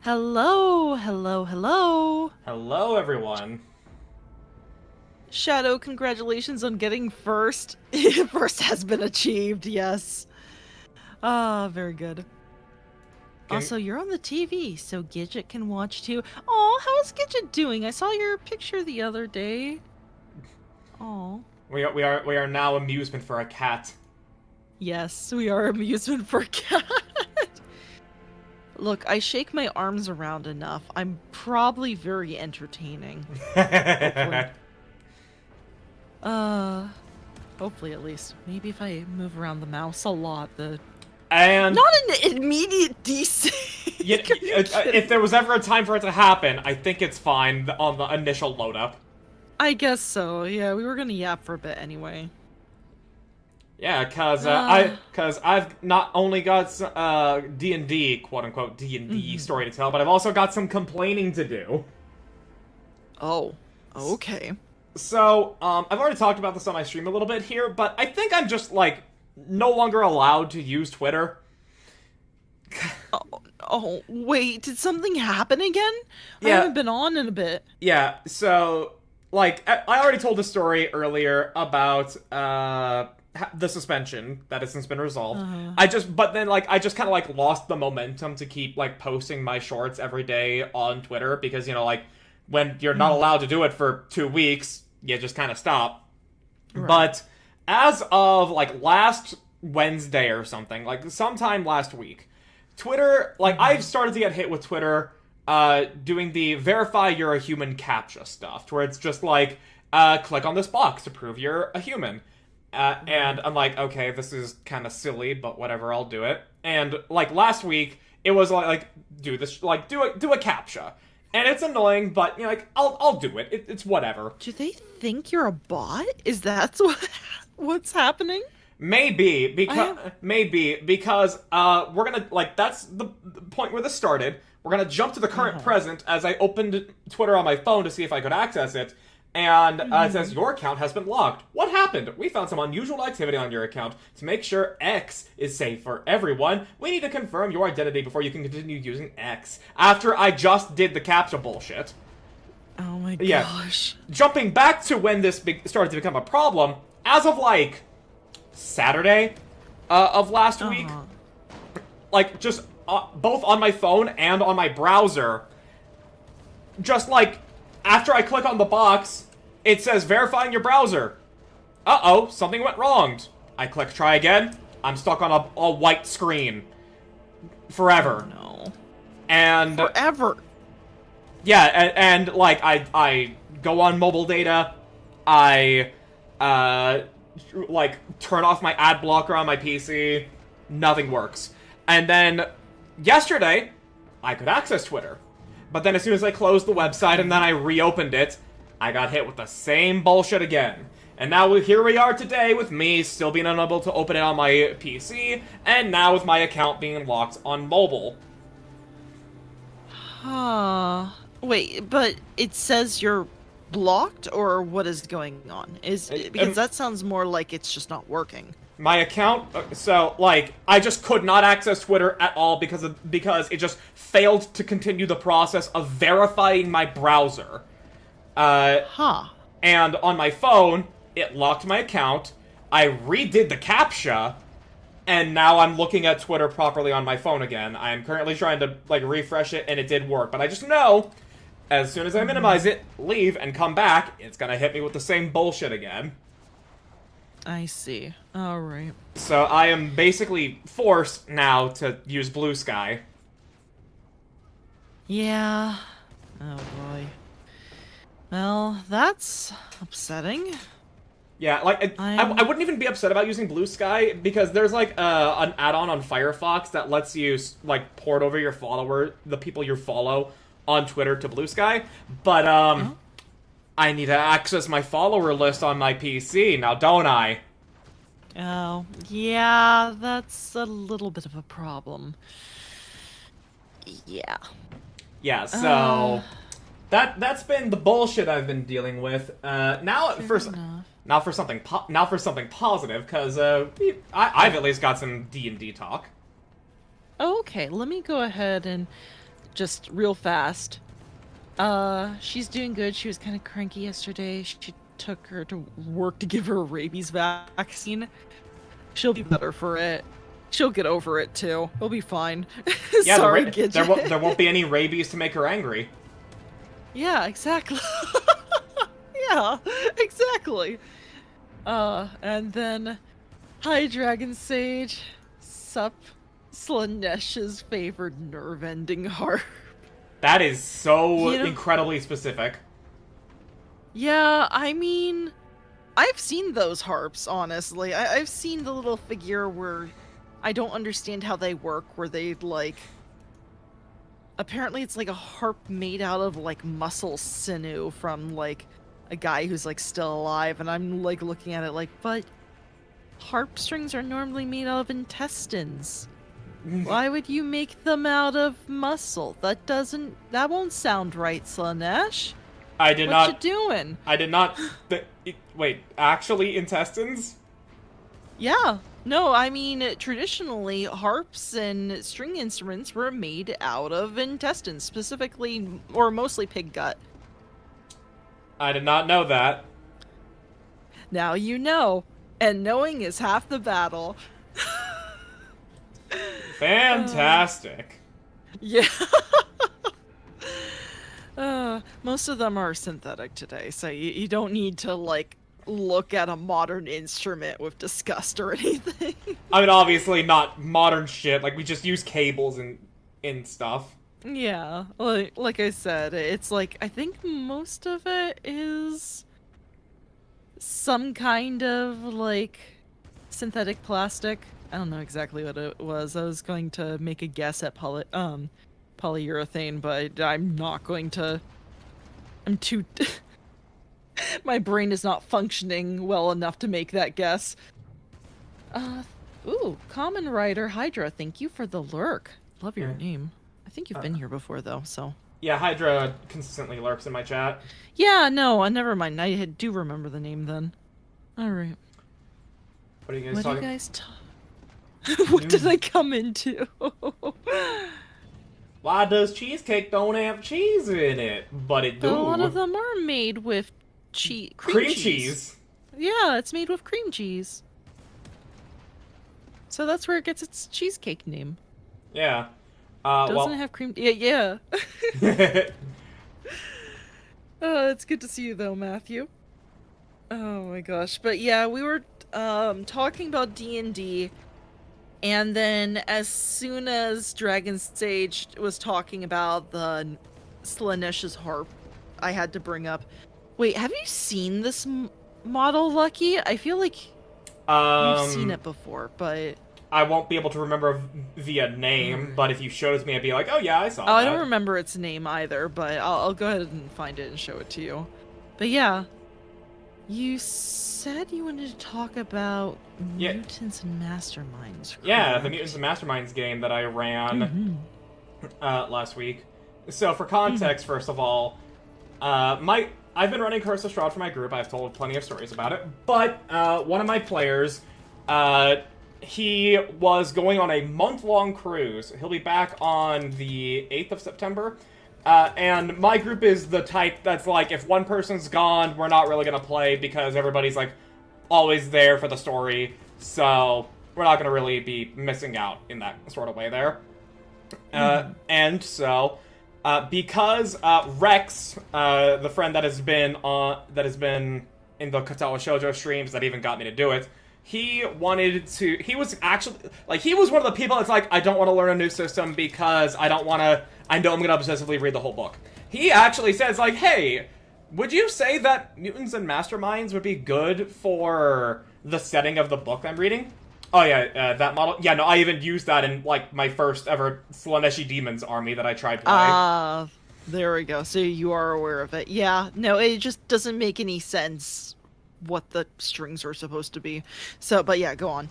Hello, hello, hello. Hello, everyone. Shadow, congratulations on getting first. First has been achieved, yes. Ah, very good. Can, Also, you're on the TV, so Gidget can watch too. Oh, how's Gidget doing? I saw your picture the other day. Oh, we are now amusement for a cat. yes, we are amusement for cat. Look, I shake my arms around enough. I'm probably very entertaining. Hopefully. Uh, Hopefully, at least. Maybe if I move around the mouse a lot, the... And Not an immediate DC! if there was ever a time for it to happen, I think it's fine on the initial load up. I guess so, yeah, we were gonna yap for a bit anyway. Yeah, cause Uh, I've not only got D&D, quote unquote D&D story to tell, but I've also got some complaining to do. oh, okay. So, I've already talked about this on my stream a little bit here, but I think I'm just, like, no longer allowed to use Twitter. Oh, wait, did something happen again? I Yeah. haven't been on in a bit. Yeah, so, like, I already told a story earlier about, the suspension that has since been resolved. I just kind of, like, lost the momentum to keep, like, posting my shorts every day on Twitter because, like, when you're not allowed to do it for 2 weeks, you just kind of stop. Right. But as of, like, last Wednesday or something, like, sometime last week, Twitter, like, I've started to get hit with Twitter, doing the verify you're a human CAPTCHA stuff, where it's just like, click on this box to prove you're a human. And I'm like, okay, this is kind of silly, but whatever, I'll do it. And, like, last week, it was like do this, like, do a CAPTCHA. And it's annoying, but, like, I'll do it. It's whatever. Do they think you're a bot? Is that what's happening? Maybe because we're gonna, like, that's the point where this started. We're gonna jump to the current present as I opened Twitter on my phone to see if I could access it, and it says your account has been locked. What happened? We found some unusual activity on your account. To make sure X is safe for everyone, we need to confirm your identity before you can continue using X. After I just did the CAPTCHA bullshit. Oh my Yeah. gosh. Jumping back to when this started to become a problem, as of, like, Saturday of last week, like, just both on my phone and on my browser, just, like, after I click on the box, it says verifying your browser. Uh-oh, something went wrong. I click try again. I'm stuck on a white screen. Forever. No. And Forever. yeah, and like, I go on mobile data, I, like, turn off my ad blocker on my PC, nothing works. And then, yesterday, I could access Twitter. But then as soon as I closed the website and then I reopened it, I got hit with the same bullshit again. And now here we are today with me still being unable to open it on my PC, and now with my account being locked on mobile. Wait, but it says you're blocked, or what is going on? Because that sounds more like it's just not working. My account, so, like, I just could not access Twitter at all because it just failed to continue the process of verifying my browser. And on my phone, it locked my account, I redid the CAPTCHA, and now I'm looking at Twitter properly on my phone again. I'm currently trying to, like, refresh it, and it did work. But I just know, as soon as I minimize it, leave, and come back, it's gonna hit me with the same bullshit again. I see. Alright. So I am basically forced now to use Blue Sky. Yeah. Oh boy. Well, that's upsetting. Yeah, like, I wouldn't even be upset about using Blue Sky, because there's, like, an add-on on Firefox that lets you, like, port over your the people you follow on Twitter to Blue Sky, but, I need to access my follower list on my PC, now don't I? Oh, yeah, that's a little bit of a problem. Yeah. Yeah, so... That's been the bullshit I've been dealing with. Now for something positive, because I've at least got some D&D talk. Okay, let me go ahead and just real fast. She's doing good. She was kind of cranky yesterday. She took her to work to give her a rabies vaccine. She'll be better for it. She'll get over it too. It'll be fine. Yeah, Sorry, there won't be any rabies to make her angry. Yeah, exactly. Yeah, exactly. And then, hi, Dragon Sage. Sup, Slanesh's favored nerve-ending harp. That is so incredibly specific. Yeah, I mean, I've seen those harps, honestly. I've seen the little figure where I don't understand how they work, where they, like... Apparently it's like a harp made out of, like, muscle sinew from, like, a guy who's, like, still alive, and I'm, like, looking at it like, but harp strings are normally made out of intestines. Why would you make them out of muscle? That won't sound right, Slanesh. What you doing? I did not... Wait, actually intestines? Yeah. No, I mean, traditionally, harps and string instruments were made out of intestines, specifically, or mostly pig gut. I did not know that. Now you know, and knowing is half the battle. Fantastic. Yeah. Most of them are synthetic today, so you don't need to, like, look at a modern instrument with disgust or anything. I mean, obviously not modern shit, like, we just use cables and stuff. Yeah, like I said, it's like, I think most of it is some kind of, like, synthetic plastic. I don't know exactly what it was. I was going to make a guess at polyurethane, but I'm not going to. I'm too... My brain is not functioning well enough to make that guess. Ooh, Common Rider Hydra, thank you for the lurk. Love your name. I think you've been here before, though, so... Yeah, Hydra consistently lurks in my chat. Yeah, no, never mind. I do remember the name then. Alright. What are you guys talking about? What did I come into? Why does cheesecake don't have cheese in it? But it do. A lot of them are made with cream cheese. Yeah, it's made with cream cheese. So that's where it gets its cheesecake name. Yeah. Doesn't have cream... Yeah. It's good to see you, though, Matthew. Oh my gosh. But yeah, we were talking about D&D, and then as soon as Dragon Sage was talking about the Slanesh's harp, I had to bring up... Wait, have you seen this model, Lucky? I feel like you've seen it before, but... I won't be able to remember via name, but if you showed it to me, I'd be like, oh yeah, I saw that. I don't remember its name either, but I'll go ahead and find it and show it to you. But yeah, you said you wanted to talk about Mutants and Masterminds, correct? Yeah, the Mutants and Masterminds game that I ran last week. So for context, first of all, I've been running Curse of Strahd for my group. I've told plenty of stories about it. But one of my players, he was going on a month-long cruise. He'll be back on the 8th of September. And my group is the type that's like, if one person's gone, we're not really going to play because everybody's like always there for the story. So we're not going to really be missing out in that sort of way there. And so... because Rex, the friend that has been in the Katawa Shoujo streams that even got me to do it, he was actually, like, he was one of the people that's like, I don't want to learn a new system because I know I'm going to obsessively read the whole book. He actually says, like, hey, would you say that Mutants and Masterminds would be good for the setting of the book I'm reading? Oh yeah, that model. Yeah, no, I even used that in, like, my first ever Slaneshi Demons army that I tried playing. There we go. So you are aware of it. Yeah, no, it just doesn't make any sense what the strings are supposed to be. So, but yeah, go on.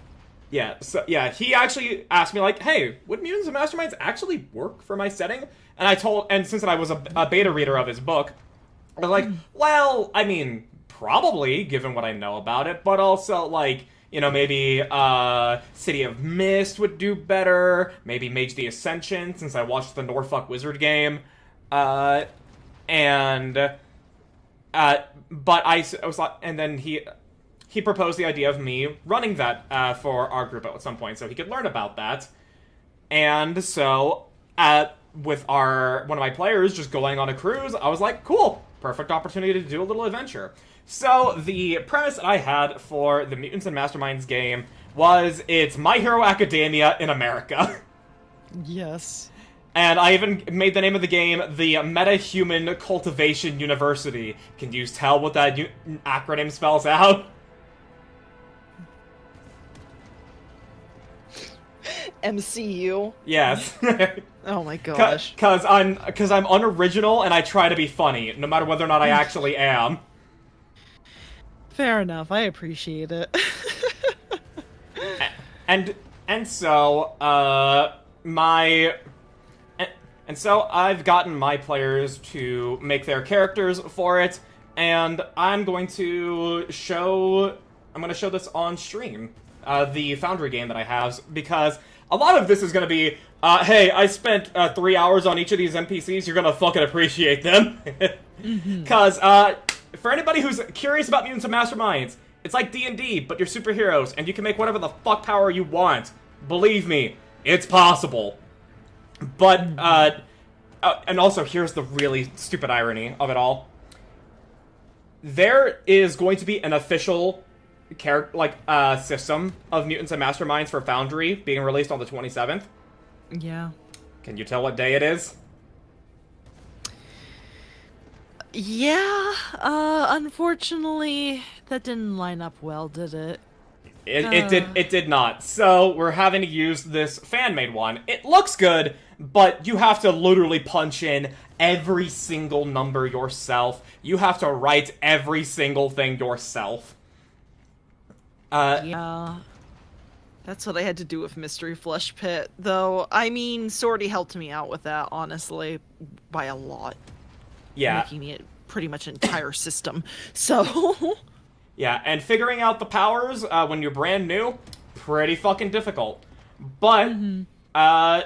Yeah, so, yeah, he actually asked me, like, hey, would Mutants and Masterminds actually work for my setting? And since I was a beta reader of his book, I was like, well, I mean, probably, given what I know about it, but also, like, Maybe City of Mist would do better. Maybe Mage the Ascension, since I watched the Norfolk Wizard game. But I was like, and then he proposed the idea of me running that for our group at some point, so he could learn about that. And so, with one of my players just going on a cruise, I was like, cool, perfect opportunity to do a little adventure. So the premise that I had for the Mutants and Masterminds game was it's My Hero Academia in America. Yes. And I even made the name of the game the Meta-Human Cultivation University. Can you tell what that acronym spells out? MCU? Yes. Oh my gosh. Because I'm unoriginal and I try to be funny, no matter whether or not I actually am. Fair enough, I appreciate it. And so I've gotten my players to make their characters for it, and I'm going to show this on stream, the Foundry game that I have, because a lot of this is going to be, hey, I spent 3 hours on each of these NPCs, you're going to fucking appreciate them. Because, for anybody who's curious about Mutants and Masterminds, it's like D&D, but you're superheroes, and you can make whatever the fuck power you want. Believe me, it's possible. But, and also, here's the really stupid irony of it all. There is going to be an official system of Mutants and Masterminds for Foundry being released on the 27th. Yeah. Can you tell what day it is? Yeah, unfortunately, that didn't line up well, did it? It did not. So, we're having to use this fan-made one. It looks good, but you have to literally punch in every single number yourself. You have to write every single thing yourself. Yeah. That's what I had to do with Mystery Flesh Pit, though. I mean, Sorty helped me out with that, honestly, by a lot. Yeah. Making it pretty much an entire system. So... Yeah, and figuring out the powers when you're brand new, pretty fucking difficult. But, I'll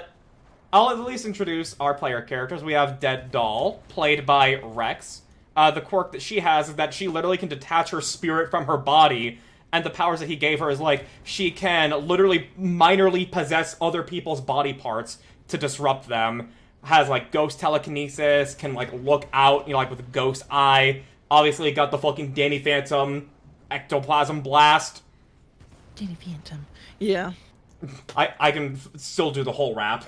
at least introduce our player characters. We have Dead Doll, played by Rex. The quirk that she has is that she literally can detach her spirit from her body, and the powers that he gave her is like, she can literally minorly possess other people's body parts to disrupt them. Has, like, ghost telekinesis, can, like, look out, with a ghost eye. Obviously got the fucking Danny Phantom ectoplasm blast. Danny Phantom. Yeah. I can still do the whole rap.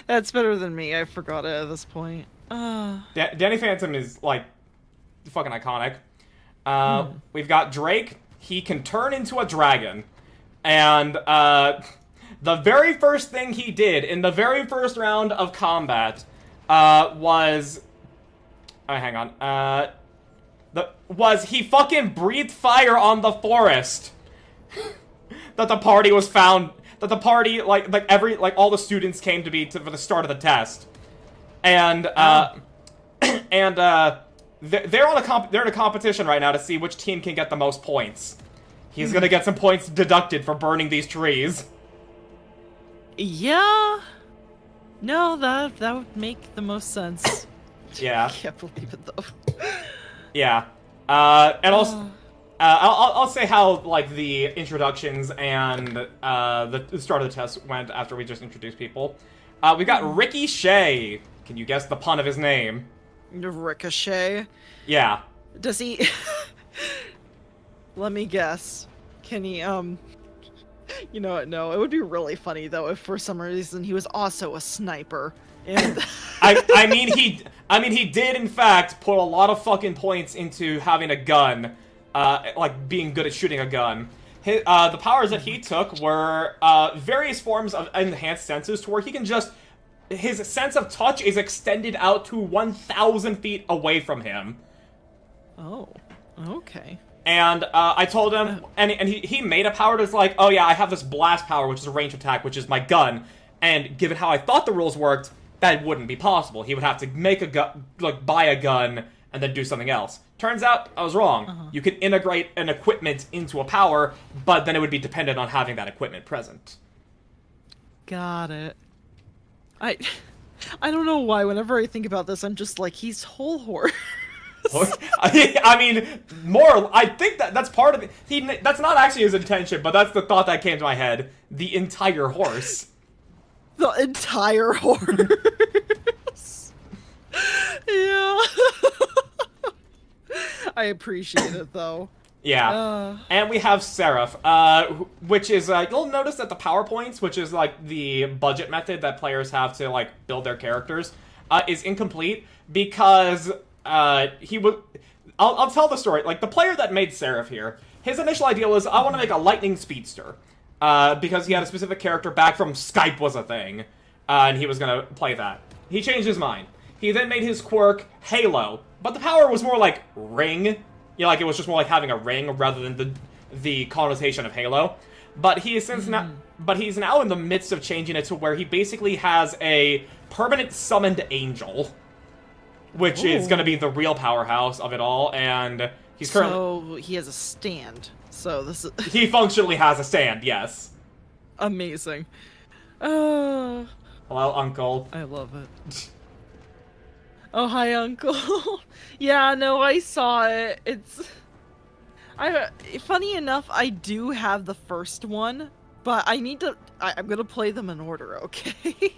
That's better than me. I forgot it at this point. Danny Phantom is, like, fucking iconic. We've got Drake. He can turn into a dragon. And, the very first thing he did in the very first round of combat, was... hang on. Was he fucking breathed fire on the forest. That the party was found... That the party, all the students came to be for the start of the test. And, they're in a competition right now to see which team can get the most points. He's gonna get some points deducted for burning these trees. Yeah. No, that would make the most sense. Yeah. I can't believe it, though. Yeah. And also... I'll say how, the introductions and the start of the test went after we just introduced people. We got Ricky Shay. Can you guess the pun of his name? Ricochet? Yeah. Does he... Let me guess. Can he, You know what, no. It would be really funny, though, if for some reason he was also a sniper. And... I mean, he did, in fact, put a lot of fucking points into having a gun. Being good at shooting a gun. The powers that he took were various forms of enhanced senses to where he can just... His sense of touch is extended out to 1,000 feet away from him. Oh, okay. And I told him... And he made a power that's like, oh yeah, I have this blast power, which is a range attack, which is my gun. And given how I thought the rules worked, that wouldn't be possible. He would have to make a gun... buy a gun... and then do something else. Turns out I was wrong. You can integrate an equipment into a power, but then it would be dependent on having that equipment present. Got it. I don't know why. Whenever I think about this, I'm just like, he's whole horse. I mean, more. I think that's part of it. That's not actually his intention, but that's the thought that came to my head. The entire horse. The entire horse. Yeah. I appreciate it though. Yeah. And we have Seraph, which is, you'll notice that the PowerPoints, which is, like, the budget method that players have to, like, build their characters, is incomplete because, he would... I'll tell the story. Like, the player that made Seraph here, his initial idea was, I want to make a lightning speedster, because he had a specific character back from Skype was a thing, and he was gonna play that. He changed his mind. He then made his quirk Halo, but the power was more like ring. You know, like it was just more like having a ring rather than the connotation of Halo. But he is he's now in the midst of changing it to where he basically has a permanent summoned angel, which is going to be the real powerhouse of it all. And he's currently So he has a stand. So this is he functionally has a stand. Yes. amazing. Hello, Uncle. I love it. Oh, hi, Uncle. Yeah, no, I saw it. Funny enough, I do have the first one, but I need to... I'm gonna play them in order, okay?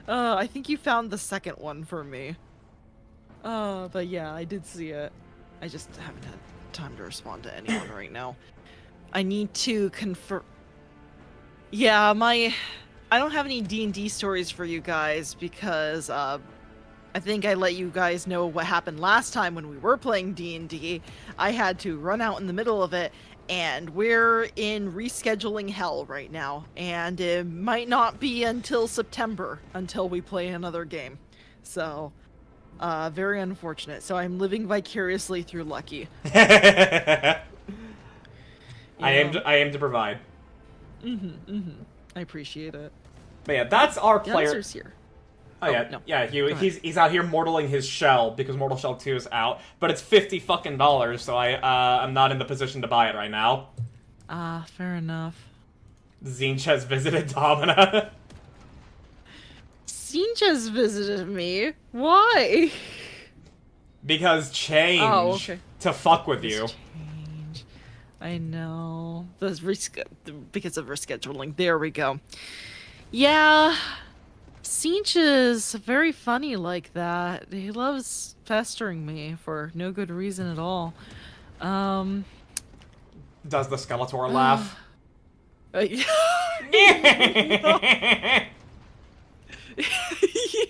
I think you found the second one for me. But yeah, I did see it. I just haven't had time to respond to anyone right now. I need to confirm... Yeah, I don't have any D&D stories for you guys because I think I let you guys know what happened last time when we were playing D&D. I had to run out in the middle of it, and we're in rescheduling hell right now, and it might not be until September until we play another game. So, very unfortunate. So I'm living vicariously through Lucky. I aim to provide. I appreciate it. But yeah, that's our player. Answer's here. Oh yeah, no. yeah. He's out here mortaling his shell because Mortal Shell 2 is out, but it's $50 fucking, so I'm not in the position to buy it right now. Fair enough. Zinch has visited Domina. Zinch has visited me. Why? Because change. Oh, okay. To fuck with you. Change. I know. Because of rescheduling. There we go. Yeah. Zinch is very funny like that. He loves pestering me for no good reason at all. Does the Skeletor laugh?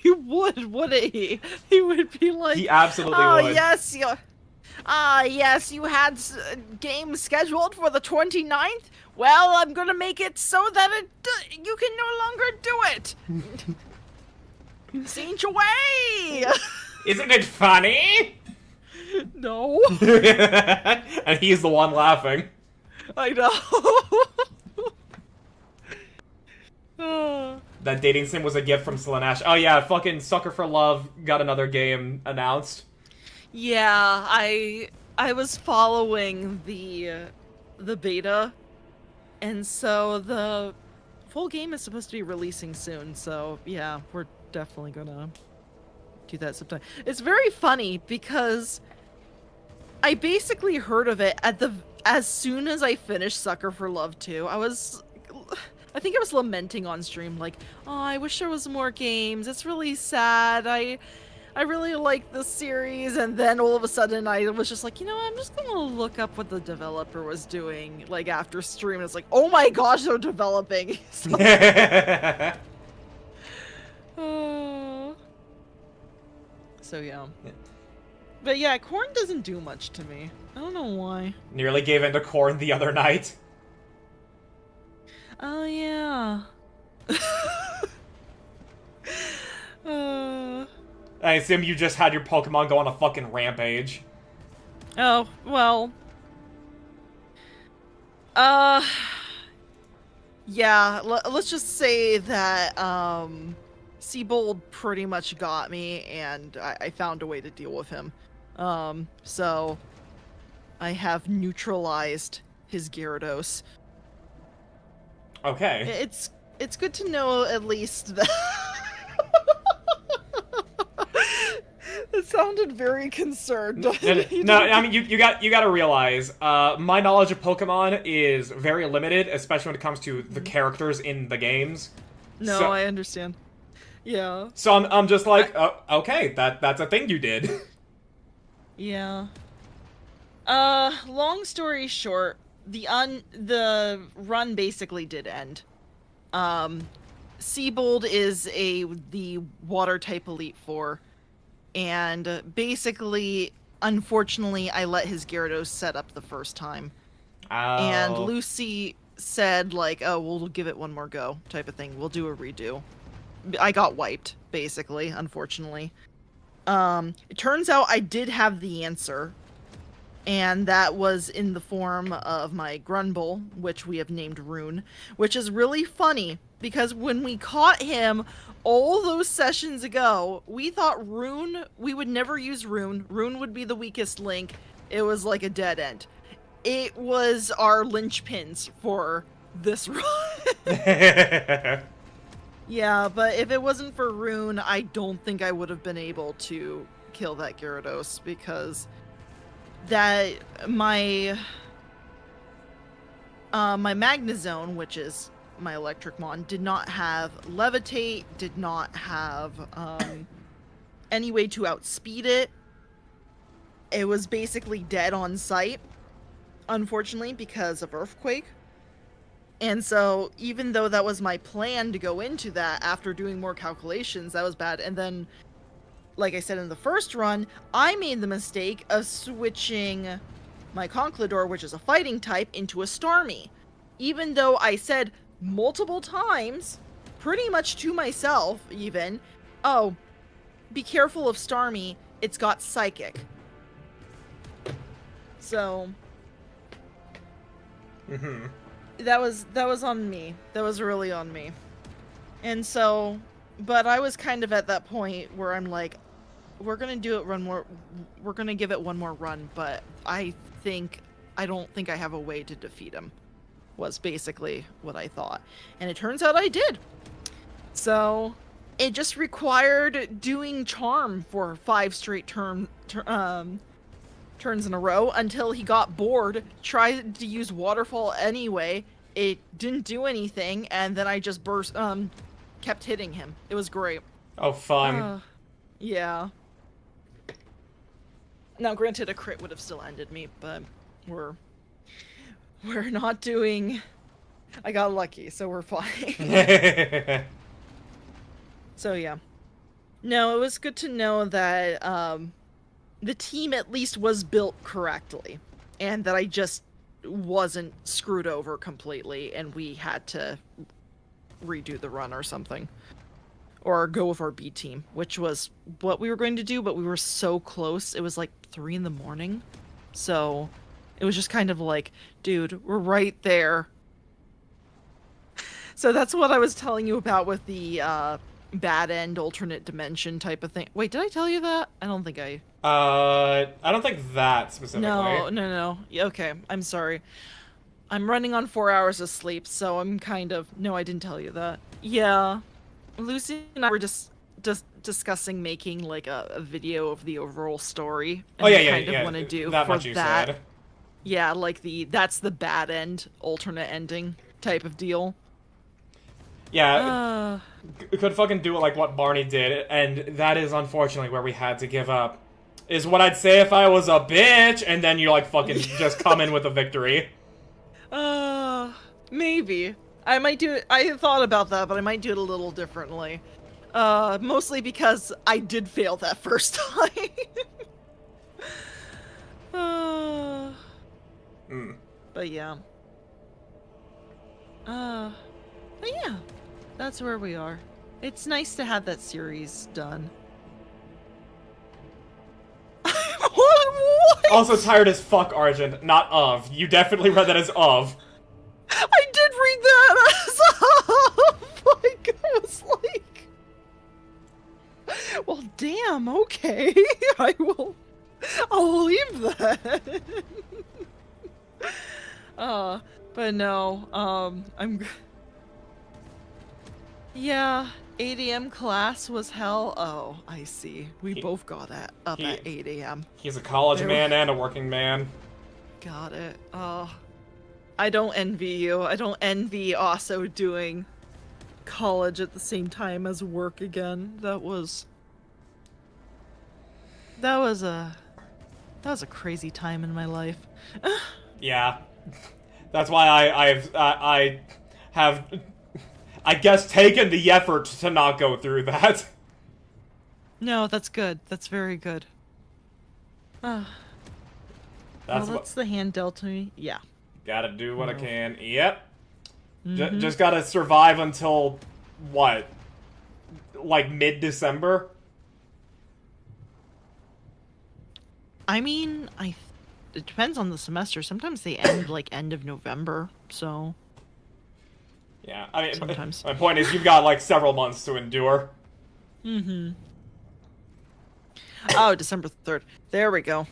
He would, wouldn't he? He would be like, he absolutely would. Yes, yes, you had games scheduled for the 29th? Well, I'm gonna make it so that you can no longer do it! Zinch away! Isn't it funny? No. And he's the one laughing. I know. That dating sim was a gift from Slanesh. Oh yeah, fucking Sucker for Love got another game announced. Yeah, I was following the beta, and so the full game is supposed to be releasing soon. So yeah, we're definitely gonna do that sometime. It's very funny because I basically heard of it as soon as I finished Sucker for Love 2. I think I was lamenting on stream, like, oh, I wish there was more games. It's really sad. I really like this series, and then all of a sudden I was just like, you know, I'm just gonna look up what the developer was doing, like, after stream, and it's like, oh my gosh, they're developing. So, yeah. But yeah, Corn doesn't do much to me. I don't know why. Nearly gave in to Corn the other night. Oh, yeah. I assume you just had your Pokemon go on a fucking rampage. Oh, well. Yeah, let's just say that, Seabold pretty much got me, and I found a way to deal with him. So I have neutralized his Gyarados. Okay. It's good to know at least that. It sounded very concerned. No, I mean you got to realize, my knowledge of Pokemon is very limited, especially when it comes to the characters in the games. No, so, I understand. Yeah. So I'm just like, oh, okay, that's a thing you did. Yeah. Long story short, the run basically did end. Seabold is the water type Elite Four, and basically, unfortunately, I let his Gyarados set up the first time, and Oh. Lucy said like, "Oh, we'll give it one more go," type of thing. We'll do a redo. I got wiped, basically, unfortunately. It turns out I did have the answer, and that was in the form of my Grunbull, which we have named Rune, which is really funny, because when we caught him all those sessions ago, we thought we would never use Rune. Rune would be the weakest link. It was like a dead end. It was our linchpins for this run. Yeah, but if it wasn't for Rune, I don't think I would have been able to kill that Gyarados, because that my Magnezone, which is my Electricmon, did not have Levitate, did not have any way to outspeed it. It was basically dead on sight, unfortunately, because of Earthquake. And so, even though that was my plan to go into that, after doing more calculations, that was bad. And then, like I said in the first run, I made the mistake of switching my Conkeldurr, which is a fighting type, into a Starmie. Even though I said multiple times, pretty much to myself even, oh, be careful of Starmie, it's got Psychic. So... Mm-hmm. That was on me. That was really on me. And so, but I was kind of at that point where I'm like, we're gonna do it we're gonna give it one more run, but I don't think I have a way to defeat him, was basically what I thought. And it turns out I did. So, it just required doing Charm for 5 straight turns in a row until he got bored, tried to use Waterfall anyway, it didn't do anything, and then I just kept hitting him. It was great. Oh, fun. Yeah. Now, granted, a crit would have still ended me, but we're not doing... I got lucky, so we're fine. So, yeah. No, it was good to know that, the team at least was built correctly, and that I just wasn't screwed over completely, and we had to redo the run or something. Or go with our B team, which was what we were going to do, but we were so close. It was like 3 in the morning. So it was just kind of like, dude, we're right there. So that's what I was telling you about with the bad end alternate dimension type of thing. Wait, did I tell you that? I don't think I... I don't think that specifically. No. Okay, I'm sorry. I'm running on 4 hours of sleep, so I'm kind of... No, I didn't tell you that. Yeah. Lucy and I were just discussing making, like, a video of the overall story. And kind of want to do that for much you that. said. Yeah, like that's the bad end, alternate ending type of deal. Yeah, could fucking do it like what Barney did, and that is unfortunately where we had to give up. Is what I'd say if I was a bitch, and then you like fucking just come in with a victory. Maybe. I might do it. I thought about that, but I might do it a little differently. Mostly because I did fail that first time. But yeah. But yeah. That's where we are. It's nice to have that series done. What? Also tired as fuck, Argent. Not of. You definitely read that as of. I did read that as of. Like, I was like... Okay, I will. I'll leave that. But no. Yeah, 8 a.m. class was hell. Oh, I see. We He, both got up he, at 8 a.m. he's a college There man and a working man. Got it. Oh, I don't envy you. I don't envy also doing college at the same time as work again. That was a crazy time in my life. Yeah, that's why I have, I guess, taken the effort to not go through that. No, that's good. That's very good. Well, that's the hand dealt to me. Yeah. Gotta do what I No. can. Yep. Mhm. Just gotta survive until, what? Like mid-December? I mean, it depends on the semester. Sometimes they end like end of November, so Yeah, I mean, sometimes. my point is you've got like several months to endure. Mm-hmm. Oh, December 3rd. There we go.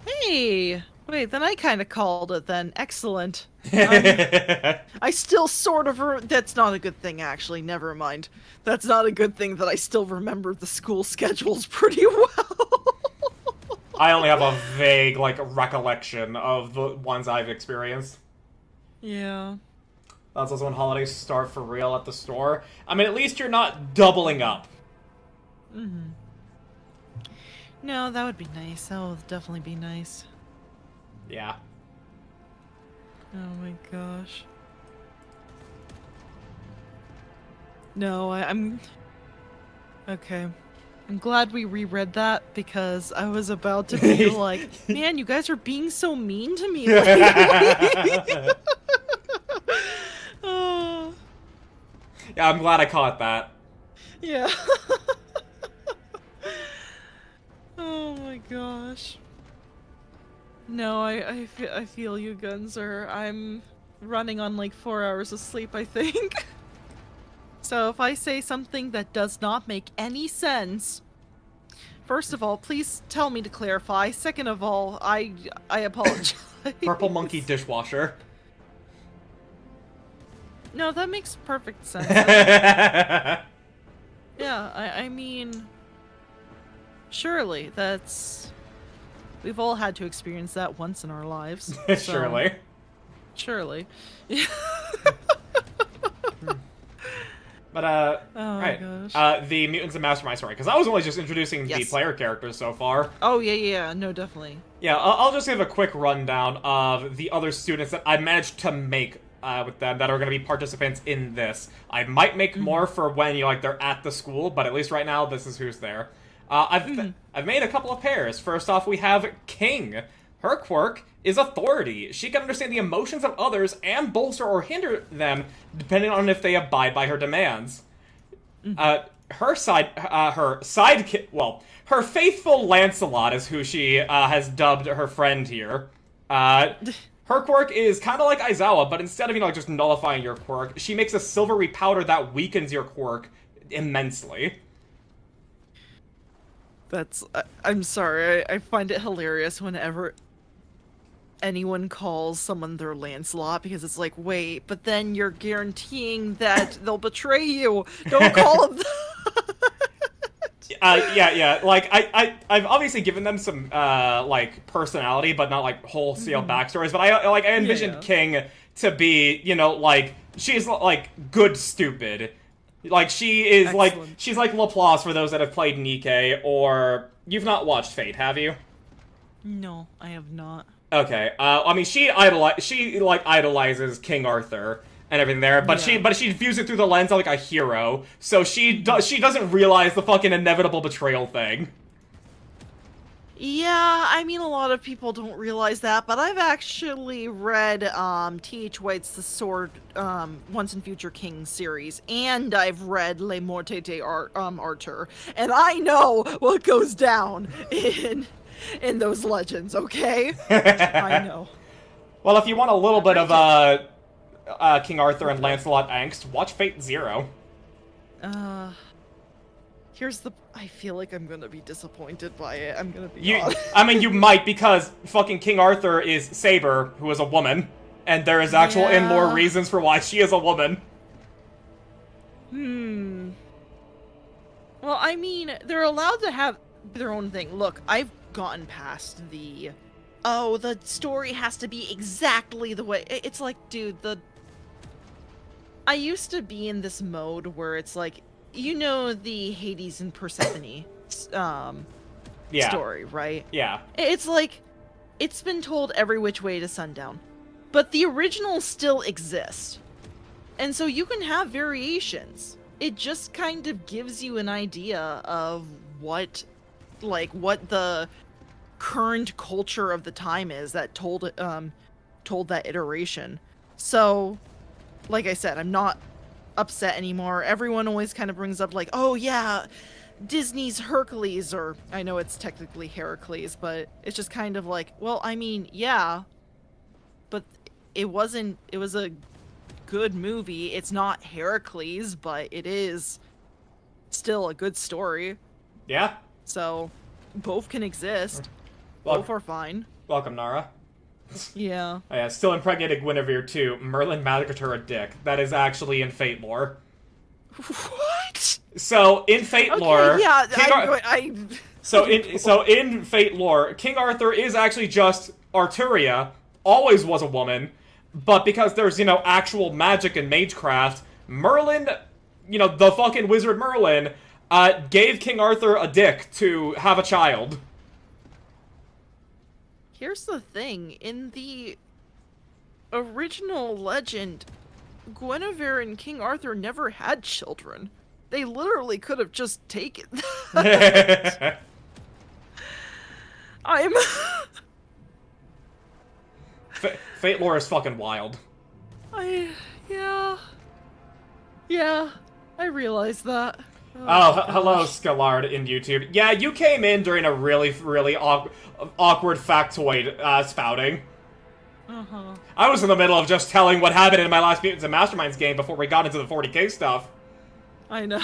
Hey! Wait, then I kind of called it then. Excellent. I still sort of... That's not a good thing, actually. Never mind. That's not a good thing that I still remember the school schedules pretty well. I only have a vague, like, recollection of the ones I've experienced. Yeah. That's also when holidays start for real at the store. I mean, at least you're not doubling up. Mm-hmm. No, that would be nice. That would definitely be nice. Yeah. Oh my gosh. No, I'm... Okay. I'm glad we reread that because I was about to be like, man, you guys are being so mean to me lately. Oh. Yeah, I'm glad I caught that. Yeah. Oh my gosh. No, I feel you, Gunzer. I'm running on like 4 hours of sleep, I think. So if I say something that does not make any sense, first of all, please tell me to clarify. Second of all, I apologize. Purple monkey dishwasher. No, that makes perfect sense. Yeah, I mean, surely that's... We've all had to experience that once in our lives. So, Surely. Surely. But, Oh right. my gosh. The Mutants and Mastermind story, because I was only just introducing the Yes. player characters so far. Oh, yeah, no, definitely. Yeah, I'll just give a quick rundown of the other students that I managed to make with them that are going to be participants in this. I might make more for when they're at the school, but at least right now this is who's there. I've made a couple of pairs. First off, we have King. Her quirk is authority. She can understand the emotions of others and bolster or hinder them depending on if they abide by her demands. Her sidekick, well, her faithful Lancelot is who she has dubbed her friend here. Her quirk is kind of like Aizawa, but instead of, just nullifying your quirk, she makes a silvery powder that weakens your quirk immensely. I'm sorry, I find it hilarious whenever anyone calls someone their Lancelot, because it's like, wait, but then you're guaranteeing that they'll betray you. Don't call them Yeah. Like, I've obviously given them some, personality, but not, wholesale backstories. But I envisioned King to be, she's, good stupid. Like, she is, Excellent. she's like Laplace for those that have played Nikke, or... You've not watched Fate, have you? No, I have not. Okay, I mean, she idolizes King Arthur and everything there, but she views it through the lens of, a hero, so she doesn't realize the fucking inevitable betrayal thing. Yeah, I mean, a lot of people don't realize that, but I've actually read T.H. White's The Sword Once and Future King series, and I've read Les Mortes de Arthur, and I know what goes down in those legends, okay? I know. Well, if you want a little bit of King Arthur and Lancelot angst, watch Fate Zero. I feel like I'm gonna be disappointed by it. I'm gonna be You, honest. I mean, you might, because fucking King Arthur is Saber, who is a woman, and there is actual in-lore Yeah. reasons for why she is a woman. Well, I mean, they're allowed to have their own thing. Look, I've gotten past the story has to be exactly the way. It's like, dude, I used to be in this mode where it's like, the Hades and Persephone Yeah. story, right? Yeah. It's like, it's been told every which way to sundown. But the original still exists. And so you can have variations. It just kind of gives you an idea of what the current culture of the time is that told that iteration. So, like I said, I'm not upset anymore. Everyone always kind of brings up like, "Oh yeah, Disney's Hercules," or I know it's technically Heracles, but it's just kind of like, well, I mean, yeah, but it was a good movie. It's not Heracles, but it is still a good story. Yeah. So, both can exist. Well, Both are fine. welcome, Nara. Yeah. Oh, yeah, still impregnated Guinevere too. Merlin magicked her a dick. That is actually in Fate lore. What? So in Fate lore, yeah, so in Fate lore, King Arthur is actually just Arturia. Always was a woman, but because there's actual magic and magecraft, Merlin, the fucking wizard Merlin, gave King Arthur a dick to have a child. Here's the thing. In the original legend, Guinevere and King Arthur never had children. They literally could have just taken that. I'm... Fate lore is fucking wild. Yeah, I realize that. Hello, Scalard in YouTube. Yeah, you came in during a really, really awkward factoid spouting. Uh-huh. I was in the middle of just telling what happened in my last Mutants and Masterminds game before we got into the 40k stuff. I know.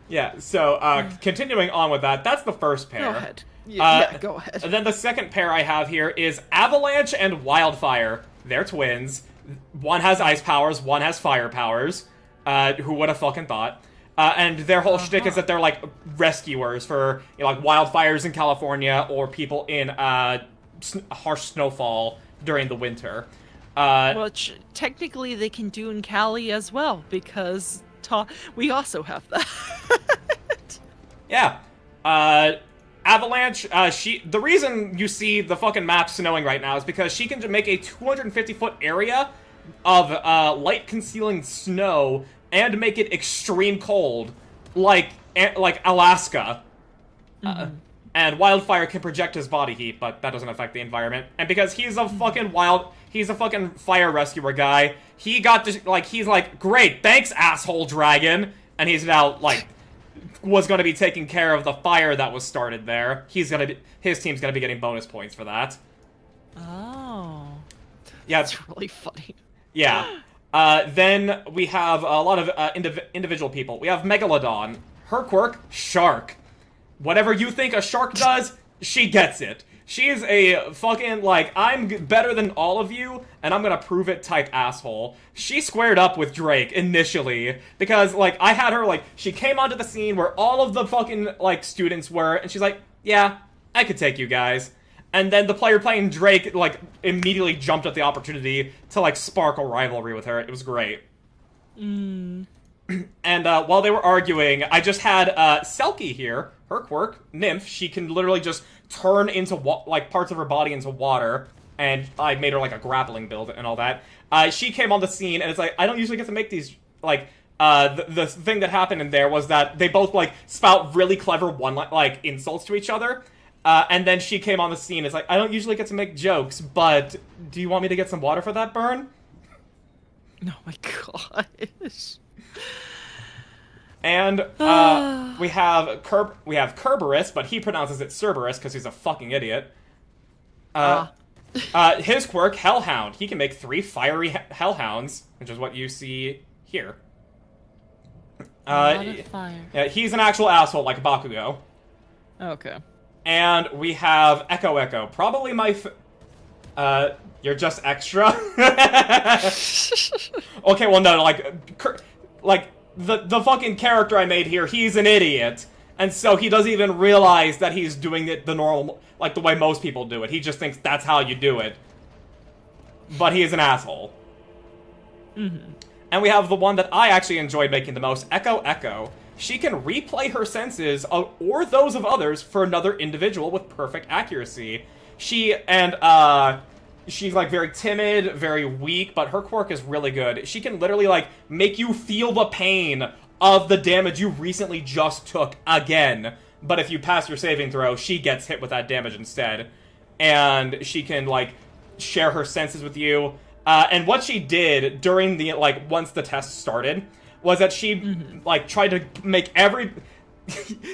Yeah, so, continuing on with that, that's the first pair. Go ahead. Yeah, go ahead. And then the second pair I have here is Avalanche and Wildfire. They're twins. One has ice powers, one has fire powers. Who would have fucking thought? And their whole shtick is that they're, like, rescuers for, like, wildfires in California or people in, harsh snowfall during the winter. Which, technically, they can do in Cali as well, because we also have that. Yeah. Avalanche, the reason you see the fucking map snowing right now is because she can make a 250-foot area of, light concealing snow and make it extreme cold, like Alaska. And Wildfire can project his body heat, but that doesn't affect the environment. And because he's a fucking fire rescuer guy, he got to, he's like, great, thanks, asshole dragon. And he's now, was going to be taking care of the fire that was started there. His team's going to be getting bonus points for that. Oh. Yeah. That's really funny. Yeah. Then we have a lot of individual people. We have Megalodon. Her quirk, shark. Whatever you think a shark does, she gets it. She is a fucking, I'm better than all of you, and I'm gonna prove it type asshole. She squared up with Drake initially, because, I had her, she came onto the scene where all of the fucking, students were, and she's like, yeah, I could take you guys. And then the player playing Drake, immediately jumped at the opportunity to, spark a rivalry with her. It was great. And, while they were arguing, I just had, Selkie here, her quirk, Nymph. She can literally just turn into, parts of her body into water, and I made her, a grappling build and all that. She came on the scene, and it's I don't usually get to make these, the thing that happened in there was that they both, spout really clever insults to each other. And then she came on the scene. It's I don't usually get to make jokes, but do you want me to get some water for that burn? Oh my gosh. And we have Kerberos, but he pronounces it Cerberus because he's a fucking idiot. His quirk, Hellhound. He can make 3 fiery hellhounds, which is what you see here. Lot of fire. Yeah, he's an actual asshole like Bakugo. Okay. And we have Echo Echo. Probably my you're just extra? Okay, well no, like the fucking character I made here, he's an idiot. And so he doesn't even realize that he's doing it the normal, like the way most people do it. He just thinks that's how you do it. But he is an asshole. Mm-hmm. And we have the one that I actually enjoyed making the most, Echo Echo. She can replay her senses, or those of others, for another individual with perfect accuracy. She's like very timid, very weak, but her quirk is really good. She can literally like make you feel the pain of the damage you recently just took again. But if you pass your saving throw, she gets hit with that damage instead. And she can like share her senses with you. And what she did during the, like, once the test started, was that she, like, tried to make every...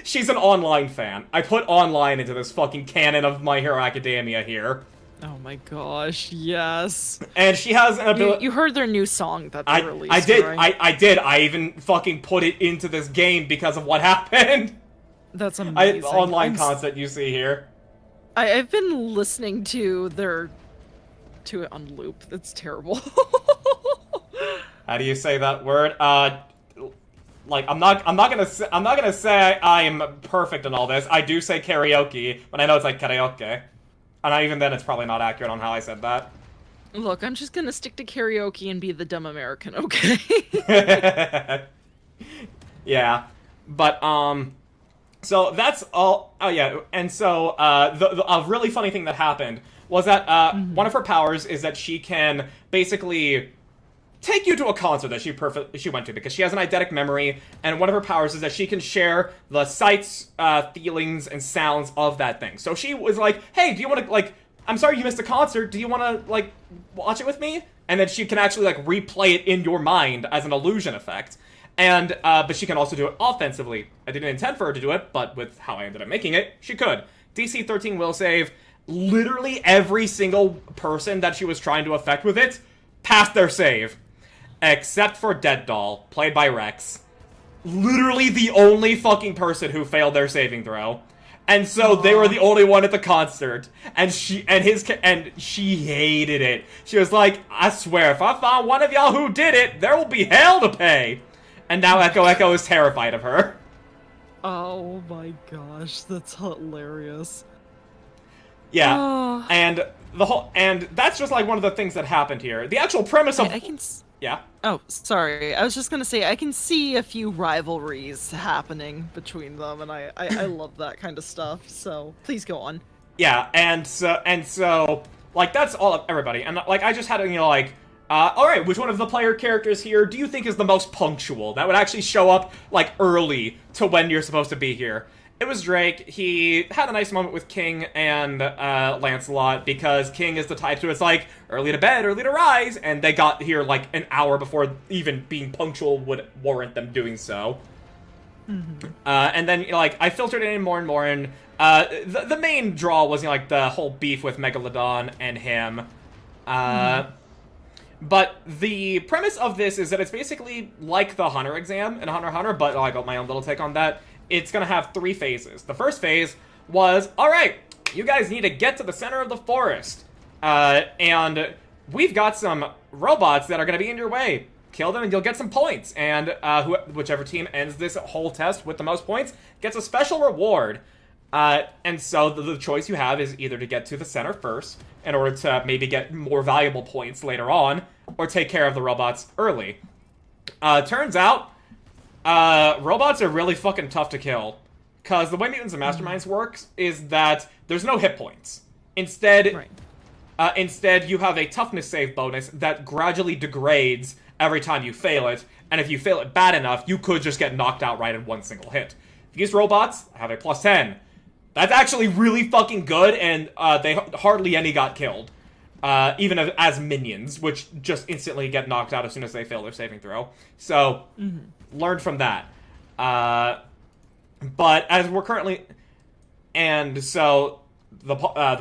She's an online fan. I put online into this fucking canon of My Hero Academia here. Oh my gosh, yes. And she has an ability... You heard their new song that they released, I did, right? I did. I even fucking put it into this game because of what happened. That's amazing. Online content you see here. I've been listening to it on loop. That's terrible. How do you say that word? Like I'm not gonna say I'm perfect in all this. I do say karaoke, but I know it's like karaoke, and even then it's probably not accurate on how I said that. Look, I'm just gonna stick to karaoke and be the dumb American, okay? Yeah, but so that's all. Oh yeah, and so a really funny thing that happened was that one of her powers is that she can basically take you to a concert that she went to, because she has an eidetic memory, and one of her powers is that she can share the sights, feelings, and sounds of that thing. So she was like, hey, do you want to, like, I'm sorry you missed the concert, do you want to, like, watch it with me? And then she can actually, like, replay it in your mind as an illusion effect. And, but she can also do it offensively. I didn't intend for her to do it, but with how I ended up making it, she could. DC 13 will save. Literally every single person that she was trying to affect with it passed their save. Except for Dead Doll, played by Rex. Literally the only fucking person who failed their saving throw. And so they were the only one at the concert. And she hated it. She was like, I swear, if I find one of y'all who did it, there will be hell to pay. And now Echo Echo is terrified of her. Oh my gosh, that's hilarious. Yeah, and that's just like one of the things that happened here. The actual premise of yeah. Oh, sorry. I was just gonna say I can see a few rivalries happening between them, and I love that kind of stuff. So please go on. Yeah, and so like that's all of everybody, and like I just had like. All right, which one of the player characters here do you think is the most punctual? That would actually show up, like, early to when you're supposed to be here. It was Drake. He had a nice moment with King and Lancelot, because King is the type who is like, early to bed, early to rise, and they got here, like, an hour before even being punctual would warrant them doing so. And then, like, I filtered it in more and more, and the main draw was, like, the whole beef with Megalodon and him. But the premise of this is that it's basically like the Hunter exam in Hunter x Hunter, but I got my own little take on that. It's gonna have 3 phases. The first phase was, alright, you guys need to get to the center of the forest. And we've got some robots that are gonna be in your way. Kill them and you'll get some points. And whichever team ends this whole test with the most points gets a special reward. And so the choice you have is either to get to the center first, in order to maybe get more valuable points later on, or take care of the robots early. Turns out, robots are really fucking tough to kill. Because the way Mutants and Masterminds works is that there's no hit points. Instead, instead you have a toughness save bonus that gradually degrades every time you fail it, and if you fail it bad enough, you could just get knocked out right in one single hit. These robots have a plus 10. That's actually really fucking good, and they hardly any got killed. Even as minions, which just instantly get knocked out as soon as they fail their saving throw. So, learned from that. But as we're currently... And so, the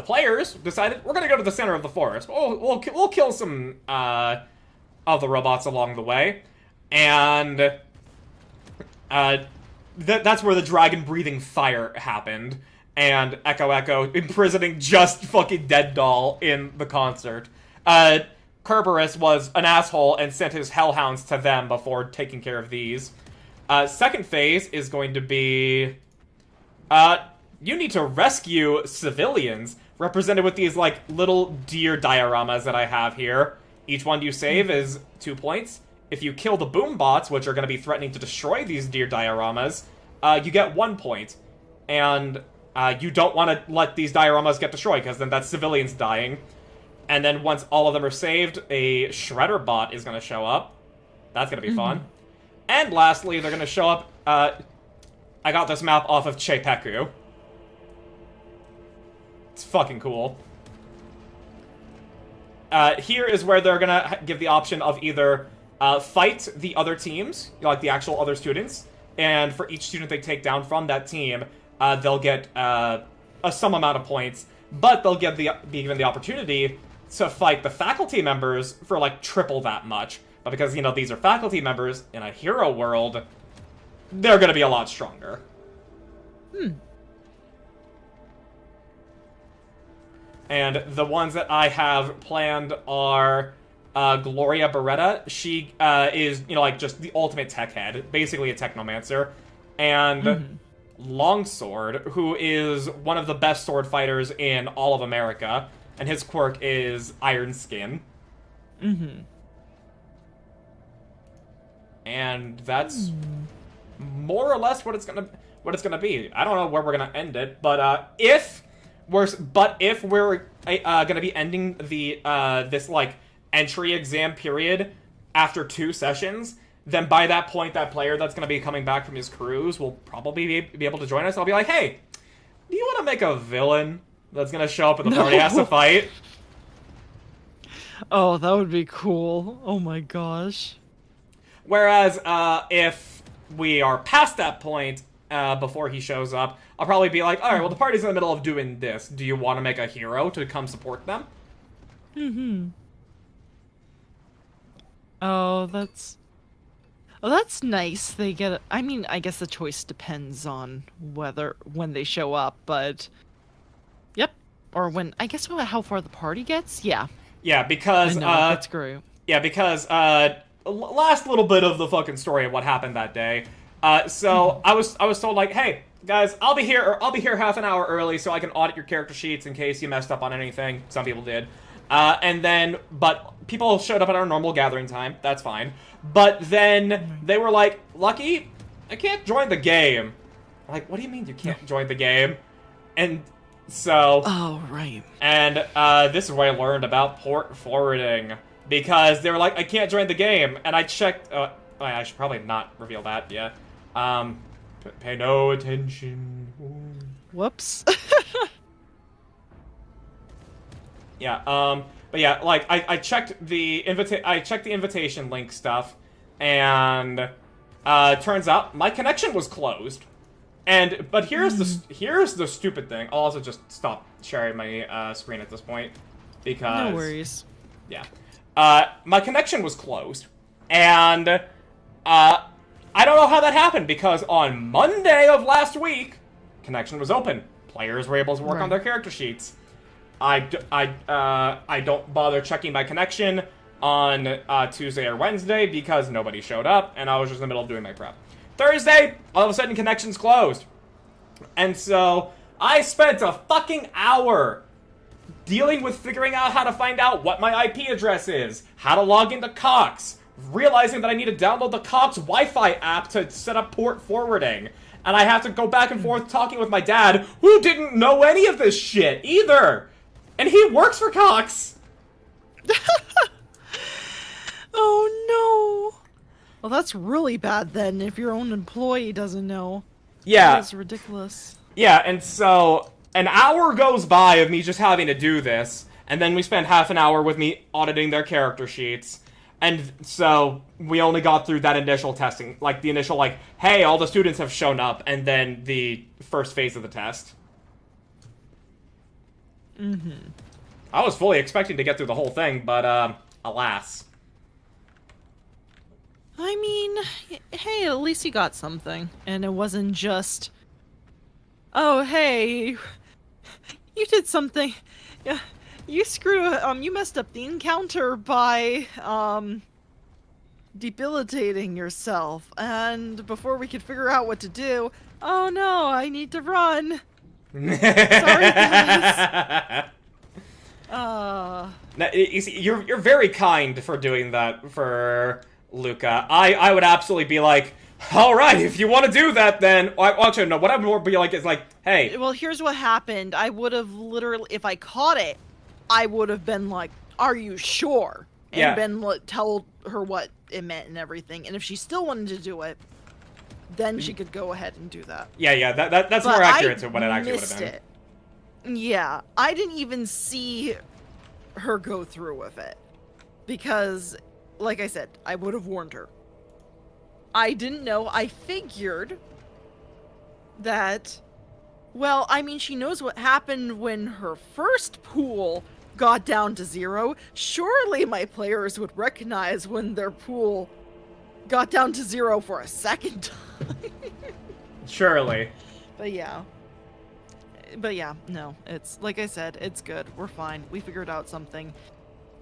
players decided, we're gonna go to the center of the forest. We'll kill some of the robots along the way. And that's where the dragon breathing fire happened, and Echo Echo imprisoning just fucking Dead Doll in the concert. Kerberos was an asshole and sent his hellhounds to them before taking care of these. Second phase is going to be... you need to rescue civilians, represented with these, like, little deer dioramas that I have here. Each one you save is 2 points. If you kill the boom bots, which are going to be threatening to destroy these deer dioramas, you get 1 point. And you don't want to let these dioramas get destroyed, because then that's civilians dying. And then once all of them are saved, a shredder bot is going to show up. That's going to be fun. And lastly, they're going to show up... I got this map off of Chepeku. It's fucking cool. Here is where they're gonna give the option of either fight the other teams, like the actual other students, and for each student they take down from that team, they'll get some amount of points, but they'll be given the opportunity to fight the faculty members for like triple that much. But because, you know, these are faculty members in a hero world, they're gonna be a lot stronger. And the ones that I have planned are Gloria Beretta. She is, you know, like just the ultimate tech head, basically a technomancer. And Longsword, who is one of the best sword fighters in all of America. And his quirk is Iron Skin. And that's more or less what it's gonna be. I don't know where we're gonna end it, but if we're gonna be ending the this like entry exam period after 2 sessions, then by that point, that player that's gonna be coming back from his cruise will probably be able to join us. I'll be like, hey, do you want to make a villain that's gonna show up and the party has to fight? Oh, that would be cool. Oh my gosh. Whereas if we are past that point before he shows up, I'll probably be like, alright, well, the party's in the middle of doing this. Do you want to make a hero to come support them? Oh, that's nice. They get... I mean, I guess the choice depends on when they show up, but... Yep. Or when... I guess how far the party gets? Yeah. Yeah, because... that's great. Yeah, because, last little bit of the fucking story of what happened that day. So I was told, like, hey, guys, I'll be here half an hour early so I can audit your character sheets in case you messed up on anything. Some people did. But people showed up at our normal gathering time. That's fine. But then they were like, Lucky, I can't join the game. I'm like, what do you mean you can't join the game? And so... Oh, right. And this is where I learned about port forwarding. Because they were like, I can't join the game. And I checked... I should probably not reveal that yet. Pay no attention. Whoops. Yeah, but yeah, like, I checked the invitation link stuff, and, turns out my connection was closed. But here's the stupid thing. I'll also just stop sharing my, screen at this point, because... No worries. Yeah. My connection was closed, and, I don't know how that happened, because on Monday of last week, connection was open. Players were able to work on their character sheets. I don't bother checking my connection on Tuesday or Wednesday because nobody showed up, and I was just in the middle of doing my prep. Thursday, all of a sudden, connection's closed. And so, I spent a fucking hour dealing with figuring out how to find out what my IP address is, how to log into Cox, realizing that I need to download the Cox Wi-Fi app to set up port forwarding. And I have to go back and forth talking with my dad, who didn't know any of this shit either. And he works for Cox. Oh no. Well, that's really bad then if your own employee doesn't know. Yeah. That's ridiculous. Yeah, and so an hour goes by of me just having to do this, and then we spend half an hour with me auditing their character sheets. And so we only got through that initial testing, like the initial, like, hey, all the students have shown up, and then the first phase of the test. I was fully expecting to get through the whole thing, but, alas. I mean, hey, at least you got something. And it wasn't just, oh, hey, you did something. Yeah, you messed up the encounter by, debilitating yourself. And before we could figure out what to do, oh no, I need to run. Sorry, guys. Now, you see, you're very kind for doing that for Luca. I would absolutely be like, all right, if you want to do that, then actually no. What I would be like is like, hey. Well, here's what happened. I would have literally, if I caught it, I would have been like, "Are you sure?" And Yeah. been told her what it meant and everything. And if she still wanted to do it, then she could go ahead and do that. Yeah. That's But more accurate I to what it actually would missed have been. it. Yeah, I didn't even see her go through with it because, like I said, I would have warned her. I didn't know. I figured that, well, I mean, she knows what happened when her first pool got down to 0. Surely my players would recognize when their pool got down to 0 for a second time. Surely. But yeah, no, it's like I said, it's good. We're fine. We figured out something.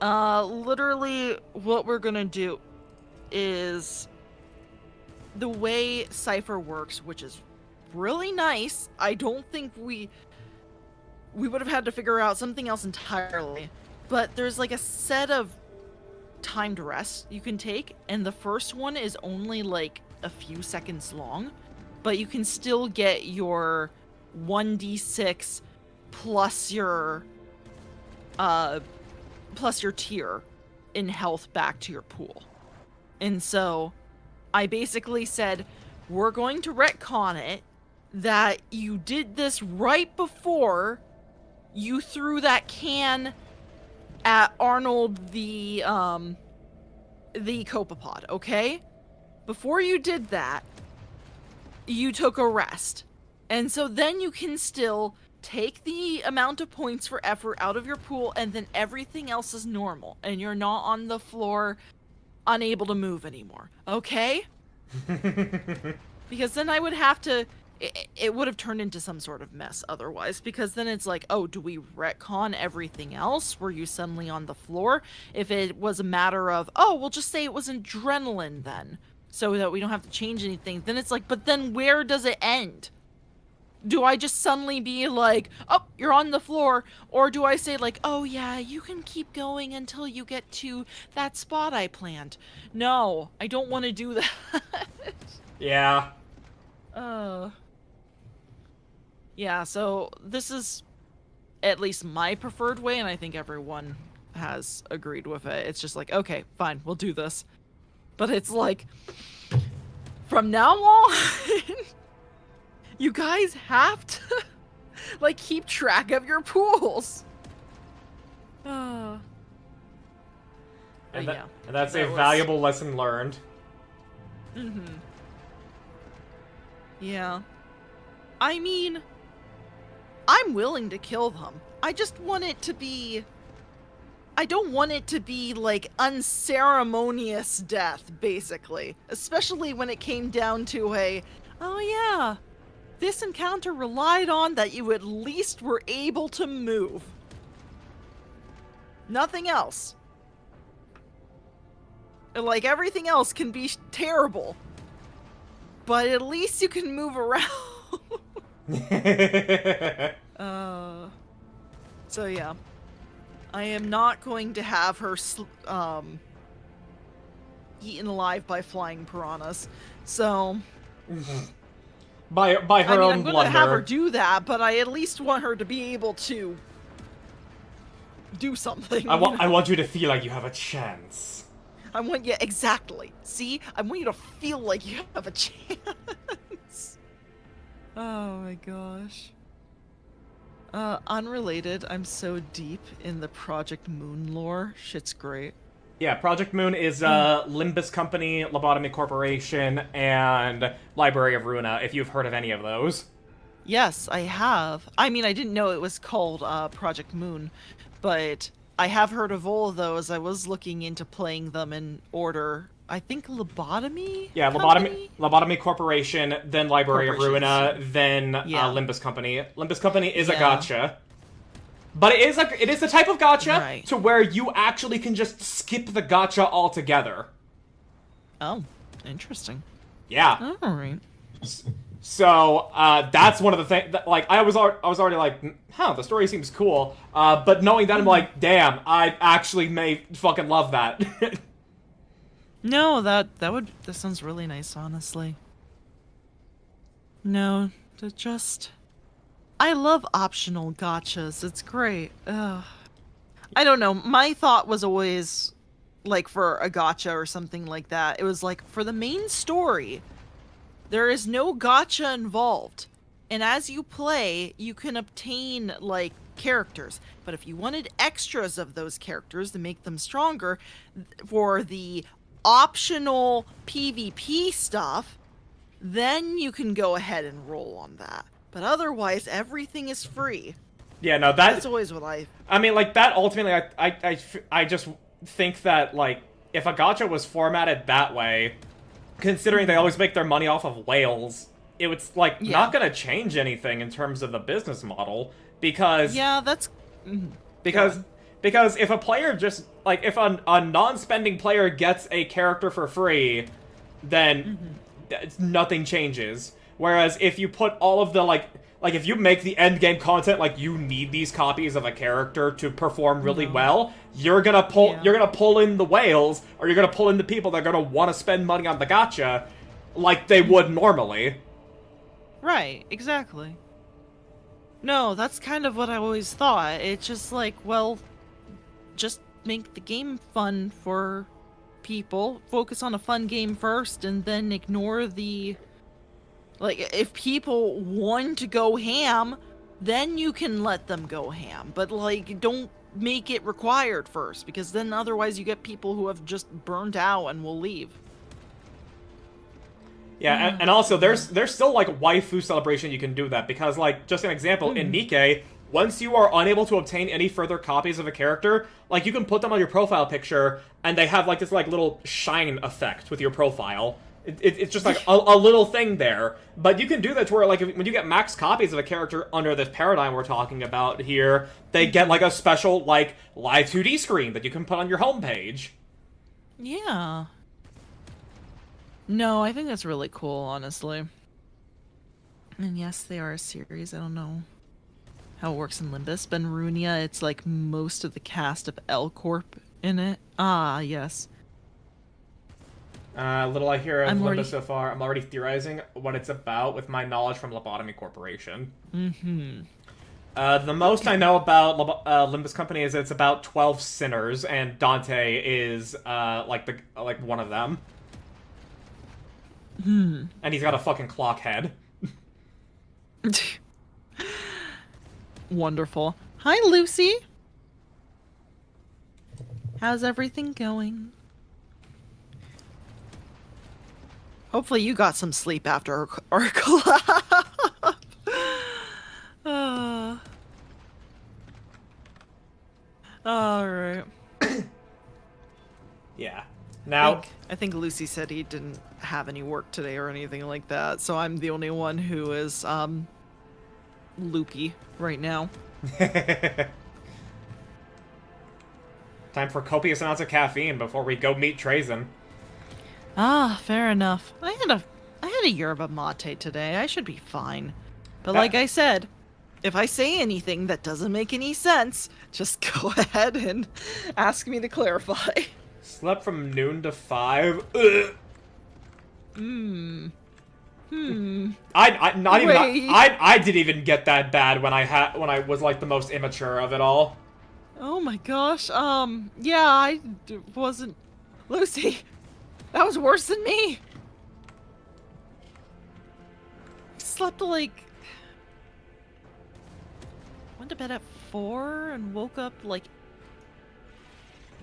Literally what we're gonna do is the way Cypher works, which is really nice. I don't think we would have had to figure out something else entirely, but there's like a set of timed rests you can take, and the first one is only like a few seconds long, but you can still get your 1d6 plus your tier in health back to your pool. And so I basically said, we're going to retcon it that you did this right before you threw that can at Arnold the copepod, okay? Before you did that, you took a rest. And so then you can still take the amount of points for effort out of your pool, and then everything else is normal, and you're not on the floor unable to move anymore, okay? Because then I would have to, it would have turned into some sort of mess otherwise, because then it's like, oh, do we retcon everything else? Were you suddenly on the floor? If it was a matter of, oh, we'll just say it was adrenaline then, so that we don't have to change anything, then it's like, but then where does it end? Do I just suddenly be like, oh, you're on the floor? Or do I say like, oh yeah, you can keep going until you get to that spot I planned? No, I don't want to do that. Yeah. Yeah, so this is at least my preferred way, and I think everyone has agreed with it. It's just like, okay, fine, we'll do this. But it's like, from now on, you guys have to, like, keep track of your pools. And Yeah, that's that a was- valuable lesson learned. Mm-hmm. Yeah. I mean, I'm willing to kill them. I just want it to be... I don't want it to be, like, unceremonious death, basically. Especially when it came down to a, oh yeah, this encounter relied on that you at least were able to move. Nothing else. Like, everything else can be terrible. But at least you can move around. So yeah. I am not going to have her eaten alive by flying piranhas. So by her I mean, own I'm going blunder. to have her do that, but I at least want her to be able to do something. I want you to feel like you have a chance. I want you, exactly. See? I want you to feel like you have a chance. Oh my gosh. Unrelated, I'm so deep in the Project Moon lore. Shit's great. Yeah, Project Moon is Limbus Company, Lobotomy Corporation, and Library of Runa, if you've heard of any of those. Yes, I have. I mean, I didn't know it was called Project Moon, but I have heard of all of those. I was looking into playing them in order. I think Lobotomy Yeah, Company? Lobotomy Corporation, then Library of Corporations. Ruina, then Yeah. Limbus Company. Limbus Company is a Yeah. gacha. But it is the type of gacha Right. to where you actually can just skip the gacha altogether. Oh, interesting. Yeah. All right. So that's one of the things. Like I was already like, huh, the story seems cool. But knowing that, I'm like, damn, I actually may fucking love that. No, that sounds really nice, honestly. No, to just I love optional gotchas. It's great. Ugh. I don't know. My thought was always like for a gotcha or something like that. It was like for the main story, there is no gotcha involved. And as you play, you can obtain like characters. But if you wanted extras of those characters to make them stronger for the optional PvP stuff, then you can go ahead and roll on that. But otherwise, everything is free. Yeah, no, That's always what I mean, like, that ultimately, I just think that, like, if a gacha was formatted that way, considering they always make their money off of whales, it was, like, not gonna change anything in terms of the business model, because... Yeah, that's... Because if a player just, like, if a non-spending player gets a character for free, then nothing changes. Whereas if you put all of the, like if you make the end game content like you need these copies of a character to perform really well, you're gonna pull in the whales, or you're gonna pull in the people that are gonna want to spend money on the gacha like they would normally. Right, exactly. No, that's kind of what I always thought. It's just like, well, just make the game fun for people. Focus on a fun game first, and then ignore the... Like, if people want to go ham, then you can let them go ham. But, like, don't make it required first, because then otherwise you get people who have just burned out and will leave. Yeah, and also, there's still, like, waifu celebration you can do that, because, like, just an example, in Nikke, once you are unable to obtain any further copies of a character, like, you can put them on your profile picture, and they have, like, this, like, little shine effect with your profile. It's just, like, a little thing there. But you can do that to where, like, when you get max copies of a character under this paradigm we're talking about here, they get, like, a special, like, live 2D screen that you can put on your homepage. Yeah. No, I think that's really cool, honestly. And yes, they are a series. I don't know how it works in Limbus. But in Runia, it's like most of the cast of L Corp in it. Ah, yes. Little I hear of Limbus so far. I'm already theorizing what it's about with my knowledge from Lobotomy Corporation. The most I know about Limbus Company is it's about 12 sinners, and Dante is like one of them. And he's got a fucking clock head. Wonderful. Hi, Lucy. How's everything going? Hopefully you got some sleep after our collab. Alright. Yeah. Now... I think Lucy said he didn't have any work today or anything like that, so I'm the only one who is, loopy right now. Time for copious amounts of caffeine before we go meet Trazyn. Ah, fair enough. I had a yerba mate today. I should be fine. But like I said, if I say anything that doesn't make any sense, just go ahead and ask me to clarify. Slept from noon to 5. I didn't even get that bad when I was like the most immature of it all. Oh my gosh. Yeah, I wasn't... Lucy, that was worse than me. Slept like... Went to bed at 4 and woke up like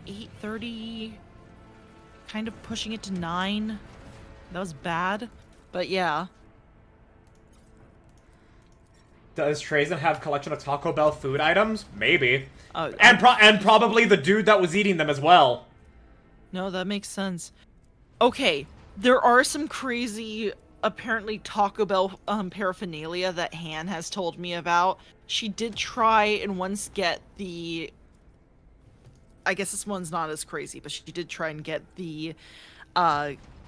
8:30, kind of pushing it to 9. That was bad, but yeah. Does Trazyn have a collection of Taco Bell food items? Maybe. I'm And probably the dude that was eating them as well. No, that makes sense. Okay, there are some crazy, apparently Taco Bell paraphernalia that Han has told me about. She did try and once get the... I guess this one's not as crazy, but she did try and get the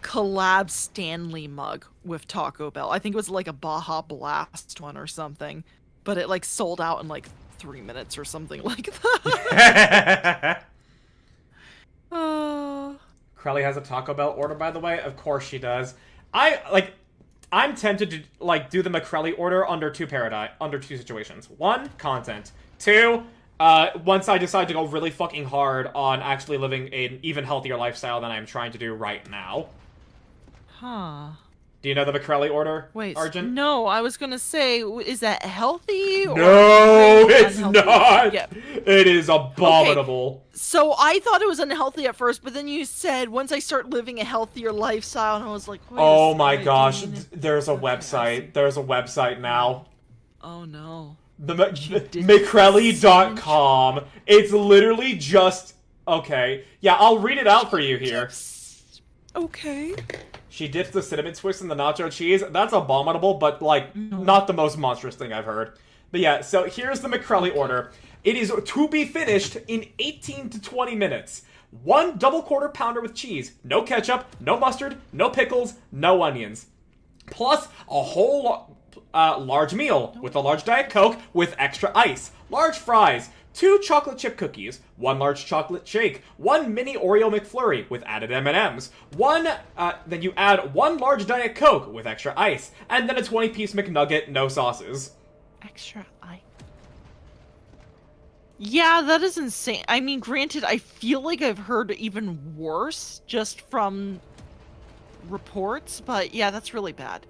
collab Stanley mug with Taco Bell. I think it was like a Baja Blast one or something, but it like sold out in like 3 minutes or something like that. Crowley has a Taco Bell order, by the way. Of course she does. I'm tempted to like do the McCrelly order under two situations. One, content. Two, once I decide to go really fucking hard on actually living an even healthier lifestyle than I'm trying to do right now. Huh. Do you know the McCrelly order, Wait, Arjun? no, I was gonna say, is that healthy? Or No, really it's unhealthy? not! Yeah. It is abominable. Okay, so I thought it was unhealthy at first, but then you said, once I start living a healthier lifestyle, and I was like, wait Oh a my second, gosh, doing it- there's a Okay, I see. website. There's a website now. Oh no. did McCrelly.com. It's literally just... Okay. Yeah, I'll read it out for you here. Okay. She dips the cinnamon twist in the nacho cheese. That's abominable, but, like, not the most monstrous thing I've heard. But yeah, so here's the McCrelly order. It is to be finished in 18 to 20 minutes. 1 double quarter pounder with cheese. No ketchup, no mustard, no pickles, no onions. Plus a whole large meal with a large Diet Coke with extra ice. Large fries. 2 chocolate chip cookies, 1 large chocolate shake, 1 mini Oreo McFlurry with added M&Ms, then you add 1 large Diet Coke with extra ice, and then a 20-piece McNugget, no sauces. Extra ice. Yeah, that is insane. I mean, granted, I feel like I've heard even worse just from reports, but yeah, that's really bad.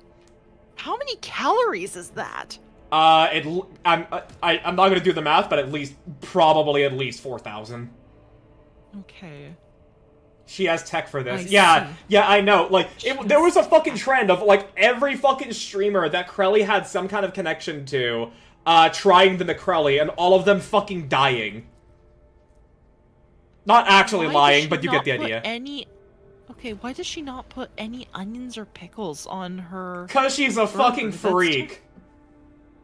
How many calories is that? I'm not gonna do the math, but probably at least 4,000. Okay. She has tech for this. I Yeah, see. yeah, I know. Like, there was a fucking trend of, like, every fucking streamer that Crelly had some kind of connection to, trying the McCrelly, and all of them fucking dying. Not actually Why lying, does she but you not get the put idea. Okay, why does she not put any onions or pickles on her... Cause she's a fucking That's freak.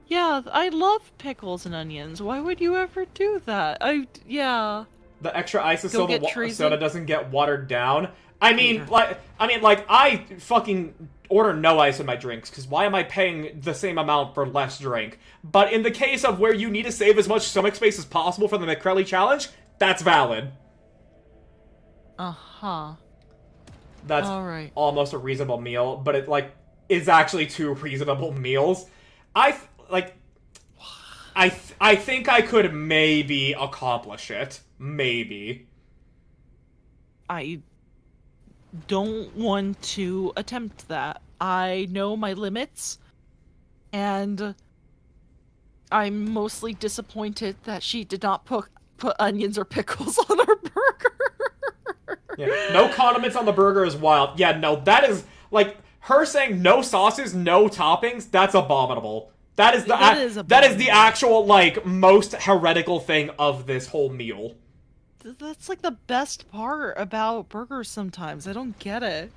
Yeah, I love pickles and onions. Why would you ever do that? Yeah. The extra ice is Go so the get Trazyn. soda doesn't get watered down. I mean, Yeah. I fucking order no ice in my drinks, because why am I paying the same amount for less drink? But in the case of where you need to save as much stomach space as possible for the McCrelly challenge, that's valid. Uh-huh. That's Alright. almost a reasonable meal, but it, like, is actually 2 reasonable meals. I think I could maybe accomplish it. Maybe. I don't want to attempt that. I know my limits, and I'm mostly disappointed that she did not put onions or pickles on her burger. Yeah. No condiments on the burger is wild. Yeah, no, that is, like, her saying no sauces, no toppings, that's abominable. That is That is the abominable. actual, like, most heretical thing of this whole meal. That's like the best part about burgers sometimes. I don't get it.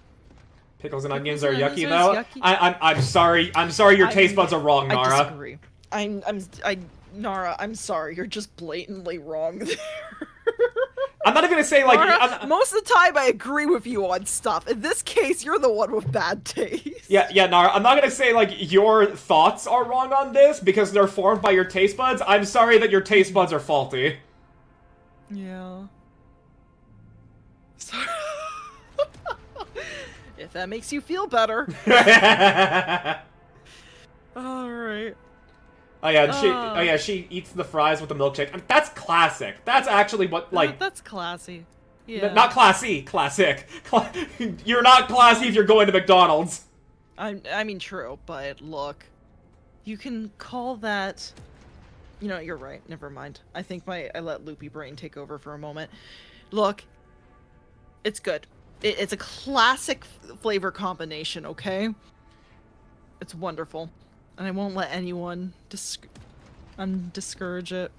Pickles and onions Pickles are and yucky, onions though. are yucky. I'm sorry. I'm sorry your taste buds are wrong, I Nara. disagree. Nara, I'm sorry. You're just blatantly wrong there. I'm not even gonna say, like... Nara, most of the time I agree with you on stuff. In this case, you're the one with bad taste. Yeah, Nara, I'm not gonna say, like, your thoughts are wrong on this, because they're formed by your taste buds. I'm sorry that your taste buds are faulty. Yeah. Sorry. If that makes you feel better. Alright. Oh yeah, she eats the fries with the milkshake. I mean, that's classic. That's actually what, like... That's classy. Yeah. Not classy, classic. You're not classy if you're going to McDonald's. I mean, true, but look. You can call that... You know, you're right. Never mind. I think I let Loopy Brain take over for a moment. Look. It's good. It's a classic flavor combination, okay? It's wonderful. And I won't let anyone discourage it.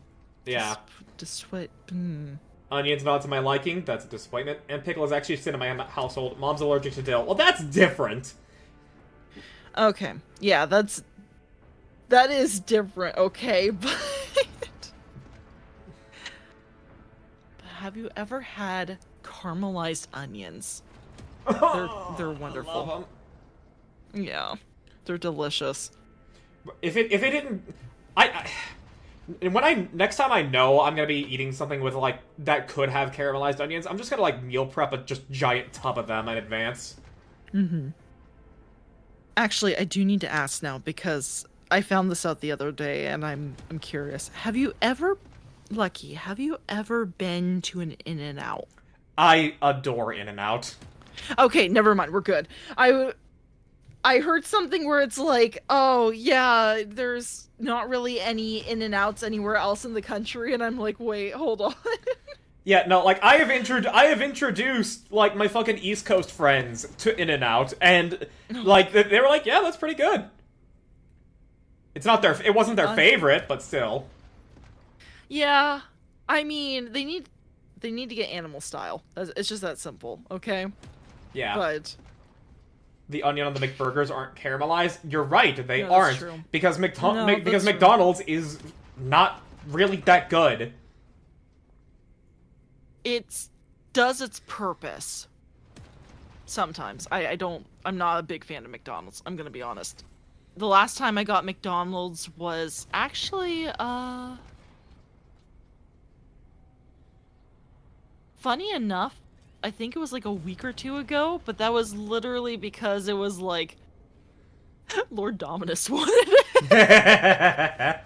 Yeah. Onions not to my liking. That's a disappointment. And pickle is actually sin in my household. Mom's allergic to dill. Well, that's different. Okay. Yeah, that is different. Okay, but have you ever had caramelized onions? They're wonderful. I love them. Yeah, they're delicious. If it didn't, next time I know I'm gonna be eating something with like that could have caramelized onions, I'm just gonna like meal prep a just giant tub of them in advance. Mm-hmm. Actually, I do need to ask now because I found this out the other day and I'm curious. Have you ever been to an In-N-Out? I adore In-N-Out. Okay, never mind. We're good. I heard something where it's like, oh yeah, there's not really any In-N-Outs anywhere else in the country, and I'm like, wait, hold on. Yeah, no, like I have introduced like my fucking East Coast friends to In-N-Out, and like they were like, yeah, that's pretty good. It wasn't their favorite, but still. Yeah, I mean, they need to get animal style. It's just that simple, okay? Yeah. But the onion on the McBurgers aren't caramelized. You're right, they no, aren't true. because That's McDonald's is not really that good. It does its purpose. Sometimes. I'm not a big fan of McDonald's, I'm gonna be honest. The last time I got McDonald's was actually, funny enough, I think it was like a week or two ago, but that was literally because it was like, Lord Dominus wanted it.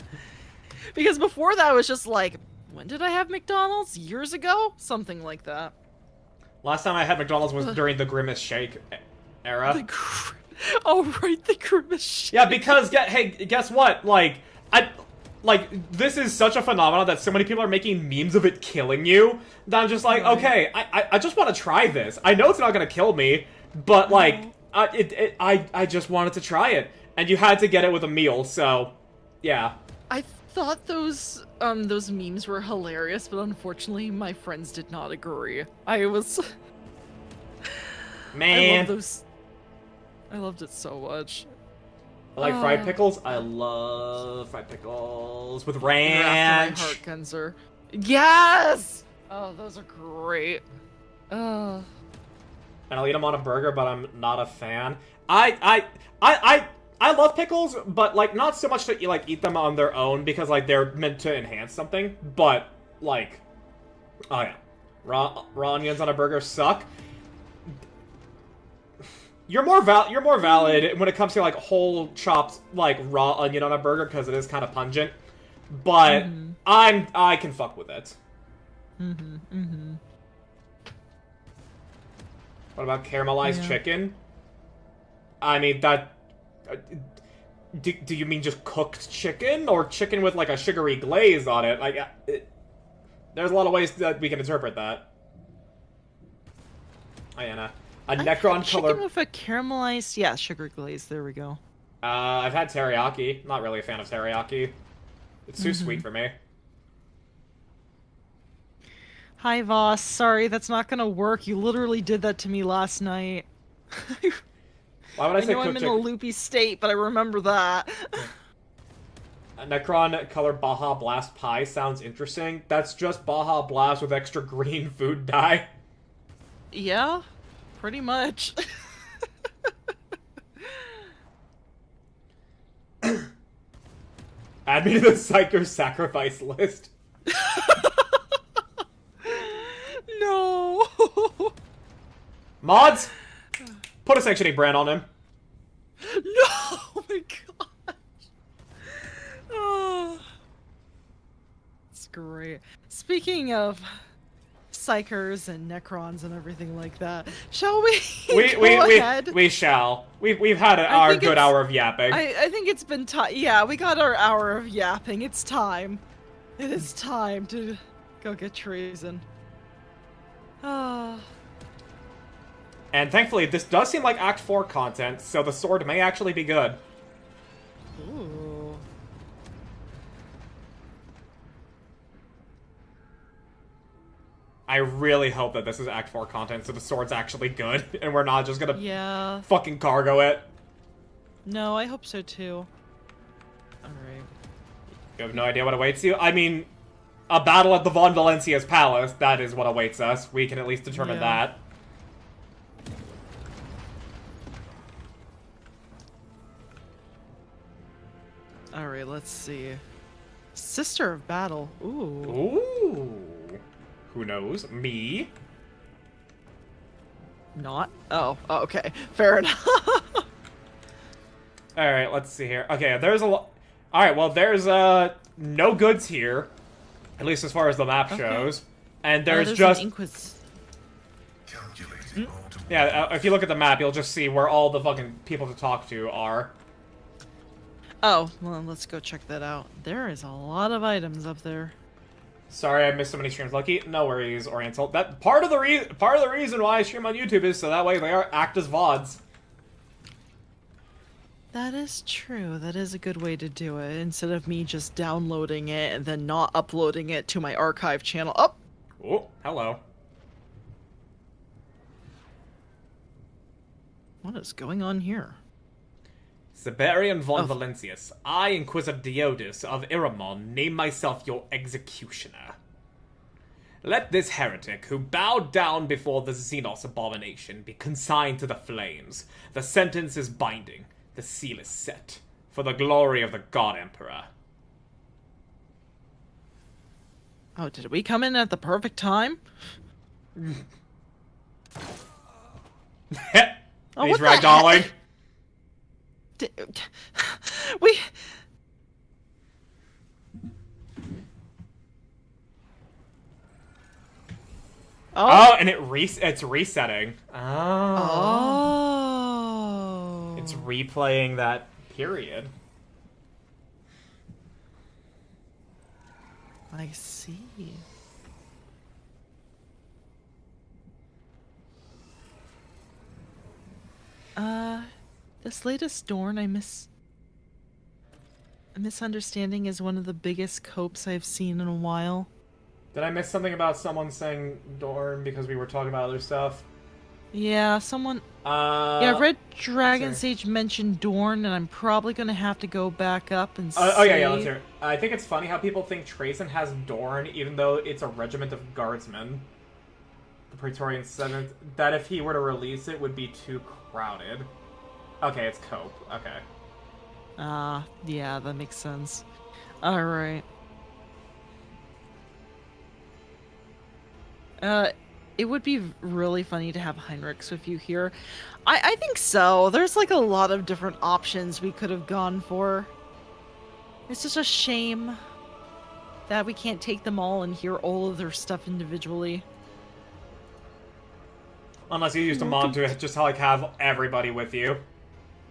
Because before that, it was just like, when did I have McDonald's? Years ago? Something like that. Last time I had McDonald's was during the Grimace Shake era. Oh, right, the Grimace Shake. Yeah, because, hey, guess what? This is such a phenomenon that so many people are making memes of it killing you, that I'm just like, okay, I just want to try this. I know it's not going to kill me, but, like, I just wanted to try it. And you had to get it with a meal, so, yeah. I thought those memes were hilarious, but unfortunately my friends did not agree. Man. I loved it so much. I like fried pickles. I love fried pickles with ranch. My heart Genzer. Yes! Oh, those are great. And I'll eat them on a burger, but I'm not a fan. I love pickles, but like not so much to eat them on their own because like they're meant to enhance something. But like, oh yeah, raw onions on a burger suck. You're more valid when it comes to like whole chopped like raw onion on a burger because it is kind of pungent. But I can fuck with it. What about caramelized chicken? I mean that. Do you mean just cooked chicken or chicken with like a sugary glaze on it? Like, there's a lot of ways that we can interpret that. Oh yeah, a Necron color. Chicken with a caramelized, sugar glaze. There we go. I've had teriyaki. Not really a fan of teriyaki. It's too sweet for me. Hi, Voss. Sorry, that's not gonna work. You literally did that to me last night. Why would I say know I'm in a loopy state, but I remember that. A Necron color Baja Blast pie sounds interesting. That's just Baja Blast with extra green food dye. Yeah, pretty much. Add me to the Psyker sacrifice list. No. Mods, put a sanctioning brand on him. No, oh my gosh. Oh. It's great. Speaking of psychers and necrons and everything like that, shall we go ahead? We shall. We've had our good hour of yapping. I think it's been time. Yeah, we got our hour of yapping. It's time. It is time to go get Trazyn. Ah. And thankfully, this does seem like Act 4 content, so the sword may actually be good. Ooh. I really hope that this is Act 4 content, so the sword's actually good, and we're not just gonna fucking cargo it. No, I hope so too. Alright. You have no idea what awaits you? I mean, a battle at the Von Valencia's palace, that is what awaits us. We can at least determine that. Alright, let's see. Sister of Battle. Ooh. Ooh. Who knows? Me? Not? Oh, okay. Fair enough. Alright, let's see here. Okay, there's a lot. Alright, well, there's, no goods here. At least as far as the map shows. And there's just... Yeah, if you look at the map, you'll just see where all the fucking people to talk to are. Oh, well, let's go check that out. There is a lot of items up there. Sorry, I missed so many streams, Lucky. No worries, Oriental. That part of the reason why I stream on YouTube is so that way they act as VODs. That is true. That is a good way to do it. Instead of me just downloading it and then not uploading it to my archive channel. Oh! Oh, hello. What is going on here? Siberian von Valencius, I, Inquisitor Diodus of Iramon, name myself your executioner. Let this heretic, who bowed down before the Xenos abomination, be consigned to the flames. The sentence is binding. The seal is set. For the glory of the God Emperor. Oh, did we come in at the perfect time? Oh, he's ragdolling. We... Oh, and it's resetting. Oh. It's replaying that period. I see. This latest Dorn, a misunderstanding is one of the biggest copes I've seen in a while. Did I miss something about someone saying Dorn because we were talking about other stuff? Yeah, someone... yeah, Red Dragon Sage mentioned Dorn, and I'm probably gonna have to go back up and see... Oh, yeah, let's hear it. I think it's funny how people think Trazyn has Dorn, even though it's a regiment of guardsmen. The Praetorian 7th. That if he were to release it, would be too crowded. Okay, it's Cope. Okay. Yeah, that makes sense. Alright. It would be really funny to have Heinrichs with you here. I think so. There's like a lot of different options we could have gone for. It's just a shame that we can't take them all and hear all of their stuff individually. Unless you used a mod to just like have everybody with you.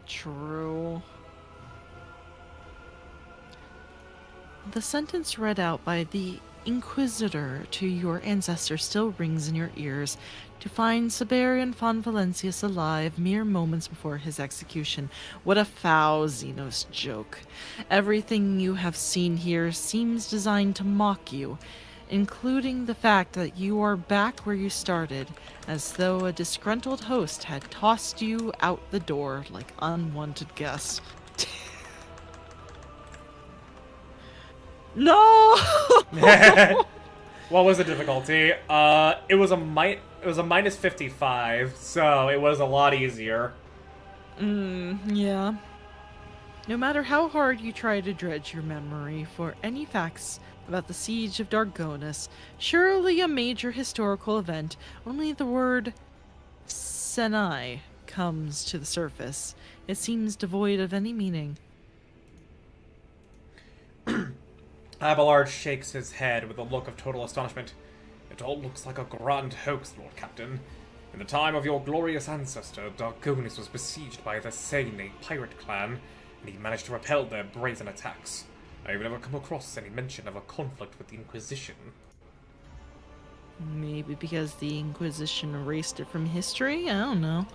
True. The sentence read out by the Inquisitor to your ancestor still rings in your ears. To find Siberian von Valencius alive mere moments before his execution. What a foul Xenos joke. Everything you have seen here seems designed to mock you, including the fact that you are back where you started, as though a disgruntled host had tossed you out the door like unwanted guests. No! What was the difficulty? It was a minus 55, so it was a lot easier. Yeah. No matter how hard you try to dredge your memory for any facts about the siege of Dargonus, surely a major historical event, only the word Senai comes to the surface. It seems devoid of any meaning. Abelard shakes his head with a look of total astonishment. It all looks like a grand hoax, Lord Captain. In the time of your glorious ancestor, Dargonus was besieged by the Sane pirate clan, and he managed to repel their brazen attacks. I have never come across any mention of a conflict with the Inquisition. Maybe because the Inquisition erased it from history? I don't know.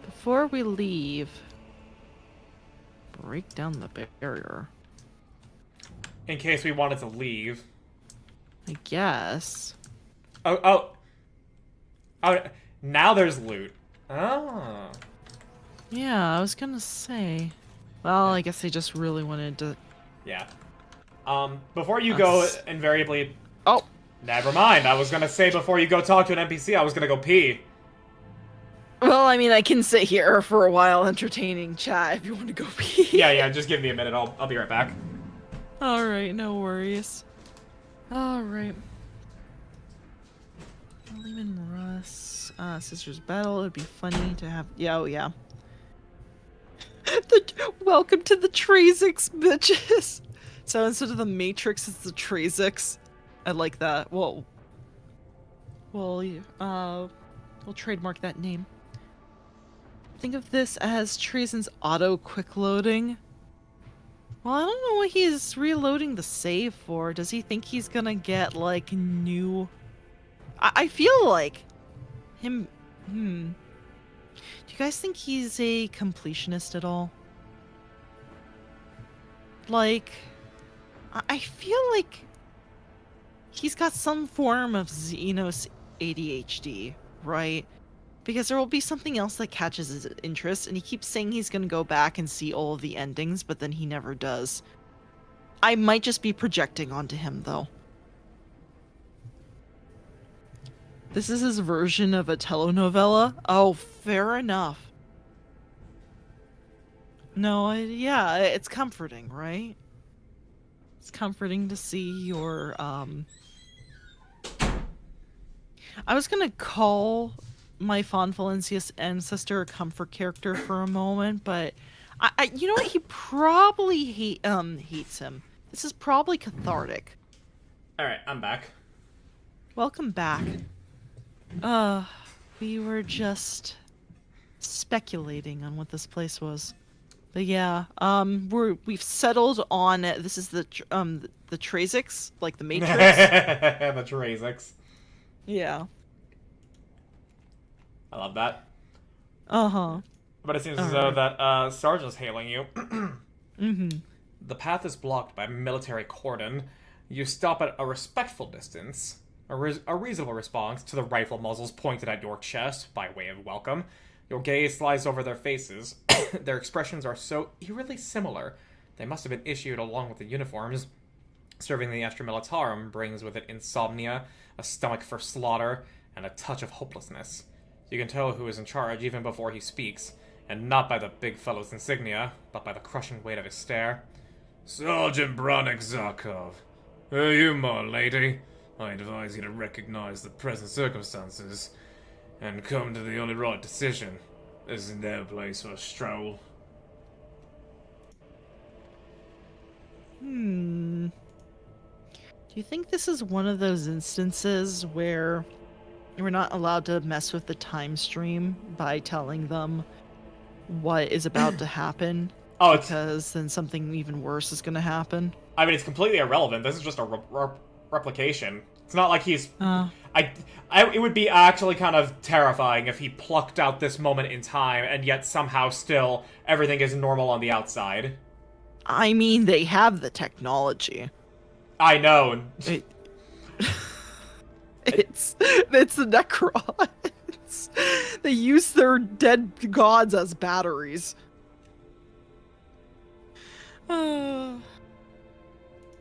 Before we leave, break down the barrier. in case we wanted to leave. I guess. Oh, now there's loot. Oh. Yeah, I was gonna say. Well, I guess they just really wanted to. Yeah. Before you go, invariably... Oh! Never mind, I was gonna say before you go talk to an NPC, I was gonna go pee. Well, I mean, I can sit here for a while entertaining chat if you want to go pee. Yeah, just give me a minute, I'll be right back. Alright, no worries. Alright. Lehman Russ. Sisters Battle, it'd be funny to have. Yeah, oh yeah. Welcome to the Trazyn, bitches! So instead of the Matrix, it's the Trazyn. I like that. We'll trademark that name. Think of this as Trazyn's auto quick loading. Well, I don't know what he's reloading the save for. Does he think he's gonna get, like, new... I feel like him... Do you guys think he's a completionist at all? Like... I feel like he's got some form of Xenos ADHD, right? Because there will be something else that catches his interest, and he keeps saying he's going to go back and see all of the endings, but then he never does. I might just be projecting onto him, though. This is his version of a telenovela? Oh, fair enough. No, yeah, it's comforting, right? It's comforting to see your, I was gonna call my Fawn Valencia's ancestor a comfort character for a moment, but you know what? He probably hates him. This is probably cathartic. Alright, I'm back. Welcome back. We were just speculating on what this place was. But yeah, we've settled on this is the Trazyn, like the Matrix. The Trazyn. Yeah. I love that. Uh-huh. But it seems as though that Sergeant's hailing you. Mm-hmm. The path is blocked by military cordon. You stop at a respectful distance. A reasonable response to the rifle muzzles pointed at your chest by way of welcome. Your gaze slides over their faces. Their expressions are so eerily similar. They must have been issued along with the uniforms. Serving the Astra Militarum brings with it insomnia, a stomach for slaughter, and a touch of hopelessness. You can tell who is in charge even before he speaks, and not by the big fellow's insignia, but by the crushing weight of his stare. Sergeant Bronik Zarkov. Are you, my lady? I advise you to recognize the present circumstances and come to the only right decision. This is no place for a stroll. Do you think this is one of those instances where we're not allowed to mess with the time stream by telling them what is about to happen? Oh, because then something even worse is going to happen. I mean, it's completely irrelevant. This is just a replication. It's not like he's... it would be actually kind of terrifying if he plucked out this moment in time and yet somehow still everything is normal on the outside. I mean, they have the technology. I know. It's the Necrons. They use their dead gods as batteries.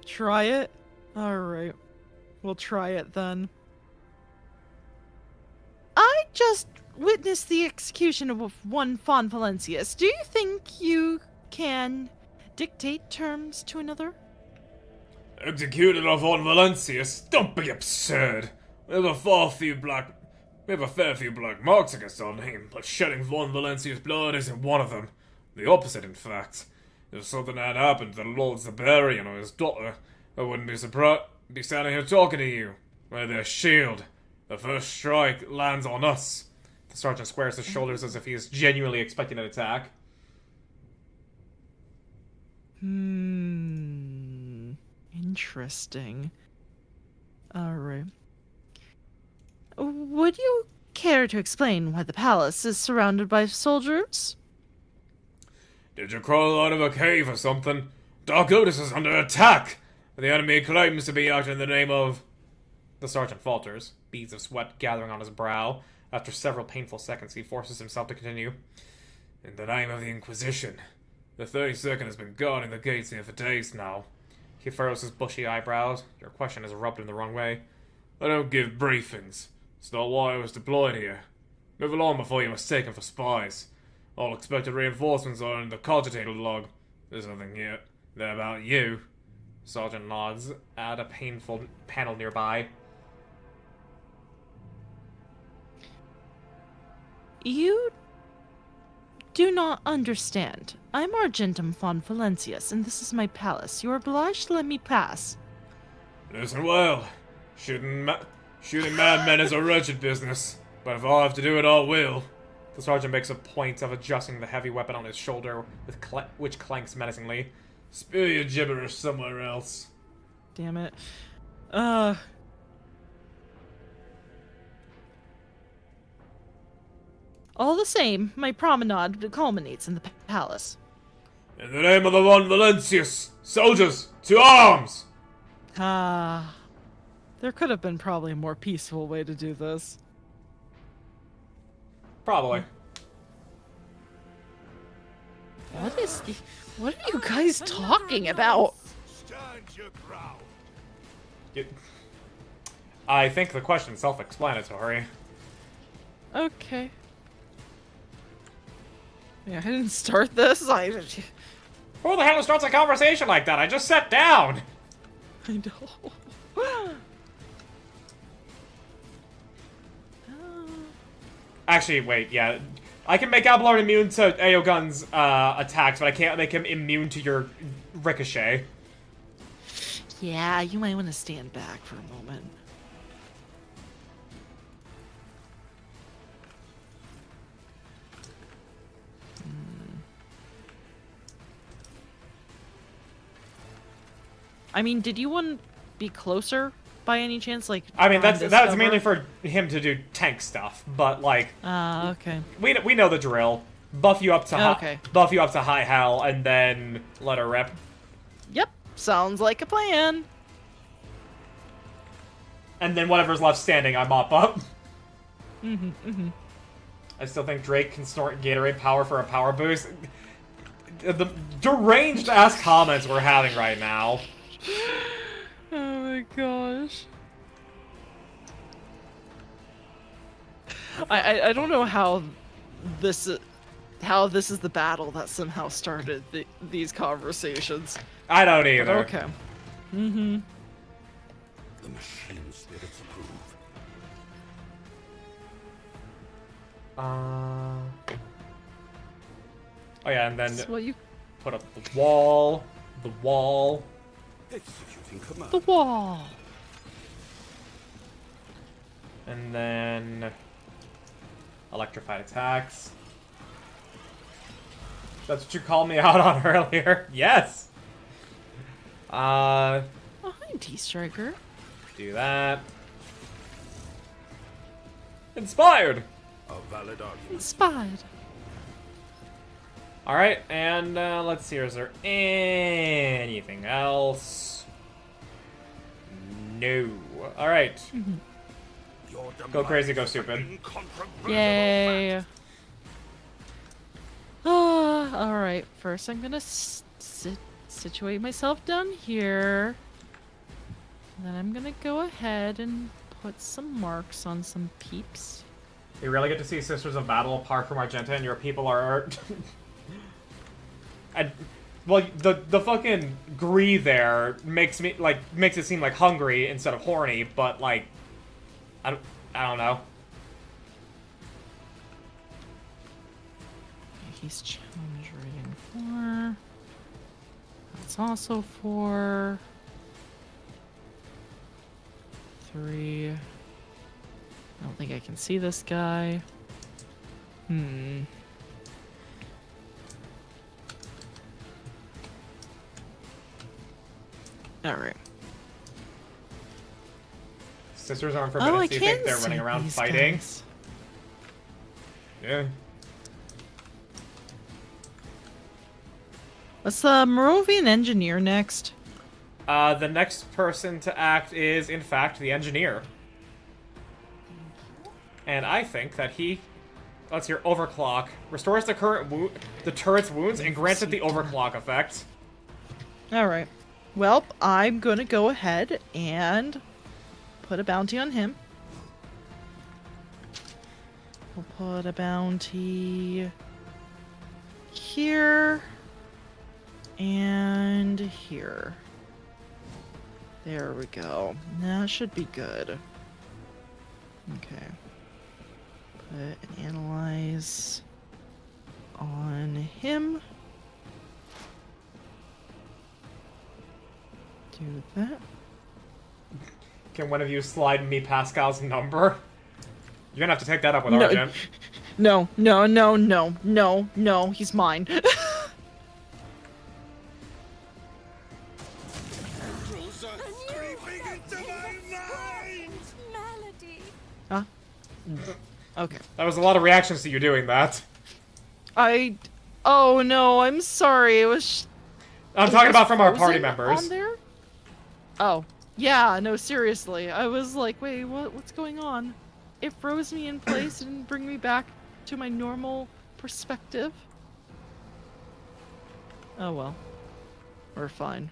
Try it? Alright. We'll try it then. I just witnessed the execution of one Fawn Valencius. Do you think you can dictate terms to another? Executed of Fawn Valencius? Don't be absurd. We have a fair few black marks against our name, but shedding Fawn Valencius' blood isn't one of them. The opposite, in fact. If something had happened to Lord Zabarian or his daughter, I wouldn't be standing here talking to you. We're their shield. The first strike lands on us. The sergeant squares his shoulders as if he is genuinely expecting an attack. Interesting. Alright. Would you care to explain why the palace is surrounded by soldiers? Did you crawl out of a cave or something? Dark Lotus is under attack! The enemy claims to be acting in the name of... The sergeant falters, beads of sweat gathering on his brow. After several painful seconds, he forces himself to continue. In the name of the Inquisition. The 32nd has been guarding the gates here for days now. He furrows his bushy eyebrows. Your question is rubbed in the wrong way. I don't give briefings. It's not why I was deployed here. Move along before you're mistaken for spies. All expected reinforcements are in the cogitated log. There's nothing here. They're about you. Sergeant nods at a painful panel nearby. You do not understand. I'm Argentum von Valencius, and this is my palace. You are obliged to let me pass. Listen well. Shooting madmen is a wretched business, but if I have to do it, I will. The sergeant makes a point of adjusting the heavy weapon on his shoulder, which clanks menacingly. Spill your gibberish somewhere else. Damn it. All the same, my promenade culminates in the palace. In the name of the Von Valencius, soldiers, to arms! There could have been probably a more peaceful way to do this. Probably. What are you guys talking about? I think the question's self-explanatory. Okay. Yeah, I didn't start this. Who the hell starts a conversation like that? I just sat down! I know. Actually, wait, yeah. I can make Abelard immune to Aogun's attacks, but I can't make him immune to your ricochet. Yeah, you might want to stand back for a moment. I mean, did you want to be closer by any chance? Like, I mean, that's cover? mainly for him to do tank stuff, but like, okay. we know the drill. Buff you up to high hell, and then let her rip. Yep, sounds like a plan. And then whatever's left standing, I mop up. I still think Drake can snort Gatorade power for a power boost. The deranged ass comments we're having right now. Oh my gosh. I don't know how this is the battle that somehow started these conversations. I don't either. But okay. The machine spirits approve. Oh yeah, and then So you put up the wall. Executing command. the wall. And then electrified attacks. That's what you called me out on earlier. Yes. Oh, hi, T-Striker. Do that. Inspired. A valid argument. Inspired. All right, and let's see. Is there anything else? No. All right. Your Go crazy, go demise is an stupid. incontrovertible Yay. fact. Alright, first I'm gonna situate myself down here. Then I'm gonna go ahead and put some marks on some peeps. You really get to see Sisters of Battle apart from Argenta, and your people are... well, the fucking Gree there makes it seem like hungry instead of horny, but like... I don't know. He's challenge rating 4. That's also 4. 3. I don't think I can see this guy. Alright. Sisters aren't forbidden, Oh, I so you can think they're running see around these fighting? guys. Yeah. What's the Moravian engineer next? The next person to act is, in fact, the engineer. And I think that he... Let's hear overclock. Restores the turret's wounds and grants it the overclock effect. Alright. Well, I'm gonna go ahead and put a bounty on him. We'll put a bounty here and here. There we go. That should be good. Okay. Put and analyze on him. Do that. Can one of you slide me Pascal's number? You're gonna have to take that up with Argent. No, no, no, no, no, no, he's mine. Rules are creeping into my mind! Melody. Huh? Okay. That was a lot of reactions to you doing that. Oh no, I'm sorry. It was. I'm talking about from our party Frozen members. on there? Oh, yeah. No, seriously. I was like, wait, what's going on? It froze me in place and didn't bring me back to my normal perspective. Oh well, we're fine.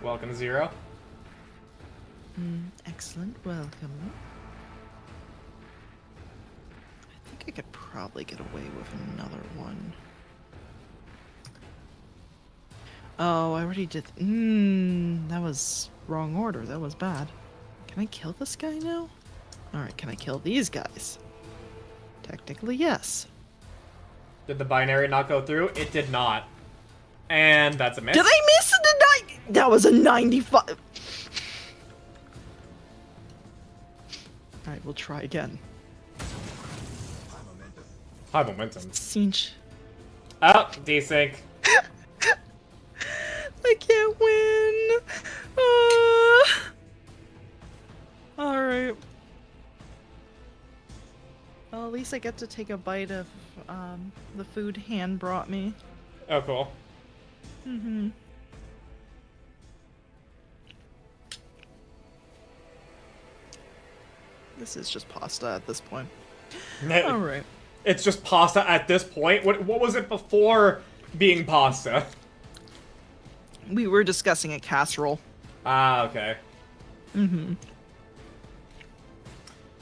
Welcome, Zero. Excellent. Welcome. I think I could probably get away with another one. Oh, I already did. That was wrong order. That was bad. Can I kill this guy now? Alright, can I kill these guys? Technically, yes. Did the binary not go through? It did not. And that's a miss. Did I miss it? That was a 95. Alright, we'll try again. High momentum. Cinch. Oh, desync. I can't win. Alright. Well, at least I get to take a bite of the food Han brought me. Oh, cool. Mm-hmm. This is just pasta at this point. Alright. It's just pasta at this point? What was it before being pasta? We were discussing a casserole. Ah, okay. Mm-hmm.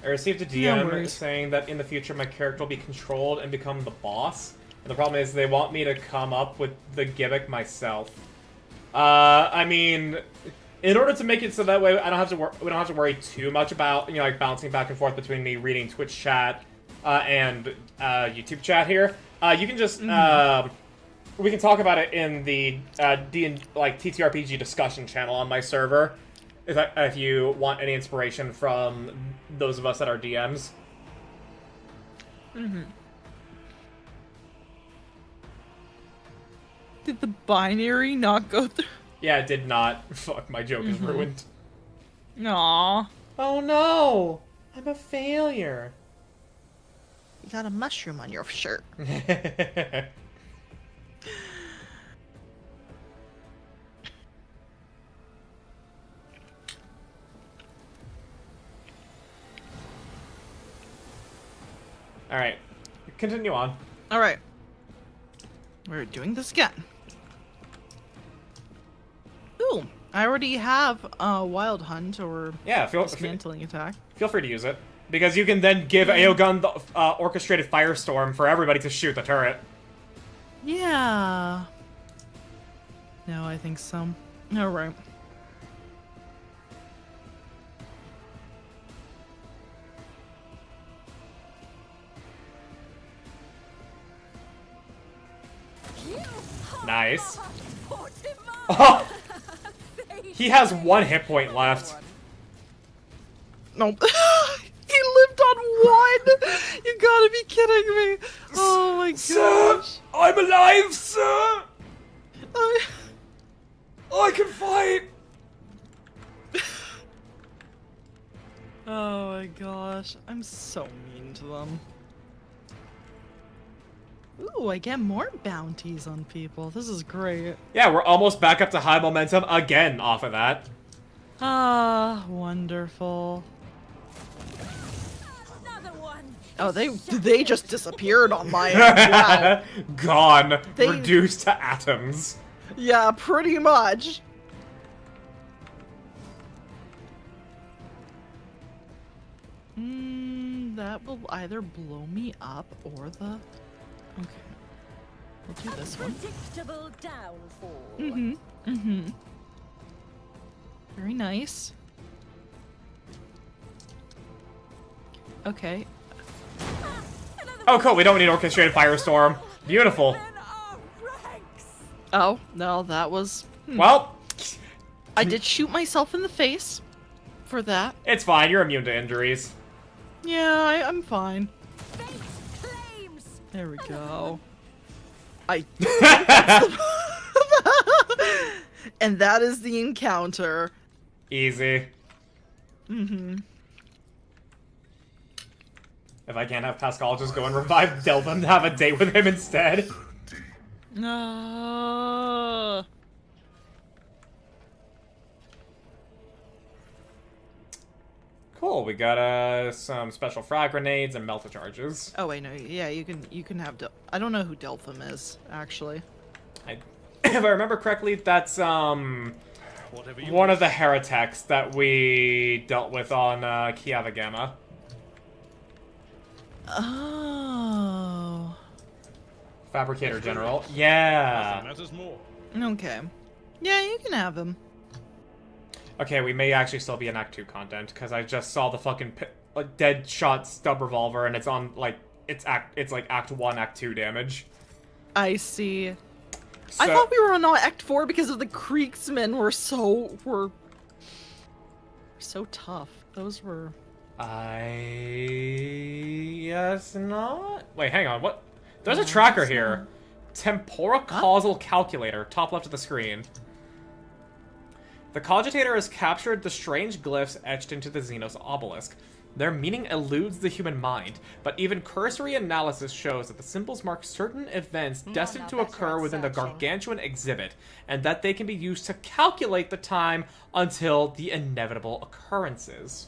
I received a No DM worries. saying that in the future my character will be controlled and become the boss. And the problem is they want me to come up with the gimmick myself. I mean, in order to make it so that way I don't have to we don't have to worry too much about, you know, like bouncing back and forth between me reading Twitch chat and YouTube chat here. You can just we can talk about it in the TTRPG discussion channel on my server. If you want any inspiration from those of us that are DMs. Mm-hmm. Did the binary not go through? Yeah, it did not. Fuck, my joke is ruined. Aww. Oh no! I'm a failure. You got a mushroom on your shirt. Alright, continue on. Alright. We're doing this again. Ooh, I already have a wild hunt or Yeah, dismantling attack. feel free to use it. Because you can then give Aogun the orchestrated firestorm for everybody to shoot the turret. Yeah. No, I think so. Alright. Nice. Put him up. Oh, he has 1 hit point left. Nope. He lived on 1! You gotta be kidding me! Oh my gosh. I'm alive, sir! I... I can fight! Oh my gosh. I'm so mean to them. Ooh, I get more bounties on people. This is great. Yeah, we're almost back up to high momentum again off of that. Ah, wonderful. Another one. Oh, they just disappeared on my end. Wow. Gone. They- Reduced to atoms. Yeah, pretty much. That will either blow me up or the... Okay. We'll do this one. Predictable downfall. Very nice. Okay. Oh, cool. We don't need orchestrated firestorm. Beautiful. In our ranks. Oh, no, that was... Well, I did shoot myself in the face for that. it's fine. You're immune to injuries. Yeah, I'm fine. Fate claims. There we go. I... And that is the encounter. Easy. If I can't have Pascal just go and revive Delvin to have a date with him instead. No. Cool, we got some special frag grenades and melta charges. Oh wait, no. Yeah, you can have. I don't know who Delphim is actually. If I remember correctly, that's Whatever you one of the heretics that we dealt with on Kiava Gamma. Oh. Fabricator That's General. brilliant. Yeah. matters more. Okay. Yeah, you can have him. Okay, we may actually still be in Act 2 content, because I just saw the fucking dead shot stub revolver, and it's on, like, it's like Act 1, Act 2 damage. I see. So, I thought we were on Act 4 because of the Creeksmen were so tough. Those were... Yes, not? Wait, hang on, what? There's a tracker here. Tempora Causal Calculator, top left of the screen. The cogitator has captured the strange glyphs etched into the Xenos obelisk. Their meaning eludes the human mind, but even cursory analysis shows that the symbols mark certain events destined to occur within the gargantuan exhibit, and that they can be used to calculate the time until the inevitable occurrences.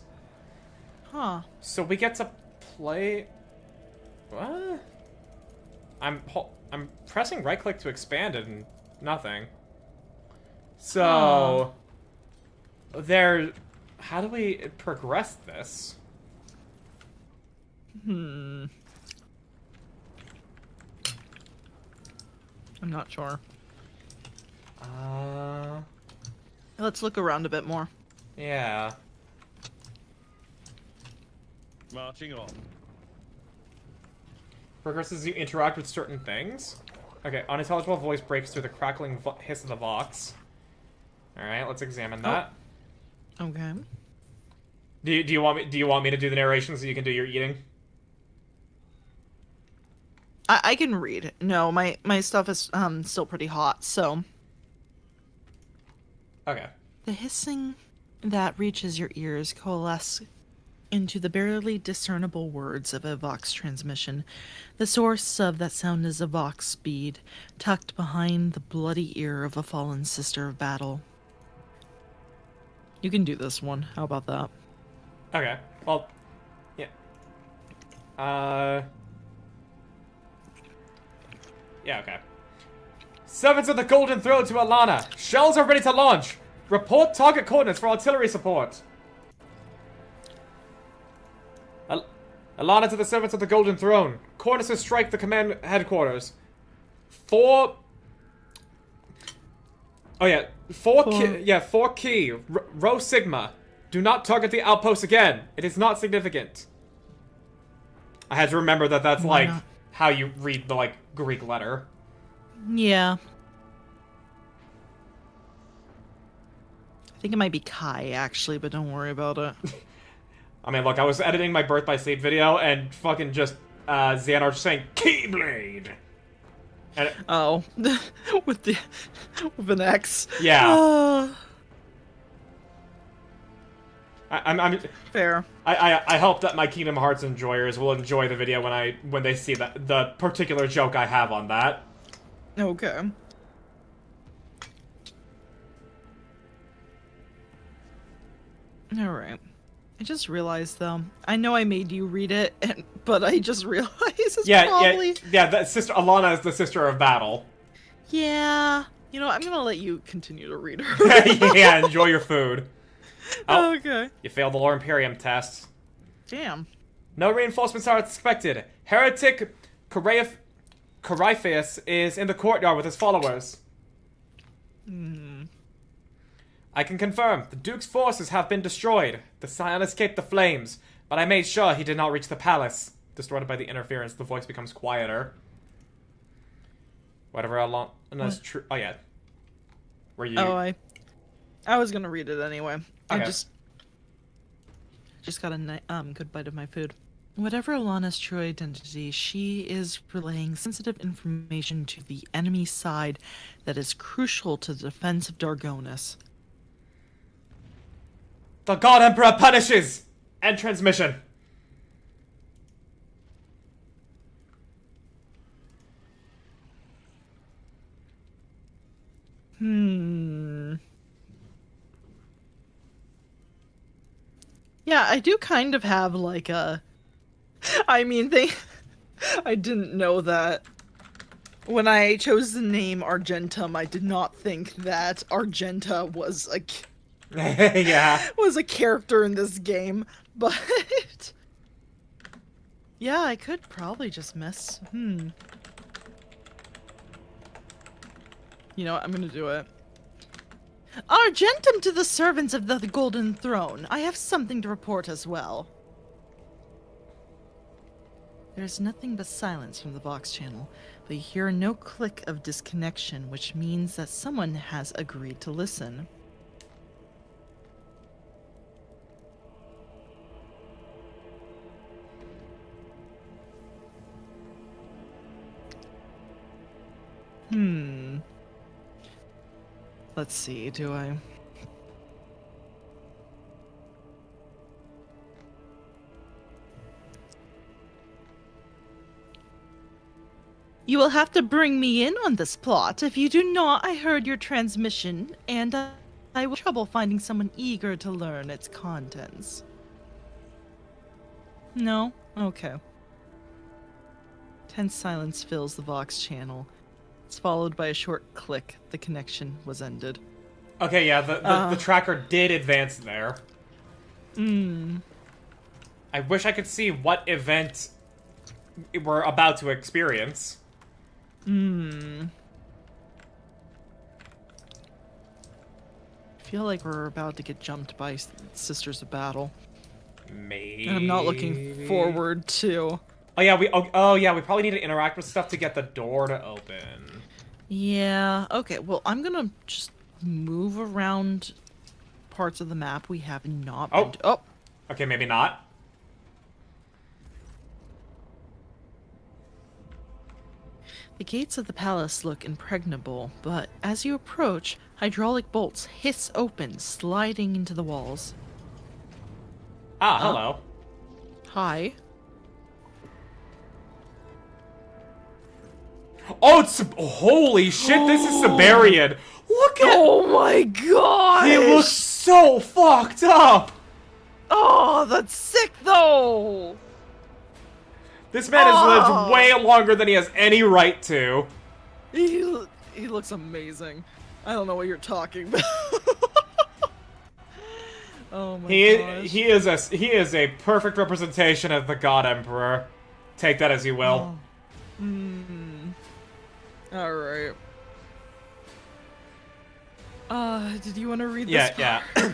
Huh. So we get to play... What? I'm pressing right click to expand it and nothing. So... There... How do we progress this? I'm not sure. Let's look around a bit more. Yeah. Marching on. Progresses as you interact with certain things. Okay, unintelligible voice breaks through the crackling hiss of the vox. Alright, let's examine that. Okay. Do you want me to do the narration so you can do your eating? I can read. No, my stuff is still pretty hot, so... Okay. The hissing that reaches your ears coalesce into the barely discernible words of a Vox transmission. The source of that sound is a Vox speed, tucked behind the bloody ear of a fallen sister of battle. You can do this one. How about that? Okay. Well, yeah. Yeah, okay. Servants of the Golden Throne to Alana. Shells are ready to launch. Report target coordinates for artillery support. Alana to the servants of the Golden Throne. Coordinates to strike the command headquarters. Four key. Rho Sigma. Do not target the outpost again. It is not significant. I had to remember that that's, Why like, not? how you read the, like, Greek letter. Yeah. I think it might be Kai, actually, but don't worry about it. I mean, look, I was editing my Birth by Sleep video, and fucking just, Xehanort just saying, Keyblade! And Oh. with an X. Yeah. Fair. I hope that my Kingdom Hearts enjoyers will enjoy the video when they see the particular joke I have on that. Okay. Alright. I just realized, though, I know I made you read it, but I just realized it's probably... Yeah, that sister Alana is the sister of battle. Yeah. You know, I'm gonna let you continue to read her. Yeah, enjoy your food. Oh, okay. you failed the Lore Imperium test. Damn. No reinforcements are expected. Heretic Corypheus is in the courtyard with his followers. I can confirm, the Duke's forces have been destroyed. The Scion escaped the flames, but I made sure he did not reach the palace. Distorted by the interference, the voice becomes quieter. Whatever Alana's true... Oh, yeah. Were you... Oh, I was gonna read it anyway. Okay. I just got a good bite of my food. Whatever Alana's true identity, she is relaying sensitive information to the enemy side that is crucial to the defense of Dargonis. The God Emperor punishes! End transmission. Yeah, I do kind of have like a... I mean, I didn't know that when I chose the name Argentum, I did not think that Argenta was Yeah. was a character in this game, but... Yeah, I could probably just miss. You know what? I'm gonna do it. Argentum to the servants of the Golden Throne. I have something to report as well. There's nothing but silence from the Vox channel, but you hear no click of disconnection, which means that someone has agreed to listen. Let's see, do I... You will have to bring me in on this plot. If you do not, I heard your transmission, and I will have trouble finding someone eager to learn its contents. No? Okay. Tense silence fills the Vox channel. It's followed by a short click. The connection was ended. Okay, yeah, the tracker did advance there. I wish I could see what event we're about to experience. I feel like we're about to get jumped by Sisters of Battle. Maybe. And I'm not looking forward to... Oh yeah, we probably need to interact with stuff to get the door to open. Yeah, okay, well, I'm gonna just move around parts of the map we have not been to. Oh! Okay, maybe not. The gates of the palace look impregnable, but as you approach, hydraulic bolts hiss open, sliding into the walls. Ah, hello. Hi. Oh, it's... Holy shit, this is Siberian! Look at... Oh my god! He looks so fucked up! Oh, that's sick though! This man has lived way longer than he has any right to. He looks amazing. I don't know what you're talking about. Oh my gosh. He is a perfect representation of the God Emperor. Take that as you will. Alright. Did you want to read this part? Yeah.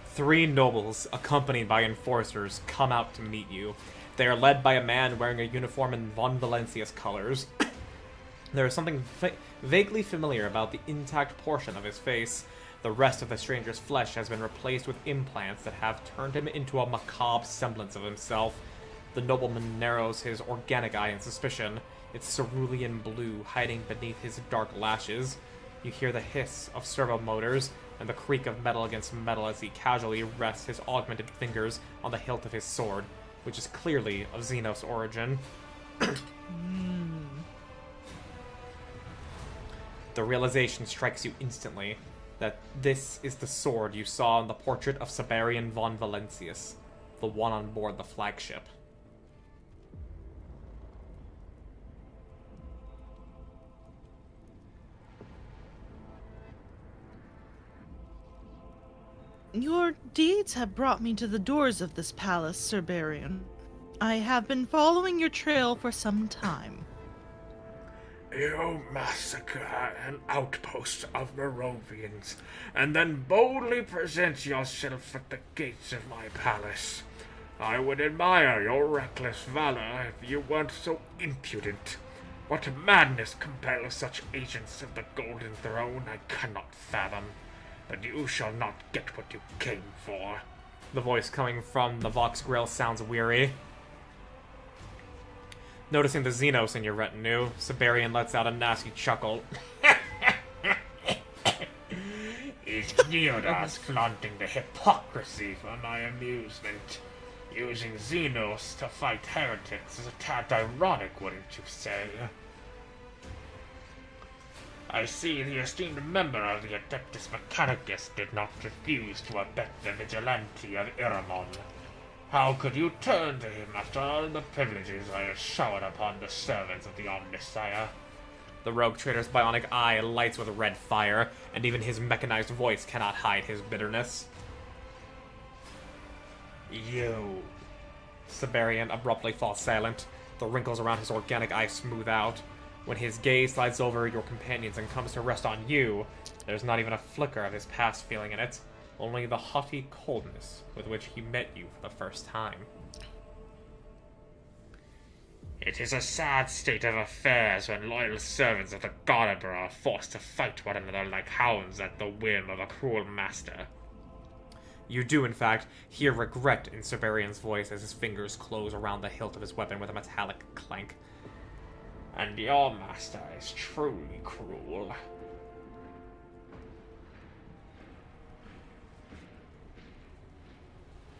3 nobles, accompanied by enforcers, come out to meet you. They are led by a man wearing a uniform in Von Valencia's colors. There is something vaguely familiar about the intact portion of his face. The rest of the stranger's flesh has been replaced with implants that have turned him into a macabre semblance of himself. The nobleman narrows his organic eye in suspicion, its cerulean blue hiding beneath his dark lashes. You hear the hiss of servo motors and the creak of metal against metal as he casually rests his augmented fingers on the hilt of his sword, which is clearly of Xenos origin. The realization strikes you instantly that this is the sword you saw in the portrait of Siberian von Valentius, the one on board the flagship. Your deeds have brought me to the doors of this palace, Sir Barian. I have been following your trail for some time. You massacre an outpost of Moravians, and then boldly present yourself at the gates of my palace. I would admire your reckless valor if you weren't so impudent. What madness compels such agents of the Golden Throne, I cannot fathom. But you shall not get what you came for. The voice coming from the Vox grill sounds weary. Noticing the Xenos in your retinue, Siberian lets out a nasty chuckle. It's Neodas flaunting the hypocrisy for my amusement. Using Xenos to fight heretics is a tad ironic, wouldn't you say? I see the esteemed member of the Adeptus Mechanicus did not refuse to abet the vigilante of Iramon. How could you turn to him after all the privileges I have showered upon the servants of the Omnissiah? The rogue trader's bionic eye lights with red fire, and even his mechanized voice cannot hide his bitterness. You. Siberian abruptly falls silent. The wrinkles around his organic eye smooth out. When his gaze slides over your companions and comes to rest on you, there's not even a flicker of his past feeling in it, only the haughty coldness with which he met you for the first time. It is a sad state of affairs when loyal servants of the God Emperor are forced to fight one another like hounds at the whim of a cruel master. You do, in fact, hear regret in Siberian's voice as his fingers close around the hilt of his weapon with a metallic clank. And your master is truly cruel.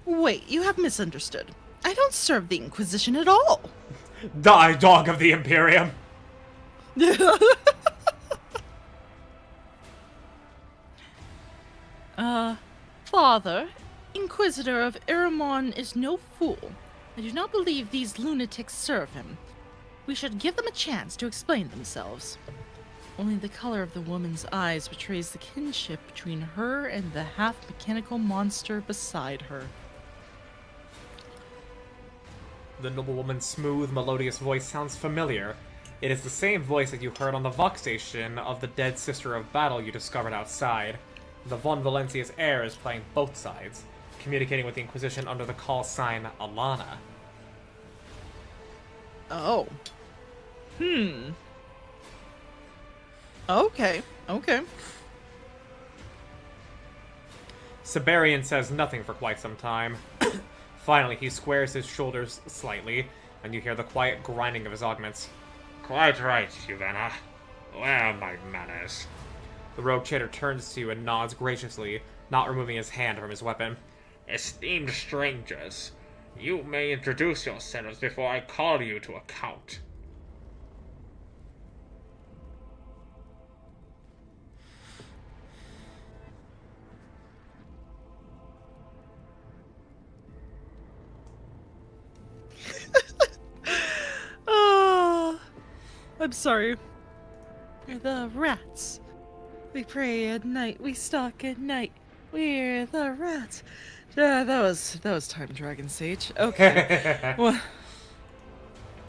Wait, you have misunderstood. I don't serve the Inquisition at all. Die, dog of the Imperium! Father, Inquisitor of Iramon is no fool. I do not believe these lunatics serve him. We should give them a chance to explain themselves. Only the color of the woman's eyes betrays the kinship between her and the half-mechanical monster beside her. The noblewoman's smooth, melodious voice sounds familiar. It is the same voice that you heard on the Vox station of the dead sister of battle you discovered outside. The Von Valentius heir is playing both sides, communicating with the Inquisition under the call sign Alana. Oh. Okay. Siberian says nothing for quite some time. Finally, he squares his shoulders slightly, and you hear the quiet grinding of his augments. Quite right, Uvena. Where are my manners? The rogue trader turns to you and nods graciously, not removing his hand from his weapon. Esteemed strangers, you may introduce yourselves before I call you to account. I'm sorry. We're the rats. We pray at night, we stalk at night. We're the rats. That was Time Dragon Sage. Okay. Well,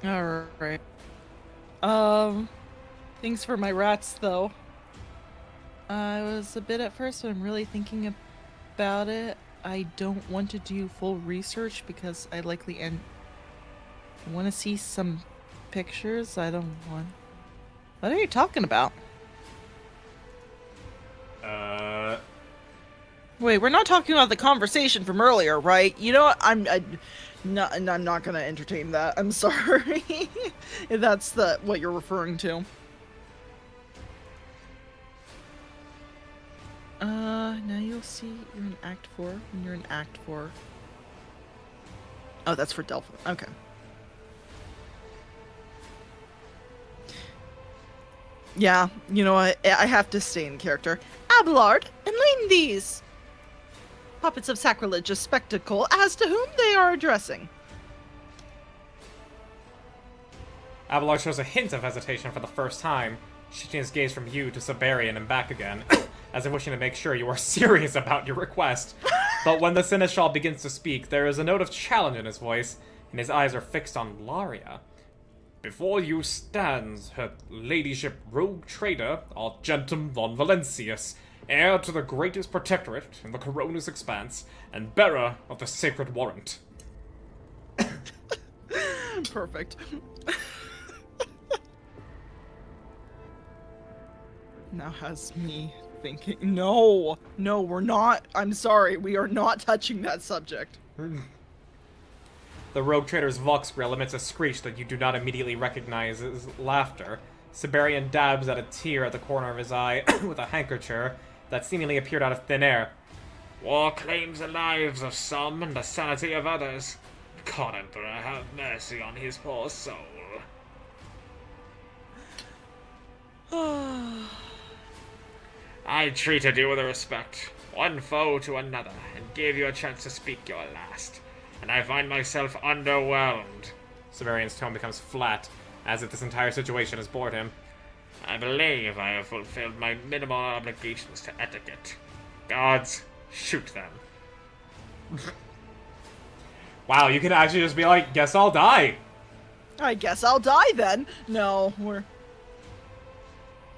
alright. Thanks for my rats though. I was a bit at first, but I'm really thinking about it. I don't want to do full research because I likely want to see some pictures. I don't want. What are you talking about? Wait, we're not talking about the conversation from earlier, right? You know what? I'm not gonna entertain that. I'm sorry. If that's what you're referring to. now you'll see you're in Act 4. When you're in Act 4. Oh, that's for Delphin. Okay. Yeah, you know what? I have to stay in character. Abelard, enlighten these puppets of sacrilegious spectacle as to whom they are addressing. Abelard shows a hint of hesitation for the first time, shifting his gaze from you to Siberian and back again, as if wishing to make sure you are serious about your request. But when the Seneschal begins to speak, there is a note of challenge in his voice, and his eyes are fixed on Laria. Before you stands her ladyship rogue trader, Argentum von Valentius, heir to the greatest protectorate in the Corona's expanse, and bearer of the sacred warrant. Perfect. Now has me thinking, no, we're not. I'm sorry, we are not touching that subject. The rogue trader's vox grill emits a screech that you do not immediately recognize as laughter. Siberian dabs at a tear at the corner of his eye with a handkerchief that seemingly appeared out of thin air. War claims the lives of some and the sanity of others. God Emperor, have mercy on his poor soul. I treated you with respect, one foe to another, and gave you a chance to speak your last. And I find myself underwhelmed. Siberian's tone becomes flat, as if this entire situation has bored him. I believe I have fulfilled my minimal obligations to etiquette. Guards, shoot them. Wow, you can actually just be like, guess I'll die. I guess I'll die then. No,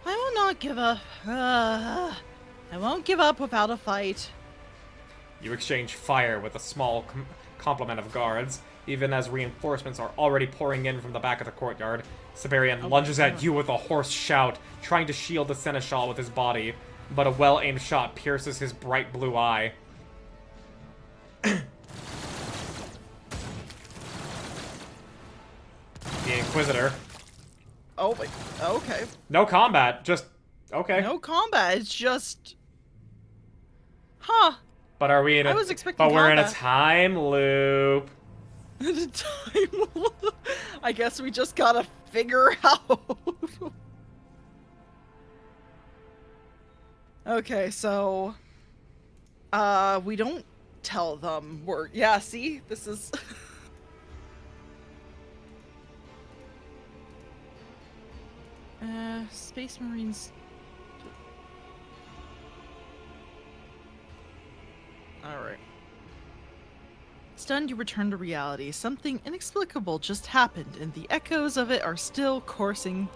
I will not give up. I won't give up without a fight. You exchange fire with a small complement of guards, even as reinforcements are already pouring in from the back of the courtyard. Siberian lunges at you with a hoarse shout, trying to shield the Seneschal with his body, but a well-aimed shot pierces his bright blue eye. The Inquisitor. Oh, wait. Okay. No combat, just... okay. No combat, it's just... Huh. But are we in a... I was expecting But we're in a combat. time loop. I guess we just gotta figure out. Okay, so... we don't tell them we're... Yeah, see? This is... Space Marines... Alright. Stunned, you return to reality. Something inexplicable just happened, and the echoes of it are still coursing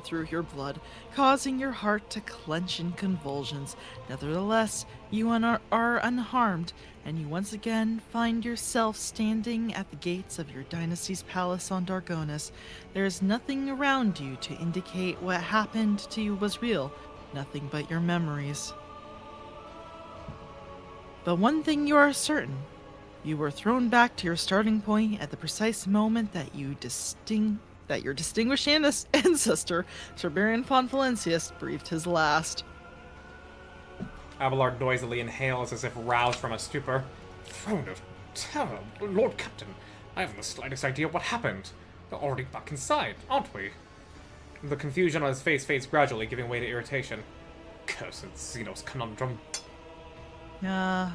through your blood, causing your heart to clench in convulsions. Nevertheless, you are unharmed, and you once again find yourself standing at the gates of your dynasty's palace on Dargonis. There is nothing around you to indicate what happened to you was real, nothing but your memories. But one thing you are certain. You were thrown back to your starting point at the precise moment that your distinguished ancestor, Siberian von Valencius, breathed his last. Abelard noisily inhales as if roused from a stupor. Throne of Terror, Lord Captain, I haven't the slightest idea what happened. We're already back inside, aren't we? The confusion on his face fades gradually, giving way to irritation. Cursed Xenos conundrum. Yeah.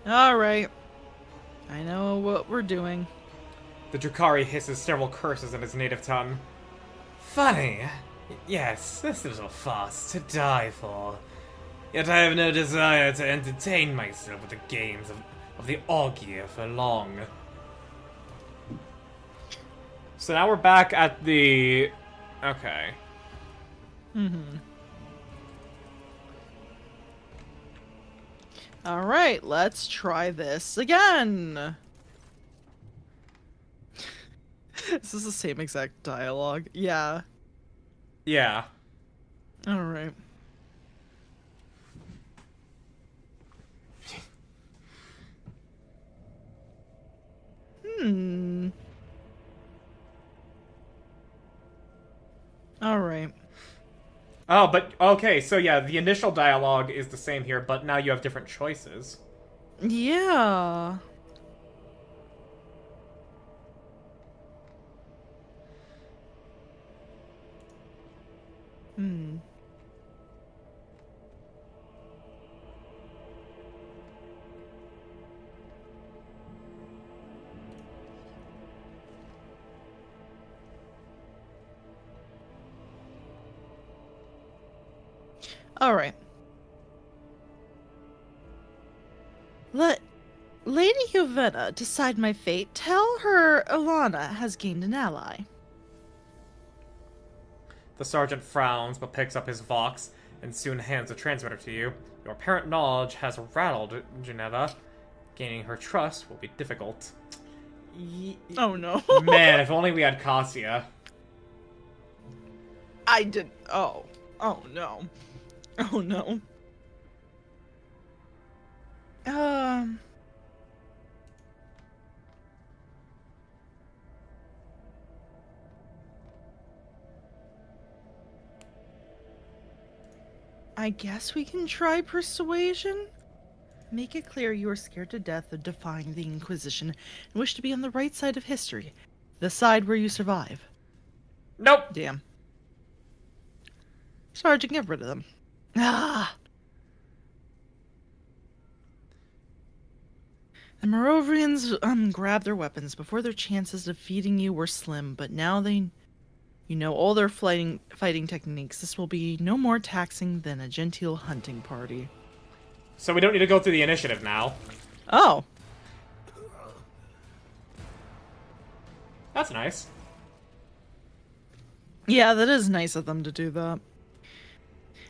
Alright. I know what we're doing. The Drukhari hisses several curses in his native tongue. Funny. Yes, this is a farce to die for. Yet I have no desire to entertain myself with the games of the Augur for long. So now we're back at the... Okay. Alright, let's try this again. This is the same exact dialogue. Yeah. Yeah. Alright. Alright. Oh, but okay, so yeah, the initial dialogue is the same here, but now you have different choices. Yeah. Hmm. All right. Let Lady Yuvena decide my fate. Tell her Ilana has gained an ally. The sergeant frowns, but picks up his Vox, and soon hands the transmitter to you. Your apparent knowledge has rattled Geneva. Gaining her trust will be difficult. Oh no. Man, if only we had Cassia. I didn't. Oh. Oh no. Oh no. Um. I guess we can try persuasion? Make it clear you are scared to death of defying the Inquisition and wish to be on the right side of history. The side where you survive. Nope. Damn. Sergeant, get rid of them. Ah! The Moravians grabbed their weapons before their chances of defeating you were slim, but now you know all their fighting techniques. This will be no more taxing than a genteel hunting party. So we don't need to go through the initiative now. Oh. That's nice. Yeah, that is nice of them to do that.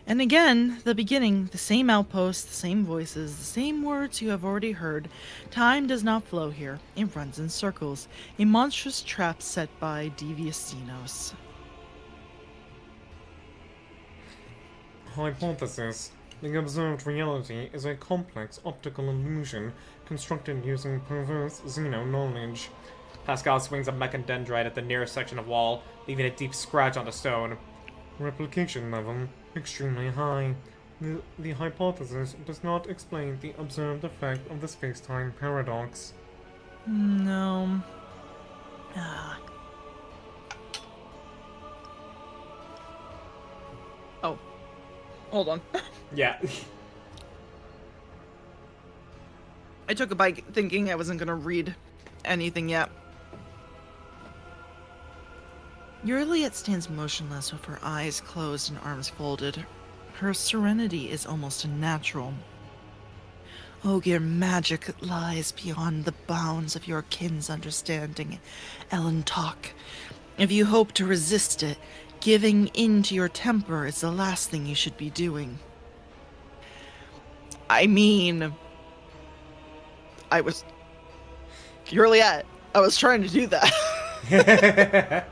And again, the beginning, the same outposts, the same voices, the same words you have already heard. Time does not flow here. It runs in circles. A monstrous trap set by devious Xenos. Hypothesis. The observed reality is a complex optical illusion constructed using perverse xeno knowledge. Pascal swings a mechandendrite at the nearest section of wall, leaving a deep scratch on the stone. Replication level extremely high. The hypothesis does not explain the observed effect of the space-time paradox. No. Ah. Oh. Hold on. Yeah. I took a bite thinking I wasn't gonna read anything yet. Juliet stands motionless with her eyes closed and arms folded. Her serenity is almost unnatural. Ogier magic lies beyond the bounds of your kin's understanding, Ellen Talk. If you hope to resist it, giving in to your temper is the last thing you should be doing. I mean, Juliet, I was trying to do that.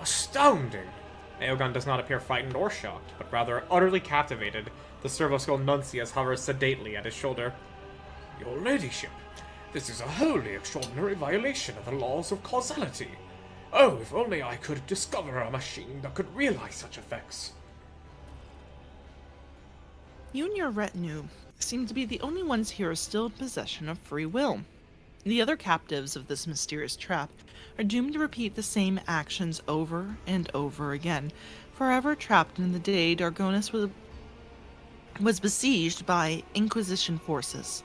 Astounding! Aogon does not appear frightened or shocked, but rather utterly captivated. The Servoskull Nuncius hovers sedately at his shoulder. Your ladyship, this is a wholly extraordinary violation of the laws of causality. Oh, if only I could discover a machine that could realize such effects. You and your retinue seem to be the only ones here still in possession of free will. The other captives of this mysterious trap are doomed to repeat the same actions over and over again, forever trapped in the day Dargonis was besieged by Inquisition forces.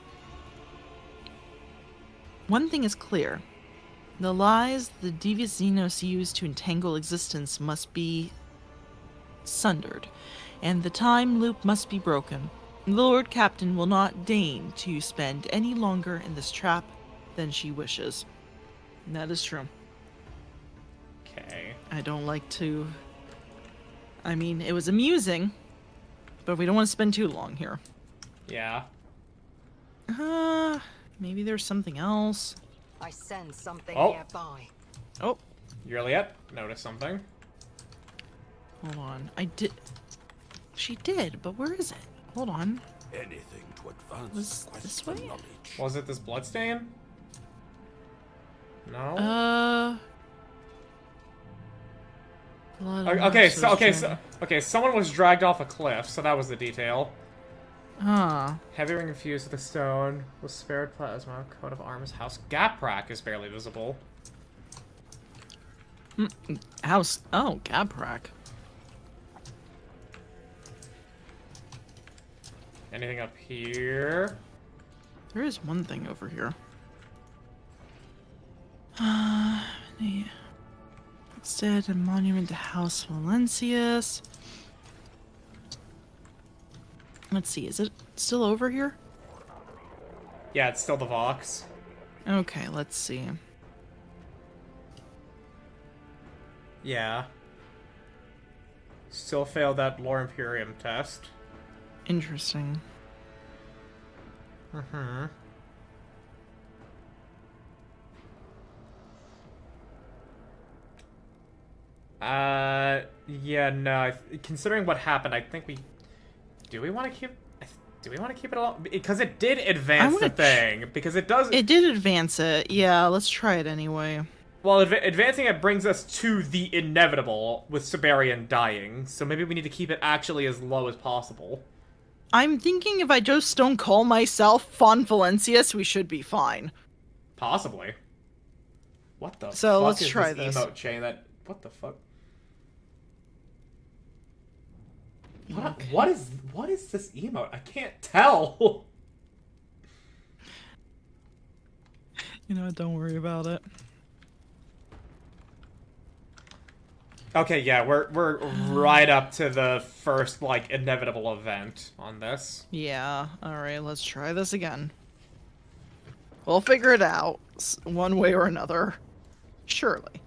One thing is clear. The lies the devious Xenos use to entangle existence must be sundered, and the time loop must be broken. The Lord Captain will not deign to spend any longer in this trap than she wishes. And that is true. Okay. I don't like to... I mean, it was amusing, but we don't want to spend too long here. Yeah. Maybe there's something else. I sense something Oh. nearby. Oh, Juliet, notice something. hold on. She did, but where is it? Hold on. Anything to advance Was the quest this for way? knowledge. Was it this bloodstain? No? Blood on Okay, Marx's someone was dragged off a cliff, so that was the detail. Huh. Heavy ring infused with a stone, with spared plasma, coat of arms, house gap rack is barely visible. House. Oh, Gabrak. Anything up here? There is one thing over here. Instead, a monument to House Valencius. Let's see, is it still over here? Yeah, it's still the Vox. Okay, let's see. Yeah. Still failed that Lore Imperium test. Interesting. Mm-hmm. Yeah, no. Considering what happened, I think we... Do we want to keep... Do we want to keep it all? Because it did advance the thing. Because it does... It did advance it. Yeah, let's try it anyway. Well, advancing it brings us to the inevitable with Siberian dying. So maybe we need to keep it actually as low as possible. I'm thinking if I just don't call myself Fon Valencius, we should be fine. Possibly. What the So fuck let's is try this this. emote chain that... What the fuck? What is this emote? I can't tell. You know, don't worry about it. Okay, yeah, we're right up to the first like inevitable event on this. Yeah, alright, let's try this again. We'll figure it out, one way or another. Surely.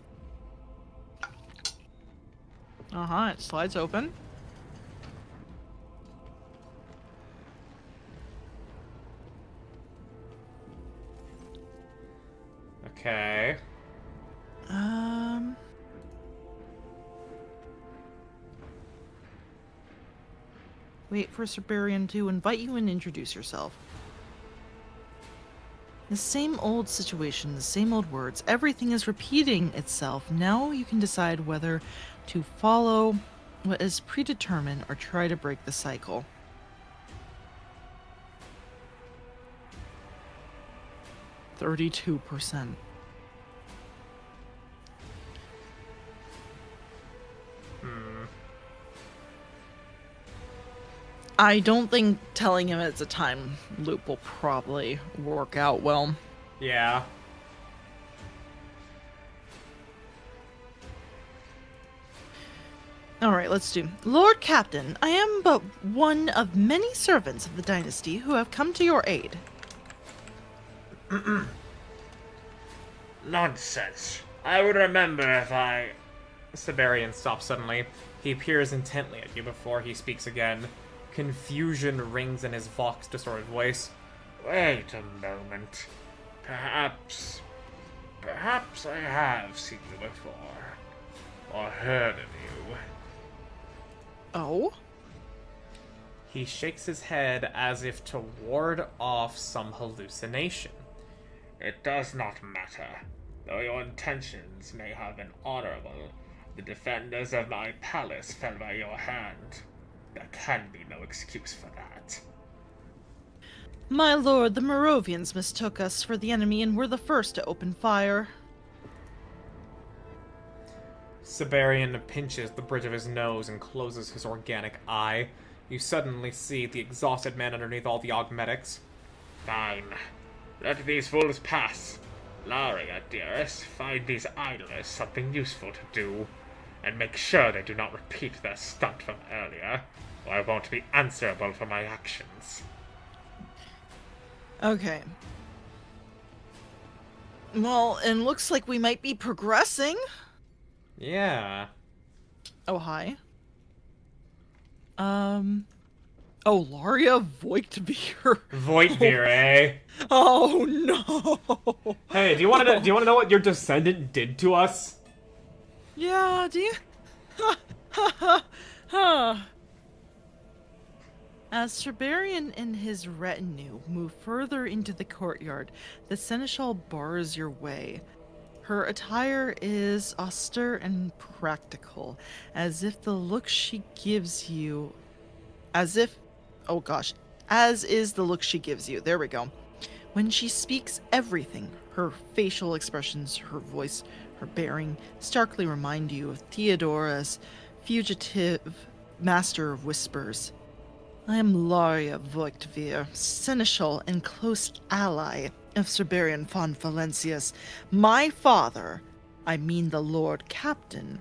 Uh-huh, it slides open. Okay. Wait for Siberian to invite you and introduce yourself. The same old situation, the same old words. Everything is repeating itself. Now you can decide whether to follow what is predetermined or try to break the cycle. %32%. I don't think telling him it's a time loop will probably work out well. Yeah. Alright, let's do. Lord Captain, I am but one of many servants of the dynasty who have come to your aid. Nonsense. I would remember if I... Siberian stops suddenly. He peers intently at you before he speaks again. Confusion rings in his Vox distorted voice. Wait a moment. Perhaps I have seen you before. Or heard of you. Oh? He shakes his head as if to ward off some hallucination. It does not matter. Though your intentions may have been honorable, the defenders of my palace fell by your hand. There can be no excuse for that. My lord, the Moravians mistook us for the enemy and were the first to open fire. Siberian pinches the bridge of his nose and closes his organic eye. You suddenly see the exhausted man underneath all the augmetics. Fine. Let these fools pass. Laria, dearest, find these idlers something useful to do. And make sure they do not repeat their stunt from earlier, or I won't be answerable for my actions. Okay. Well, it looks like we might be progressing. Yeah. Oh, hi. Oh, Laria Voigtbeer. Voigtbeer, eh? Oh, no. Hey, do you want to know what your descendant did to us? Yeah, do you? Huh. As Siberian and his retinue move further into the courtyard, the seneschal bars your way. Her attire is austere and practical, as if the look she gives you. As if. Oh gosh. As is the look she gives you. There we go. When she speaks, everything, her facial expressions, her voice, her bearing, starkly remind you of Theodora's fugitive master of whispers. I am Laria Voigtvir, seneschal and close ally of Sir Berian von Valencius. My father, I mean the Lord Captain,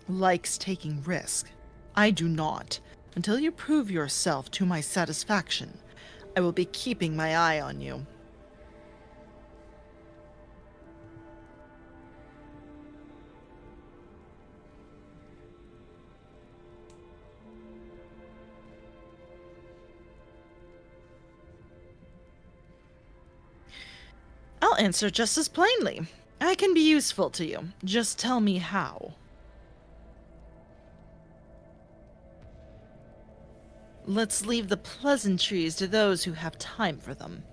likes taking risk. I do not. Until you prove yourself to my satisfaction, I will be keeping my eye on you. I'll answer just as plainly. I can be useful to you. Just tell me how. Let's leave the pleasantries to those who have time for them.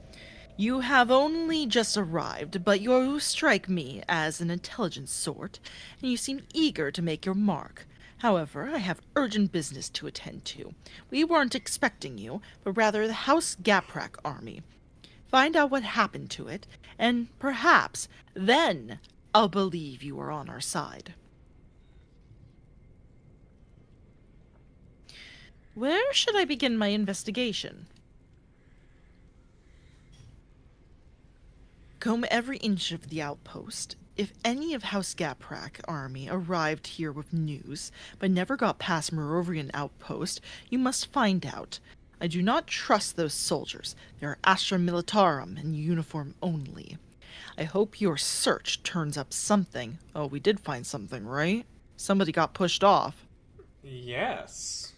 You have only just arrived, but you strike me as an intelligent sort, and you seem eager to make your mark. However, I have urgent business to attend to. We weren't expecting you, but rather the House Gaprak army. Find out what happened to it, and perhaps then I'll believe you are on our side. Where should I begin my investigation? Comb every inch of the outpost. If any of House Gaprak army arrived here with news, but never got past Merovian outpost, you must find out. I do not trust those soldiers. They are Astra Militarum in uniform only. I hope your search turns up something. Oh, we did find something, right? Somebody got pushed off. Yes.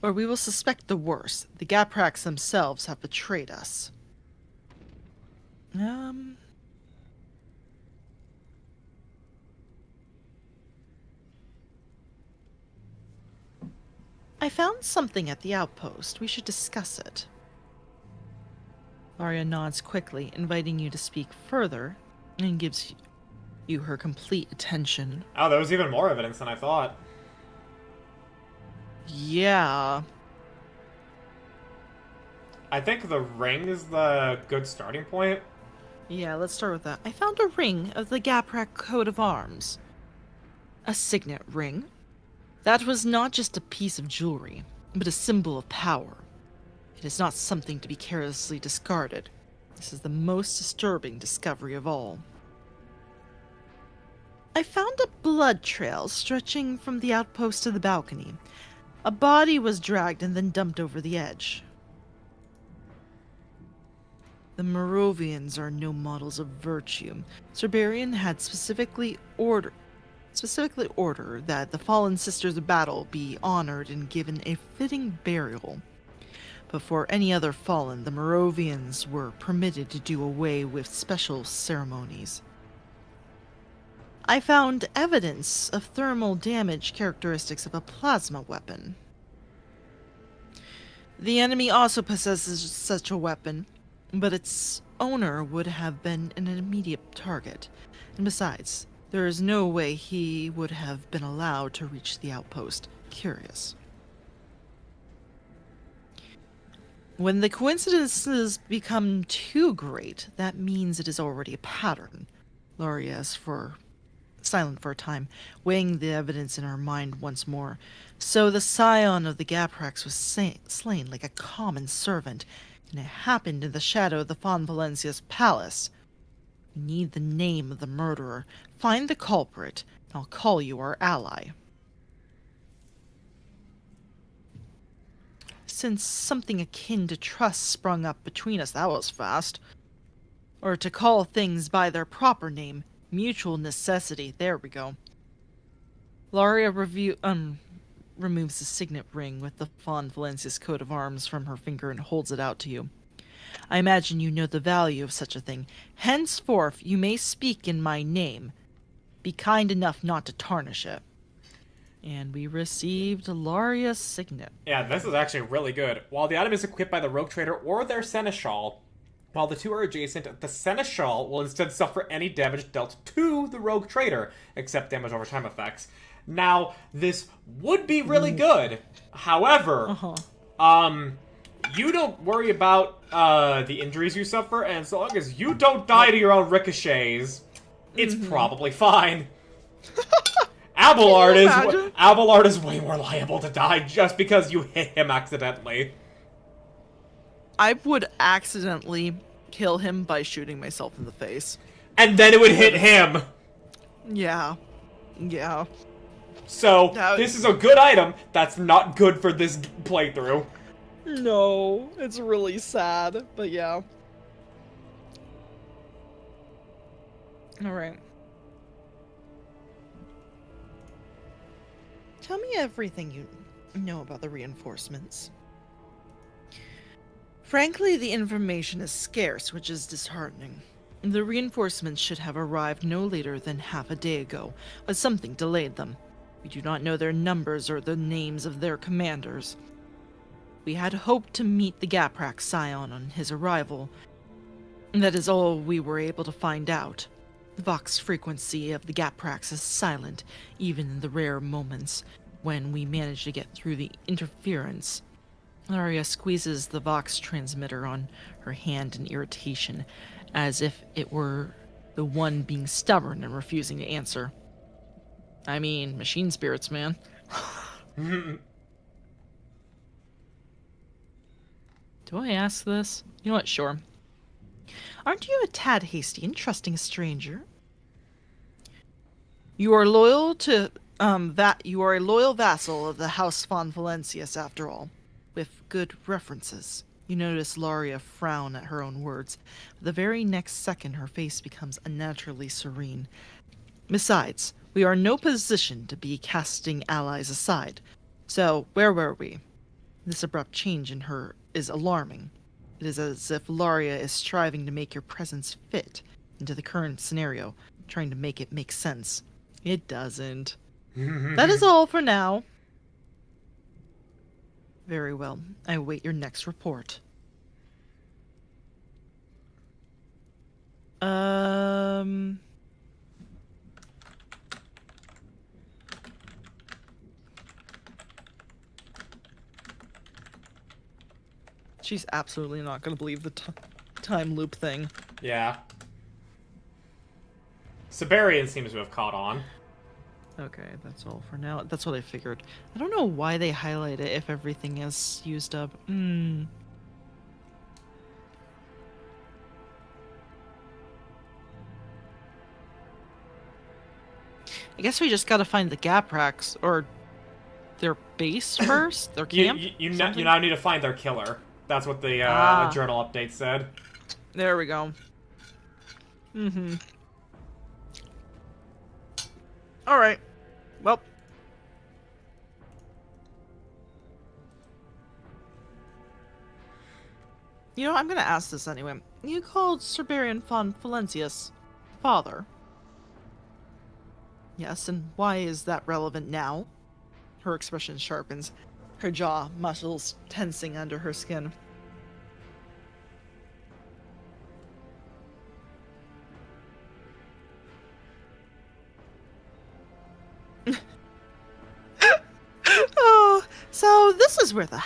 Or we will suspect the worst. The Gapraks themselves have betrayed us. I found something at the outpost. We should discuss it. Arya nods quickly, inviting you to speak further, and gives you her complete attention. Oh, there was even more evidence than I thought. Yeah. I think the ring is the good starting point. Yeah, let's start with that. I found a ring of the Gaprak coat of arms. A signet ring. That was not just a piece of jewelry, but a symbol of power. It is not something to be carelessly discarded. This is the most disturbing discovery of all. I found a blood trail stretching from the outpost to the balcony. A body was dragged and then dumped over the edge. The Merovians are no models of virtue. Sir Berian had specifically ordered that the fallen sisters of battle be honored and given a fitting burial. Before any other fallen, the Merovians were permitted to do away with special ceremonies. I found evidence of thermal damage characteristics of a plasma weapon. The enemy also possesses such a weapon, but its owner would have been an immediate target. And besides, there is no way he would have been allowed to reach the outpost. Curious. When the coincidences become too great, that means it is already a pattern. Laria is silent for a time, weighing the evidence in her mind once more. So the scion of the Gapraks was slain like a common servant, and it happened in the shadow of the Von Valencia's palace. We need the name of the murderer. Find the culprit, and I'll call you our ally. Since something akin to trust sprung up between us, that was fast. Or to call things by their proper name, mutual necessity. There we go. Laria removes the signet ring with the Von Valencia's coat of arms from her finger and holds it out to you. I imagine you know the value of such a thing. Henceforth, you may speak in my name. Be kind enough not to tarnish it. And we received Laria's signet. Yeah, this is actually really good. While the item is equipped by the rogue trader or their seneschal, While the two are adjacent, the Seneschal will instead suffer any damage dealt to the rogue trader, except damage over time effects. Now, this would be really good. However, you don't worry about the injuries you suffer, and so long as you don't die to your own ricochets, it's probably fine. Abelard is way more liable to die just because you hit him accidentally. I would accidentally kill him by shooting myself in the face. And then it would hit him. Yeah. Yeah. So, this is a good item that's not good for this playthrough. No, it's really sad, but yeah. Alright. Tell me everything you know about the reinforcements. Frankly, the information is scarce, which is disheartening. The reinforcements should have arrived no later than half a day ago, but something delayed them. We do not know their numbers or the names of their commanders. We had hoped to meet the Gaprak Scion on his arrival. That is all we were able to find out. The Vox frequency of the Gapraks is silent, even in the rare moments when we manage to get through the interference. Laria squeezes the Vox transmitter on her hand in irritation, as if it were the one being stubborn and refusing to answer. I mean, machine spirits, man. Do I ask this? You know what, sure. Aren't you a tad hasty in trusting a stranger? You are loyal to, you are a loyal vassal of the House von Valencius, after all. With good references. You notice Laria frown at her own words. But the very next second, her face becomes unnaturally serene. Besides, we are in no position to be casting allies aside. So, where were we? This abrupt change in her is alarming. It is as if Laria is striving to make your presence fit into the current scenario, trying to make it make sense. It doesn't. That is all for now. Very well. I await your next report. She's absolutely not going to believe the time loop thing. Yeah. Siberian seems to have caught on. Okay, that's all for now. That's what I figured. I don't know why they highlight it if everything is used up. I guess we just gotta find the Gapraks, or their base first? Their camp? You now need to find their killer. That's what the journal update said. There we go. Alright. Well. You know, I'm gonna ask this anyway. You called Cerberian von Valencius father. Yes, and why is that relevant now? Her expression sharpens, her jaw muscles tensing under her skin. Oh, so this is where the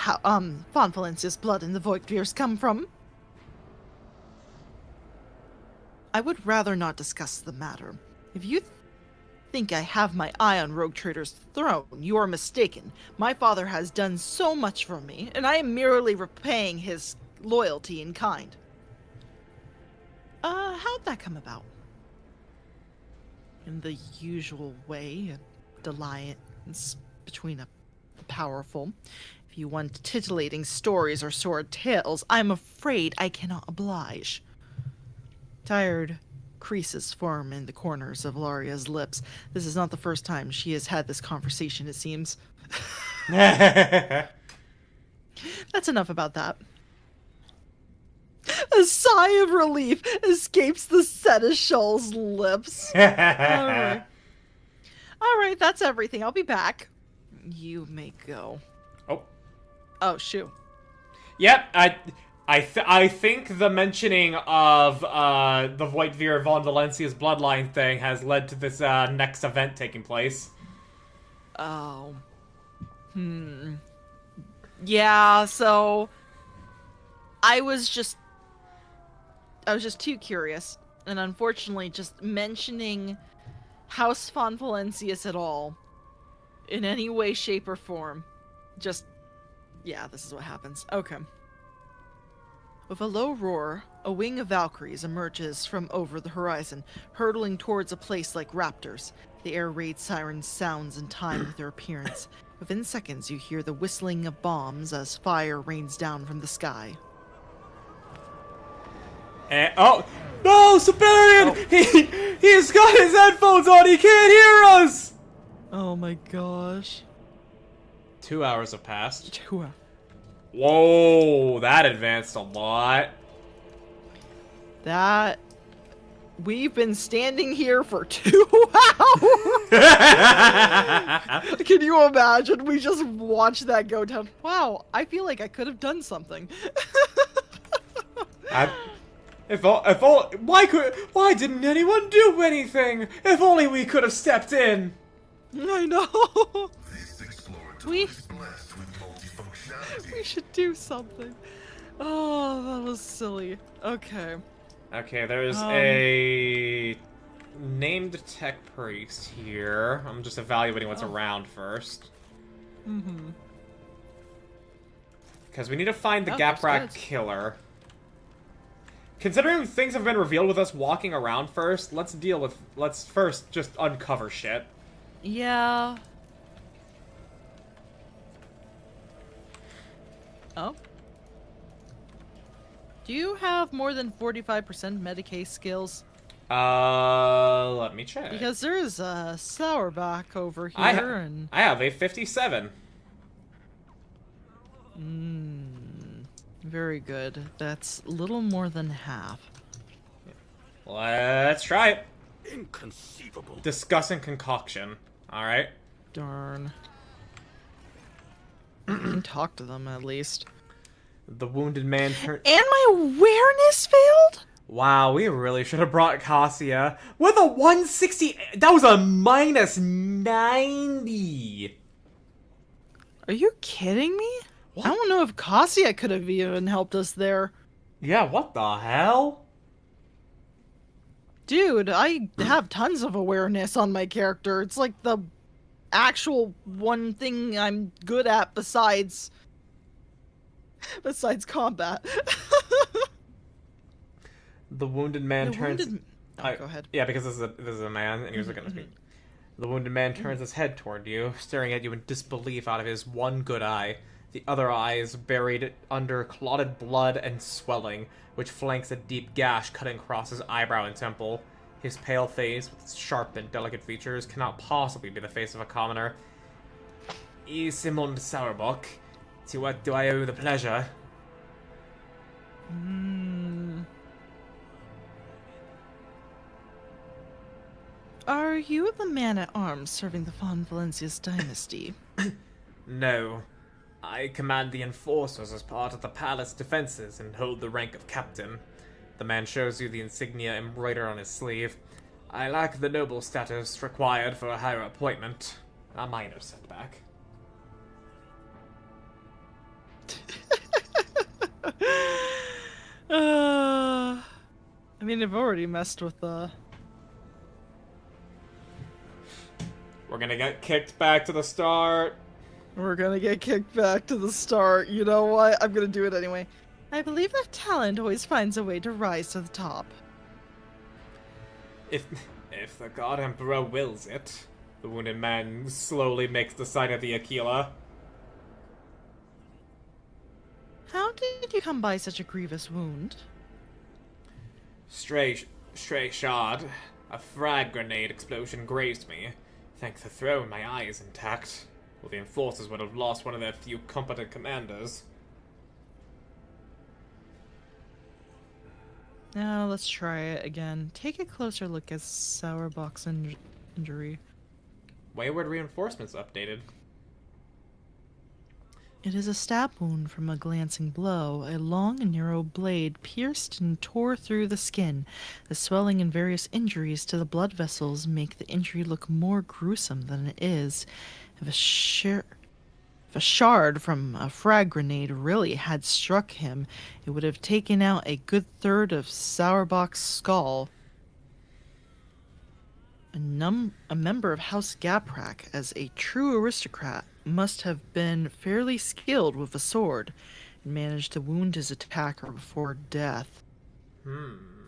von Valencius blood and the Voigtvirs come from? I would rather not discuss the matter. If you think I have my eye on Rogue Trader's throne, you are mistaken. My father has done so much for me, and I am merely repaying his loyalty in kind. How'd that come about? In the usual way, a alliance between the powerful. If you want titillating stories or sordid tales, I'm afraid I cannot oblige. Tired creases form in the corners of Laria's lips. This is not the first time she has had this conversation, it seems. That's enough about that. A sigh of relief escapes the Seneschal's lips. Alright, that's everything. I'll be back. You may go. Oh. Oh, shoot. Yep, I think the mentioning of the Voigtveer von Valencia's bloodline thing has led to this next event taking place. Oh. Yeah, so I was just too curious, and unfortunately just mentioning House von Valencius at all in any way, shape, or form. Just, yeah, this is what happens. Okay. With a low roar, a wing of Valkyries emerges from over the horizon, hurtling towards a place like raptors. The air raid siren sounds in time with their appearance. Within seconds, you hear the whistling of bombs as fire rains down from the sky. Oh no, Siberian! Oh. He's got his headphones on. He can't hear us. Oh my gosh. 2 hours have passed. 2 hours. Whoa, that advanced a lot. That... We've been standing here for 2 hours! Can you imagine? We just watched that go down. Wow, I feel like I could have done something. Why didn't anyone do anything? If only we could have stepped in. I know. This explorator We- is blessed with multifunctionality. We should do something. Oh, that was silly. Okay. Okay, there's a named tech priest here. I'm just evaluating what's around first. Mm-hmm. Because we need to find the Oh, Gaprak that's good. killer. Considering things have been revealed with us walking around first, let's first just uncover shit. Yeah. Oh. Do you have more than 45% Medicaid skills? Let me check. Because there is a Sourback over here, I and... have a 57. Very good. That's little more than half. Let's try it. Inconceivable. Discussing concoction. Alright. Darn. You can talk to them, at least. The wounded man turned... And my awareness failed? Wow, we really should have brought Cassia. With a 160... That was a minus 90. Are you kidding me? I don't know if Cassia could have even helped us there. Yeah, what the hell? Dude, I have tons of awareness on my character. It's like the actual one thing I'm good at besides combat. The wounded man turns... Oh, go ahead. Yeah, because this is a man, and he was looking at me. The wounded man turns his head toward you, staring at you in disbelief out of his one good eye. The other eye is buried under clotted blood and swelling, which flanks a deep gash cutting across his eyebrow and temple. His pale face, with its sharp and delicate features, cannot possibly be the face of a commoner. Simon Sauerbock, to what do I owe the pleasure? Are you the man-at-arms serving the Von Valencius dynasty? No. I command the enforcers as part of the palace defenses and hold the rank of captain. The man shows you the insignia embroidered on his sleeve. I lack the noble status required for a higher appointment. A minor setback. I mean, I've already messed with the... We're gonna get kicked back to the start. We're gonna get kicked back to the start. You know what? I'm gonna do it anyway. I believe that talent always finds a way to rise to the top. If the God Emperor wills it. The wounded man slowly makes the sign of the Aquila. How did you come by such a grievous wound? Stray shot. A frag grenade explosion grazed me. Thank the throne, my eye is intact. Well, the enforcers would have lost one of their few competent commanders. Now let's try it again. Take a closer look at Sourbock's injury. Wayward reinforcements updated. It is a stab wound from a glancing blow. A long and narrow blade pierced and tore through the skin. The swelling and various injuries to the blood vessels make the injury look more gruesome than it is. If a shard from a frag grenade really had struck him, it would have taken out a good third of Sauerbach's skull. A member of House Gaprak, as a true aristocrat, must have been fairly skilled with a sword and managed to wound his attacker before death.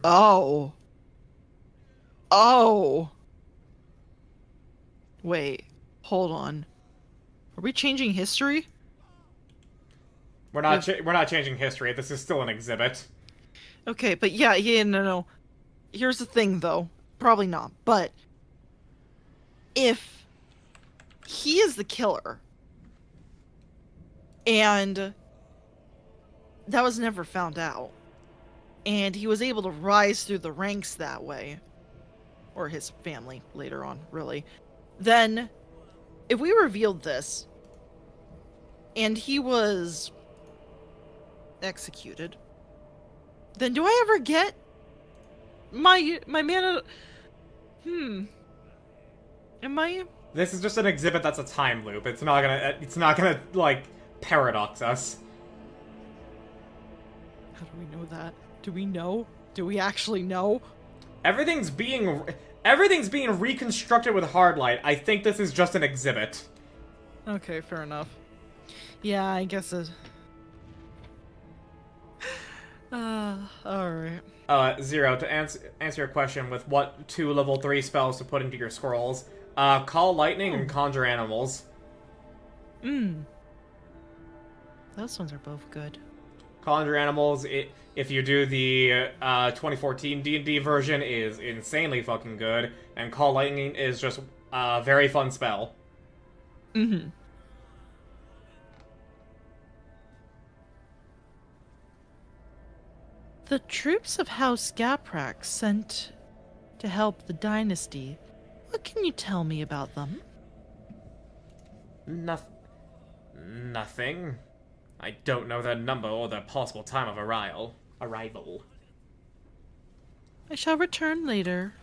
Oh. Oh. Wait, hold on. Are we changing history? We're not changing history. This is still an exhibit. Okay, but yeah, no. Here's the thing, though. Probably not, but if he is the killer, and that was never found out, and he was able to rise through the ranks that way, or his family later on, really, then if we revealed this, and he was executed, then do I ever get my mana? Am I? This is just an exhibit that's a time loop. It's not gonna like paradox us. How do we know that? Do we know? Do we actually know? Everything's being reconstructed with hardlight. I think this is just an exhibit. Okay, fair enough. Yeah, I guess it. Alright. Zero, to answer your question with what 2 level 3 spells to put into your scrolls, Call Lightning and Conjure Animals. Those ones are both good. Conjure Animals, if you do the 2014 D&D version, is insanely fucking good, and Call Lightning is just a very fun spell. The troops of House Gaprak sent to help the dynasty. What can you tell me about them? Nothing. I don't know their number or their possible time of arrival. I shall return later.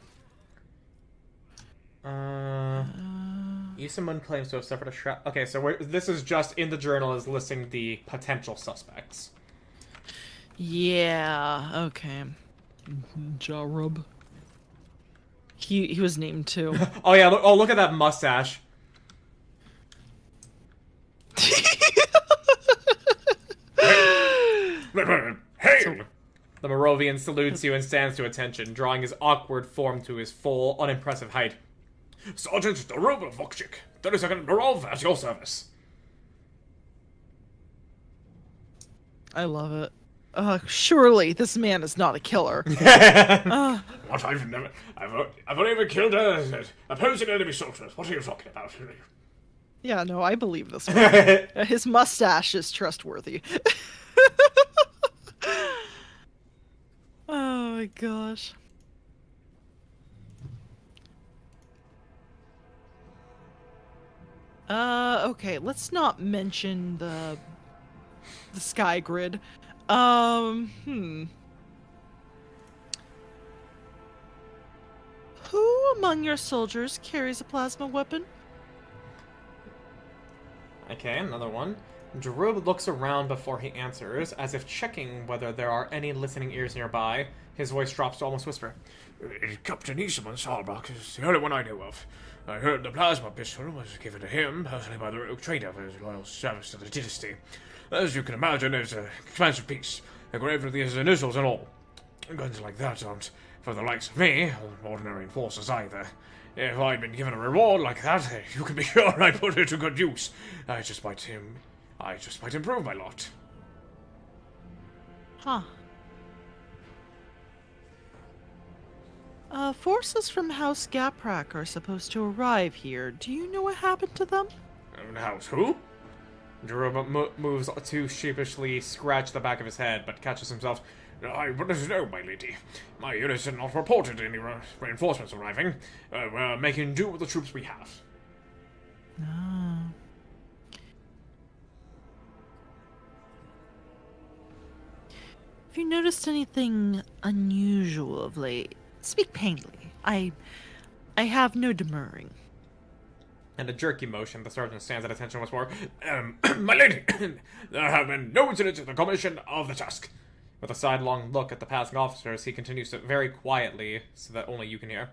Isamun claims to have suffered a shrap. Okay, so this is just in the journal is listing the potential suspects. Yeah, okay. Jarub. He was named too. Oh yeah, look at that mustache. Hail! The Moravian salutes you and stands to attention, drawing his awkward form to his full, unimpressive height. Sergeant Daruba Vokchik, 32nd Morov at your service. I love it. Surely this man is not a killer. What? I've only ever killed opposing enemy soldiers. What are you talking about? Yeah, no, I believe this man. His mustache is trustworthy. Oh my gosh. Okay, let's not mention the sky grid. Who among your soldiers carries a plasma weapon? Okay, another one. Jarub looks around before he answers, as if checking whether there are any listening ears nearby. His voice drops to almost whisper. Captain Isamun Salbach is the only one I know of. I heard the plasma pistol was given to him personally by the rogue trader for his loyal service to the dynasty. As you can imagine, it's an expensive piece, engraved with his initials and all. Guns like that aren't for the likes of me, or ordinary enforcers either. If I'd been given a reward like that, you can be sure I'd put it to good use. I just might improve my lot. Huh. Forces from House Gaprak are supposed to arrive here. Do you know what happened to them? House who? Jarub moves to sheepishly scratch the back of his head, but catches himself. I wouldn't know, my lady. My units had not reported any reinforcements arriving. We're making do with the troops we have. Ah. Have you noticed anything unusual of late? Speak plainly. I have no demurring. And a jerky motion, the sergeant stands at attention once more. My lady, there have been no incidents in the commission of the task. With a sidelong look at the passing officers, he continues to very quietly, so that only you can hear.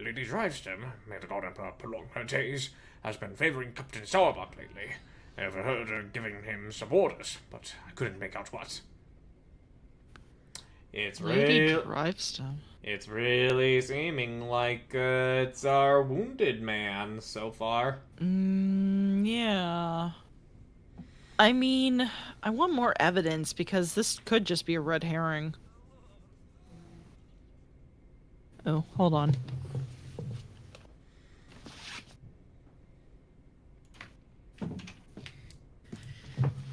Lady Drivestem, may the God Emperor prolong her days, has been favoring Captain Sauerbuck lately. I overheard her giving him some orders, but I couldn't make out what. It's Lady real. Drivestone. It's really seeming like it's our wounded man so far. Yeah. I mean, I want more evidence because this could just be a red herring. Oh, hold on.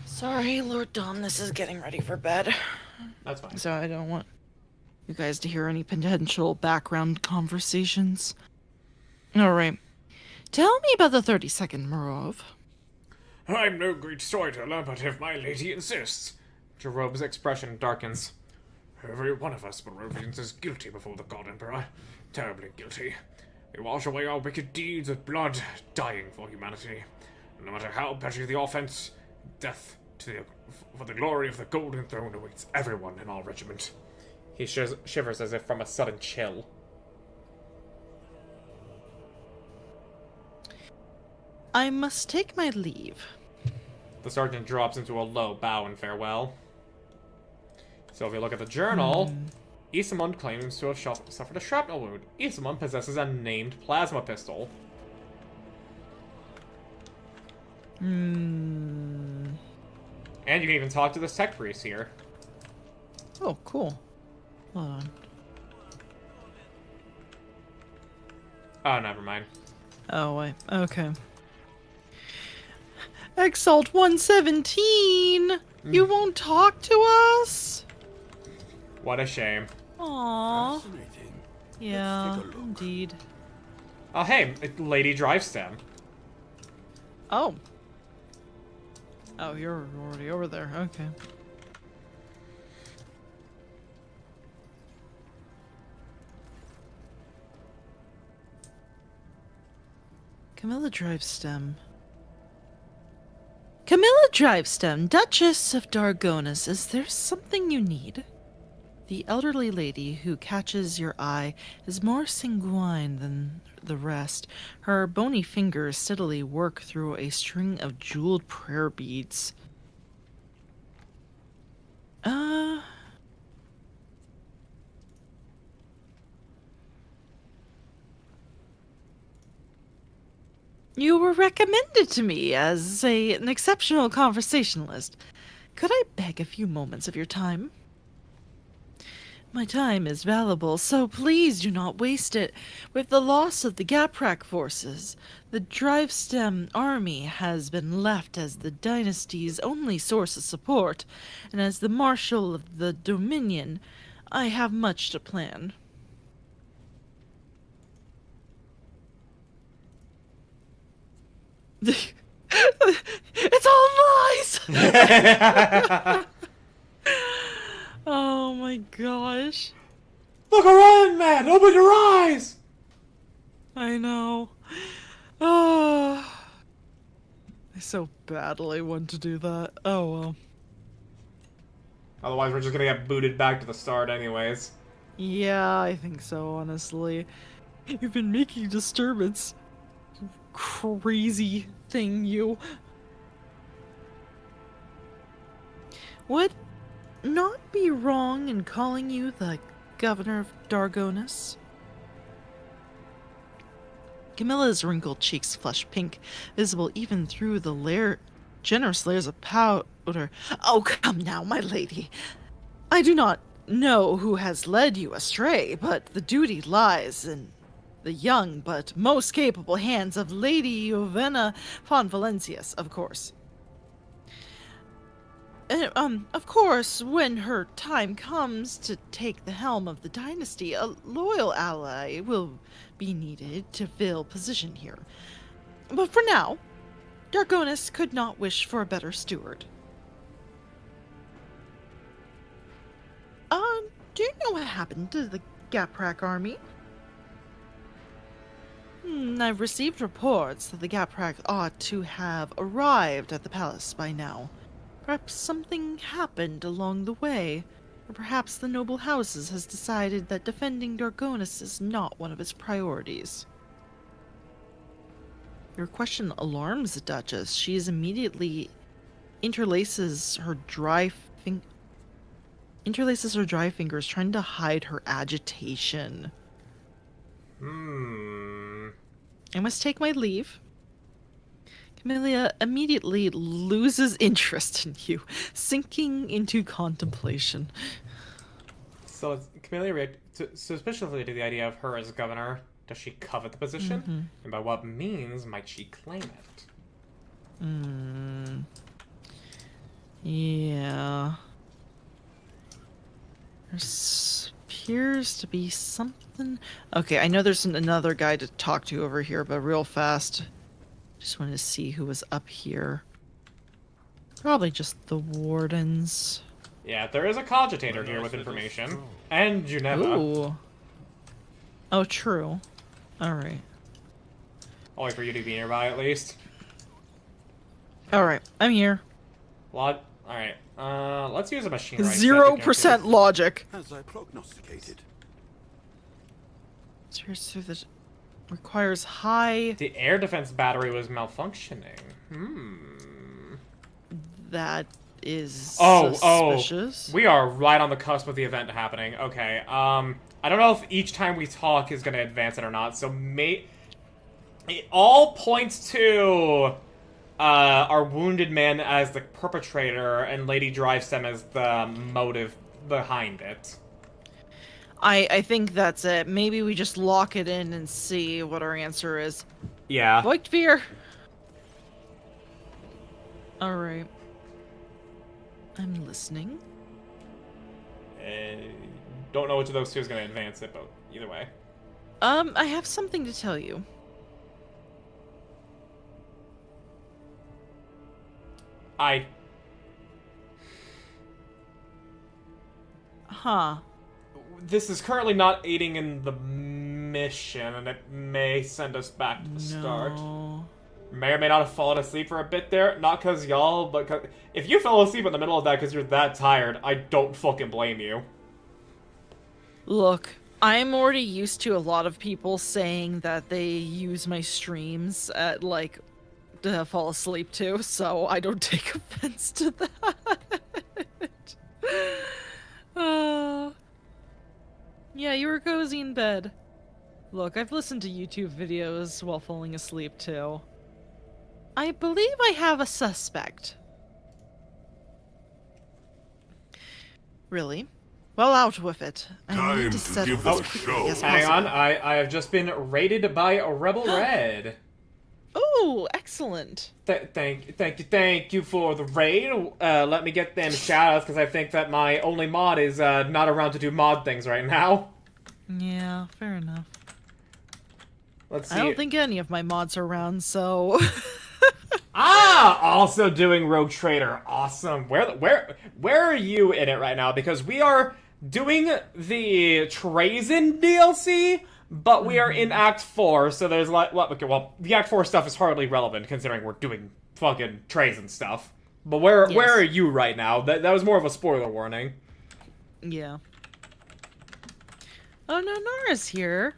Sorry, Lord Dom, this is getting ready for bed. That's fine. So I don't want you guys to hear any potential background conversations. Alright. Tell me about the 32nd Morov. I'm no great storyteller, but if my lady insists. Jerobe's expression darkens. Every one of us Barovians is guilty before the God Emperor. Terribly guilty. We wash away our wicked deeds with blood, dying for humanity. No matter how petty the offense, death for the glory of the Golden Throne awaits everyone in our regiment. He shivers as if from a sudden chill. I must take my leave. The sergeant drops into a low bow in farewell. So if you look at the journal, Isamund claims to have suffered a shrapnel wound. Isamund possesses a named plasma pistol. And you can even talk to this tech priest here. Oh, cool. Hold on. Oh, never mind. Oh, wait. Okay. Exalt 117! You won't talk to us? What a shame. Aww. Fascinating. Yeah, Let's take a look. indeed. Oh, hey, Lady Drivestem. Oh. Oh, you're already over there. Okay. Camilla Drivestem. Camilla Drivestem, Duchess of Dargonis, is there something you need? The elderly lady who catches your eye is more sanguine than the rest. Her bony fingers steadily work through a string of jeweled prayer beads. You were recommended to me as an exceptional conversationalist. Could I beg a few moments of your time? My time is valuable, so please do not waste it. With the loss of the Gaprak forces, the Drivestem army has been left as the dynasty's only source of support, and as the Marshal of the Dominion, I have much to plan. It's all lies! Oh my gosh. Look around, man! Open your eyes! I know. Oh. I so badly want to do that. Oh well. Otherwise, we're just gonna get booted back to the start anyways. Yeah, I think so, honestly. You've been making disturbance. Crazy thing, you. Would not be wrong in calling you the Governor of Dargonis? Camilla's wrinkled cheeks flush pink, visible even through the generous layers of powder. Oh, come now, my lady. I do not know who has led you astray, but the duty lies in the young but most capable hands of Lady Jovena von Valencius, of course. Of course, when her time comes to take the helm of the dynasty, a loyal ally will be needed to fill position here. But for now, Dargonis could not wish for a better steward. what happened to the Gaprak army. I've received reports that the Gaprak ought to have arrived at the palace by now. Perhaps something happened along the way, or perhaps the noble houses has decided that defending Dargonis is not one of its priorities. Your question alarms the Duchess. She is immediately interlaces her dry fingers, trying to hide her agitation. I must take my leave. Camellia immediately loses interest in you, sinking into contemplation. So Camellia react suspiciously to the idea of her as governor. Does she covet the position? And by what means might she claim it? Yeah. There appears to be something... Okay, I know there's another guy to talk to over here, but real fast. Just wanted to see who was up here. Probably just the wardens. Yeah, there is a cogitator here with information. And Juneva. Ooh. Oh, true. Alright. I'll wait for you to be nearby at least. Alright, I'm here. Alright. Let's use a machine right 0% logic. As I prognosticated. Spirits through the... Requires high... The air defense battery was malfunctioning. That is suspicious. We are right on the cusp of the event happening. Okay, I don't know if each time we talk is gonna advance it or not, so it all points to our wounded man as the perpetrator and Lady Drivestem as the motive behind it. I think that's it. Maybe we just lock it in and see what our answer is. Yeah. Voigtveer! Alright. I'm listening. Don't know which of those two is going to advance it, but either way. I have something to tell you. Huh. This is currently not aiding in the mission, and it may send us back to the start. May or may not have fallen asleep for a bit there. Not because y'all, but cause... If you fell asleep in the middle of that because you're that tired, I don't fucking blame you. Look, I'm already used to a lot of people saying that they use my streams at, like, to fall asleep to, so I don't take offense to that. Yeah, you were cozy in bed. Look, I've listened to YouTube videos while falling asleep, too. I believe I have a suspect. Really? Well, out with it. I Time need to settle give this them a quickly show. as Hang on, possible. I have just been raided by a Rebel Red. Oh, excellent. Thank you for the raid. Let me get them shoutouts because I think that my only mod is not around to do mod things right now. Yeah, fair enough. Let's see. I don't think any of my mods are around, so... Also doing Rogue Trader. Awesome. Where are you in it right now? Because we are doing the Trazyn DLC, but we are in Act 4, so there's like, well, the Act 4 stuff is hardly relevant considering we're doing fucking Trazyn stuff. But where are you right now? That was more of a spoiler warning. Yeah. Oh no, Nora's here.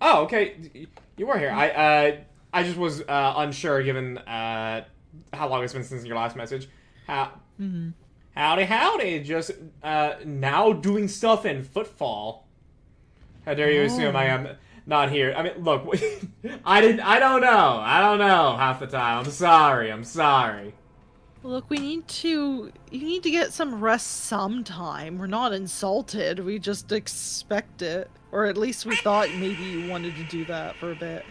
Oh, okay. You were here. I just was unsure given how long it's been since your last message. Howdy. Just now doing stuff in Footfall. How dare you assume I am not here? I mean, look, I don't know half the time. I'm sorry. Look, you need to get some rest sometime. We're not insulted. We just expect it. Or at least we thought maybe you wanted to do that for a bit.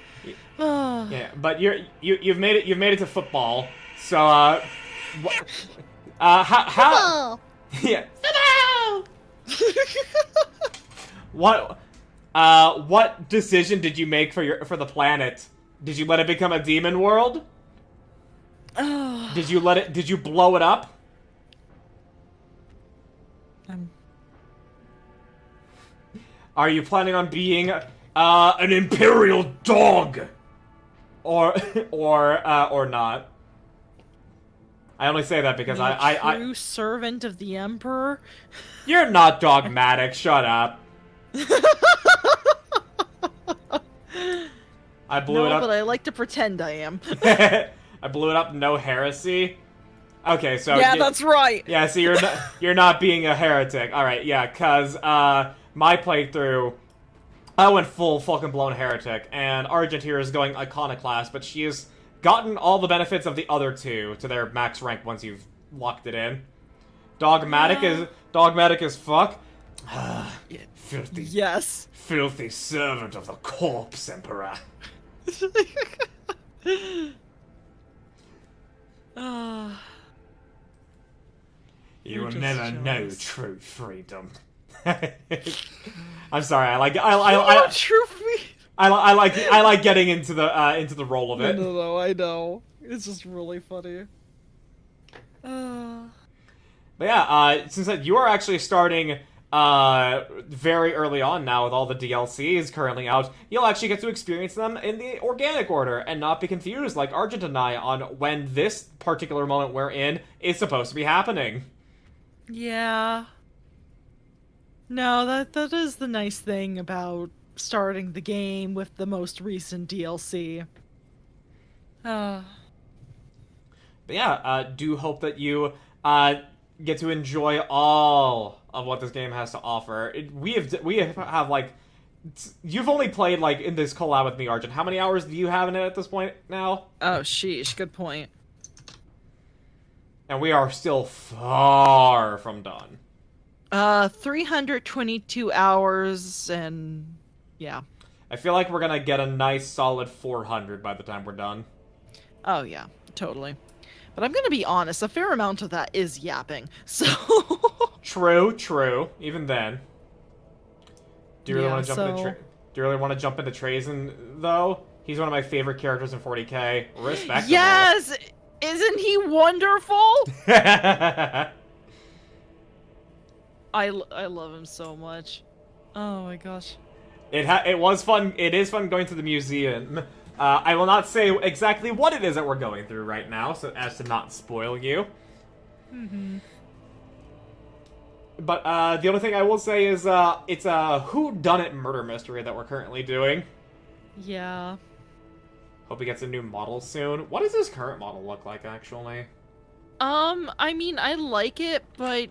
Yeah, but you've made it to football. So how yeah. What decision did you make for the planet? Did you let it become a demon world? Did you blow it up? Are you planning on being an imperial dog, or or not? I only say that because I true servant of the Emperor. you're not dogmatic. Shut up. I blew it No, up. but I like to pretend I am. I blew it up. No heresy. Okay, so Yeah, that's right. yeah. So you're not being a heretic. All right, yeah, cause my playthrough, I went full fucking blown heretic, and Argent here is going iconoclast, but she has gotten all the benefits of the other two to their max rank once you've locked it in. Dogmatic is fuck. Filthy, Yes. filthy servant of the corpse, Emperor. You You're will just never know jealous. true freedom. I'm sorry. I True me. like getting into the role of it. No, I know. It's just really funny. But yeah, since that you are actually starting very early on now with all the DLCs currently out, you'll actually get to experience them in the organic order and not be confused like Argent and I on when this particular moment we're in is supposed to be happening. Yeah. No, that is the nice thing about starting the game with the most recent DLC. But yeah, do hope that you get to enjoy all of what this game has to offer. We have like, you've only played like in this collab with me, Argent. How many hours do you have in it at this point now? Oh, sheesh, good point. And we are still far from done. 322 hours, and yeah. I feel like we're gonna get a nice solid 400 by the time we're done. Oh, yeah, totally. But I'm gonna be honest, a fair amount of that is yapping, so... True. Even then. Do you really Yeah, want to jump into so- Do you really want to jump into Trazyn, though? He's one of my favorite characters in 40K. Respectable. Yes! Isn't he wonderful? I love him so much. Oh my gosh. It was fun. It is fun going to the museum. I will not say exactly what it is that we're going through right now, so as to not spoil you. But the only thing I will say is it's a whodunit murder mystery that we're currently doing. Yeah. Hope he gets a new model soon. What does his current model look like, actually? I mean, I like it, but...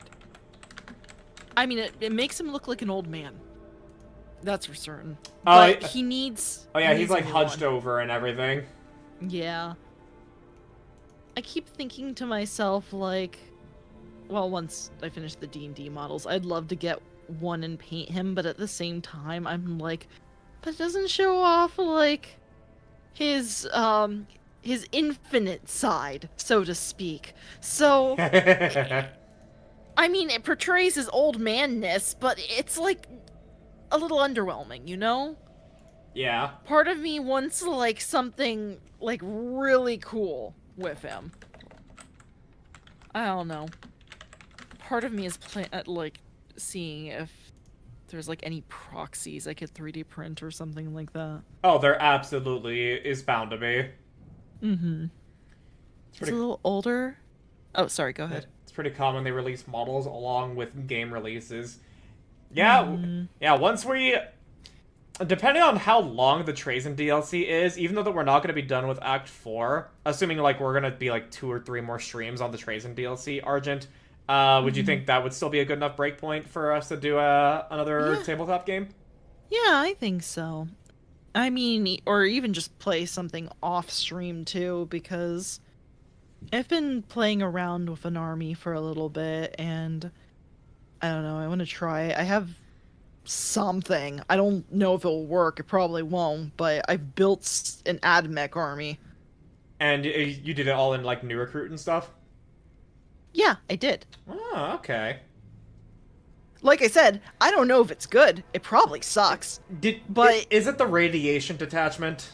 I mean, it makes him look like an old man. That's for certain. But he needs... Oh yeah, he he's needs a like new hunched one. over and everything. Yeah. I keep thinking to myself, like... Well, once I finish the D&D models, I'd love to get one and paint him, but at the same time, I'm like... But it doesn't show off, like... his infinite side, so to speak. So... I mean, it portrays his old manness, but it's, like, a little underwhelming, you know? Yeah. Part of me wants, like, something, like, really cool with him. I don't know. Part of me is, like, seeing if there's, like, any proxies I could 3D print or something like that. Oh, there absolutely is bound to be. Mm-hmm. It's a little older. Oh, sorry, go ahead. It's pretty common they release models along with game releases. Yeah, yeah, once we... Depending on how long the Trazyn DLC is, even though that we're not going to be done with Act 4, assuming, like, we're going to be, like, 2 or 3 more streams on the Trazyn DLC, Argent, would you think that would still be a good enough breakpoint for us to do another tabletop game? Yeah, I think so. I mean, or even just play something off stream too, because I've been playing around with an army for a little bit, and I don't know, I want to try it. I have something. I don't know if it'll work. It probably won't, but I've built an AdMech army. And you did it all in, like, new recruit and stuff? Yeah, I did. Oh, okay. Like I said, I don't know if it's good. It probably sucks. But- Is it the radiation detachment?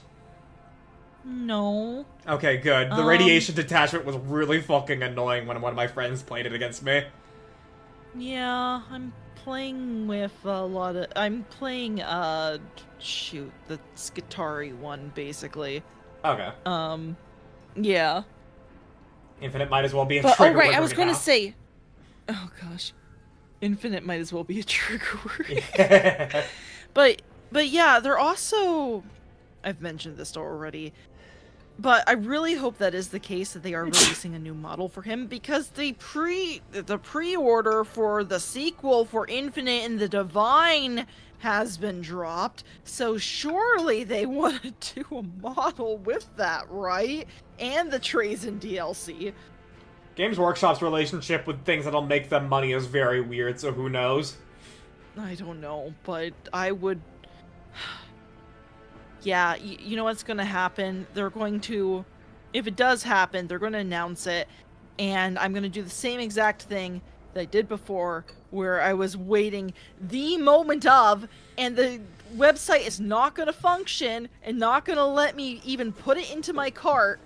No. Okay, good. The radiation detachment was really fucking annoying when one of my friends played it against me. Yeah, I'm playing with a lot of. I'm playing, shoot, the Skitari one, basically. Okay. Yeah. Infinite might as well be a But, oh, trigger right, word I was right going to now. say. Oh, gosh. Infinite might as well be a trigger word. Yeah. But yeah, they're also. I've mentioned this already. But I really hope that is the case, that they are releasing a new model for him, because the pre-order for the sequel for Infinite and the Divine has been dropped. So surely they want to do a model with that, right? And the Trazyn DLC. Games Workshop's relationship with things that'll make them money is very weird, so who knows? I don't know, but I would. Yeah, you know what's going to happen? They're going to, if it does happen, they're going to announce it, and I'm going to do the same exact thing that I did before, where I was waiting the moment of, and the website is not going to function, and not going to let me even put it into my cart,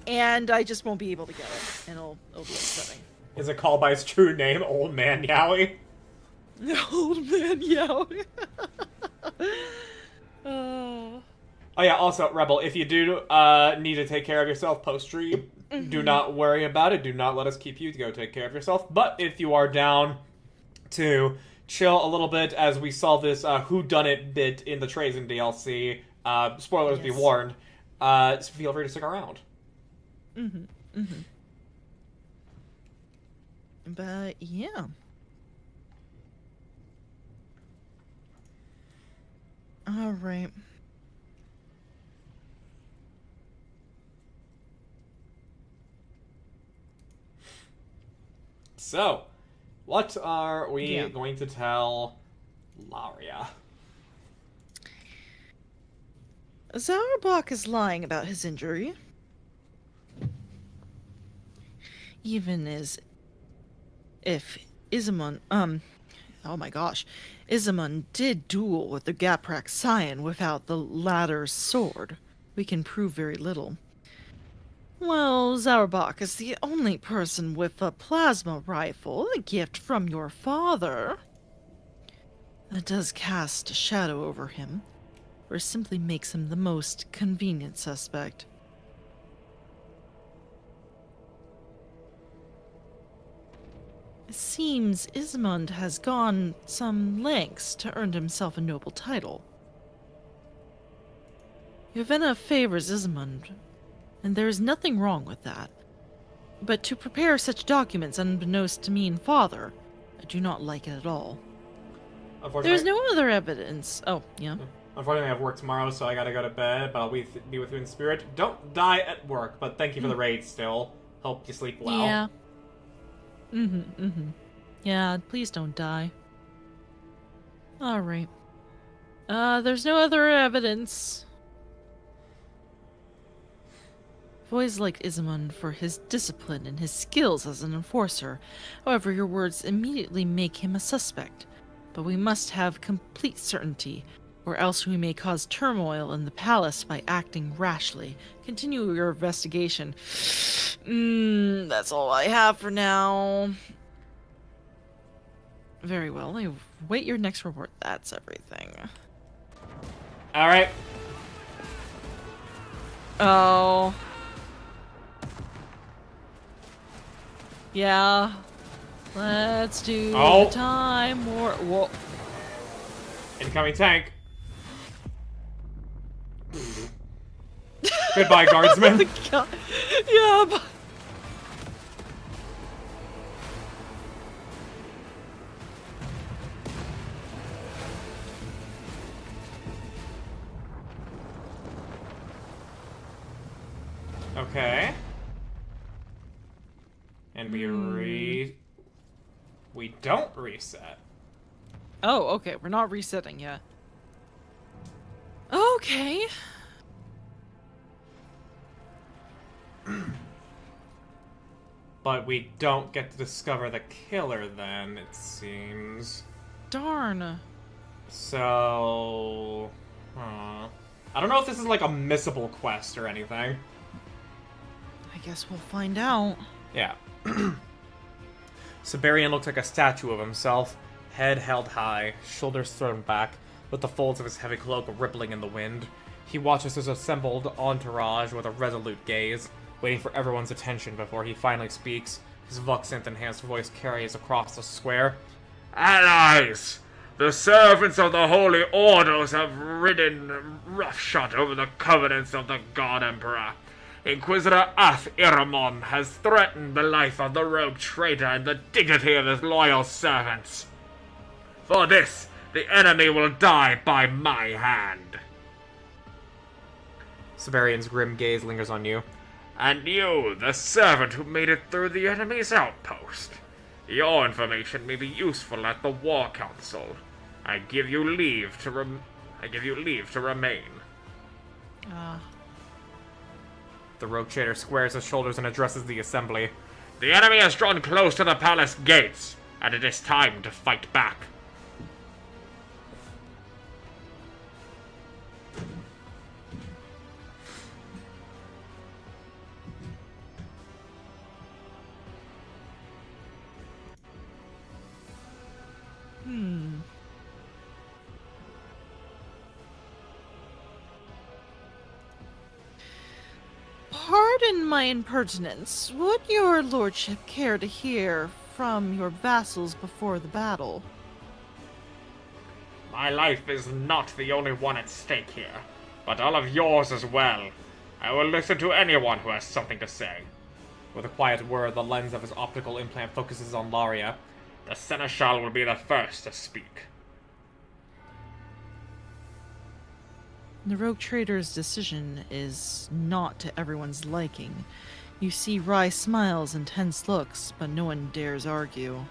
and I just won't be able to get it, and it'll be upsetting. Is it called by its true name, Old Man Yowie? Old man, yeah. Oh. Oh yeah, also, Rebel, if you do need to take care of yourself post-stream, do not worry about it. Do not let us keep you to go take care of yourself. But if you are down to chill a little bit as we solve this whodunit bit in the Trazyn DLC, spoilers be Yes. warned, feel free to stick around. But, yeah. Alright. So, what are we Yeah. going to tell Laria? Zauerbach is lying about his injury. Even as if Isamon, oh my gosh, Isamon did duel with the Gaprak Scion without the latter's sword, we can prove very little. Well, Zauerbach is the only person with a plasma rifle, a gift from your father. That does cast a shadow over him, or simply makes him the most convenient suspect. It seems Ismond has gone some lengths to earn himself a noble title. Yovena favors Ismond, and there is nothing wrong with that. But to prepare such documents unbeknownst to me and father, I do not like it at all. There is no other evidence. Oh, yeah. Unfortunately, I have work tomorrow, so I gotta go to bed, but I'll be with you in spirit. Don't die at work, but thank you for the raid still. Hope you sleep well. Yeah. Yeah, please don't die. Alright. There's no other evidence. I've always liked Ismond for his discipline and his skills as an enforcer. However, your words immediately make him a suspect. But we must have complete certainty, or else we may cause turmoil in the palace by acting rashly. Continue your investigation. That's all I have for now. Very well. I wait your next report. That's everything. Alright. Oh. Yeah. Let's do Oh. the time war. Whoa. Incoming tank. Goodbye, guardsman. God. Yeah, but... Okay. And we don't reset. Oh, okay. We're not resetting yet. Okay. But we don't get to discover the killer then, it seems. Darn. So... I don't know if this is like a missable quest or anything. I guess we'll find out. Yeah. Siberian looks like a statue of himself, head held high, shoulders thrown back, with the folds of his heavy cloak rippling in the wind. He watches his assembled entourage with a resolute gaze, waiting for everyone's attention before he finally speaks. His Voxenth-enhanced voice carries across the square. Allies! The servants of the Holy Orders have ridden roughshod over the covenants of the God Emperor. Inquisitor Ath Iramon has threatened the life of the rogue traitor and the dignity of his loyal servants. For this, the enemy will die by my hand. Siberian's grim gaze lingers on you. And you, the servant who made it through the enemy's outpost. Your information may be useful at the War Council. I give you leave to remain. The rogue trader squares his shoulders and addresses the assembly. The enemy has drawn close to the palace gates, and it is time to fight back. Pardon my impertinence. Would your lordship care to hear from your vassals before the battle? My life is not the only one at stake here, but all of yours as well. I will listen to anyone who has something to say. With a quiet word, the lens of his optical implant focuses on Laria. The Seneschal will be the first to speak. The rogue trader's decision is not to everyone's liking. You see wry smiles and tense looks, but no one dares argue.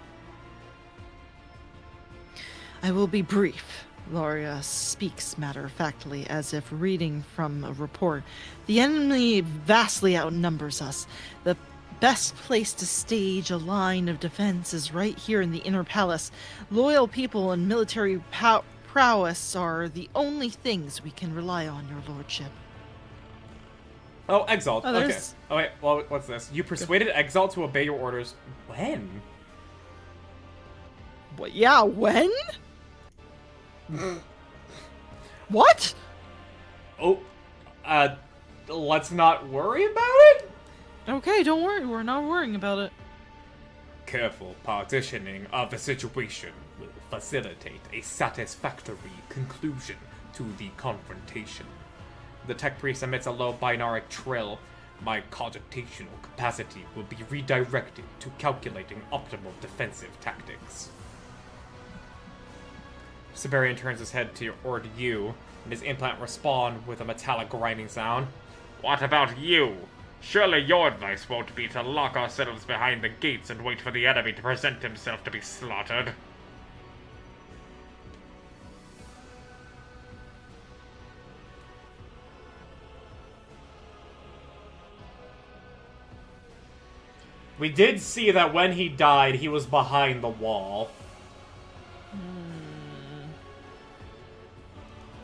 I will be brief. Laria speaks matter-of-factly, as if reading from a report. The enemy vastly outnumbers us. The best place to stage a line of defense is right here in the inner palace. Loyal people and military prowess are the only things we can rely on, your lordship. Oh, Exalt. Oh, Okay. there's- Oh, wait. Well, what's this? You persuaded Exalt to obey your orders. When? What? Yeah, when? What? Oh, let's not worry about it? Okay, don't worry. We're not worrying about it. Careful partitioning of the situation will facilitate a satisfactory conclusion to the confrontation. The tech priest emits a low binaric trill. My cogitational capacity will be redirected to calculating optimal defensive tactics. Siberian turns his head toward you, and his implant responds with a metallic grinding sound. What about you? Surely your advice won't be to lock ourselves behind the gates and wait for the enemy to present himself to be slaughtered. We did see that when he died, he was behind the wall.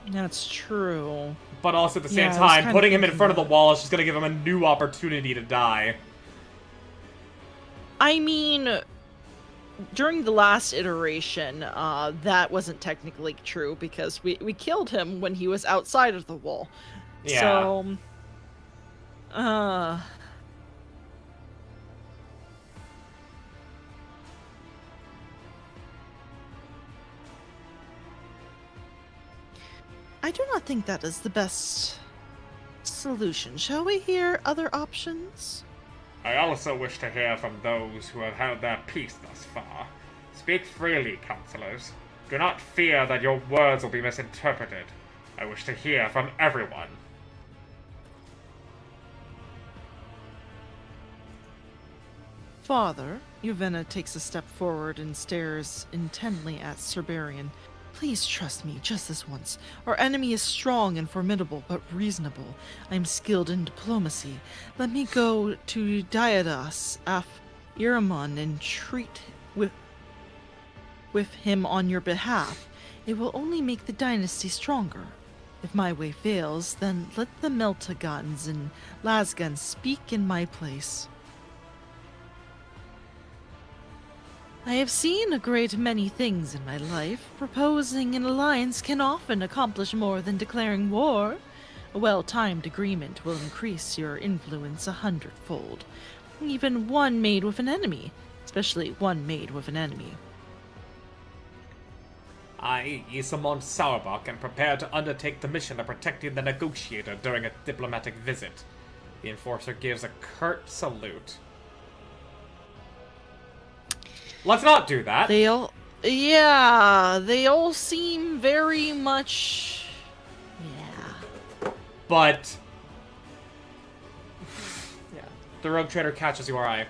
That's true. But also at the same Yeah, I was time, kinda putting him in thinking front of the that. wall is just gonna give him a new opportunity to die. I mean, during the last iteration, that wasn't technically true because we killed him when he was outside of the wall. Yeah. So, I do not think that is the best solution. Shall we hear other options? I also wish to hear from those who have held their peace thus far. Speak freely, counselors. Do not fear that your words will be misinterpreted. I wish to hear from everyone. Father, Yuvena takes a step forward and stares intently at Cerberian. Please trust me, just this once. Our enemy is strong and formidable, but reasonable. I am skilled in diplomacy. Let me go to Diodas af Iramon and treat with him on your behalf. It will only make the dynasty stronger. If my way fails, then let the Meltagans and Lasgans speak in my place. I have seen a great many things in my life. Proposing an alliance can often accomplish more than declaring war. A well-timed agreement will increase your influence 100-fold. Even one made with an enemy, especially one made with an enemy. I, Isamon Sauerbach, am prepared to undertake the mission of protecting the negotiator during a diplomatic visit. The enforcer gives a curt salute. Let's not do that. They all seem very much... Yeah. But... yeah. The rogue trader catches your eye.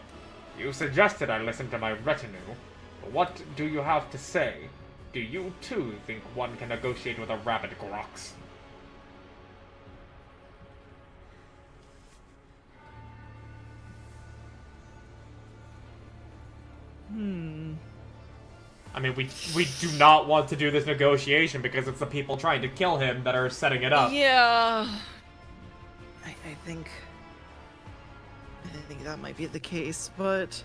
You suggested I listen to my retinue. What do you have to say? Do you, too, think one can negotiate with a rabid Grox? I mean, we do not want to do this negotiation because it's the people trying to kill him that are setting it up. Yeah. I think that might be the case, but...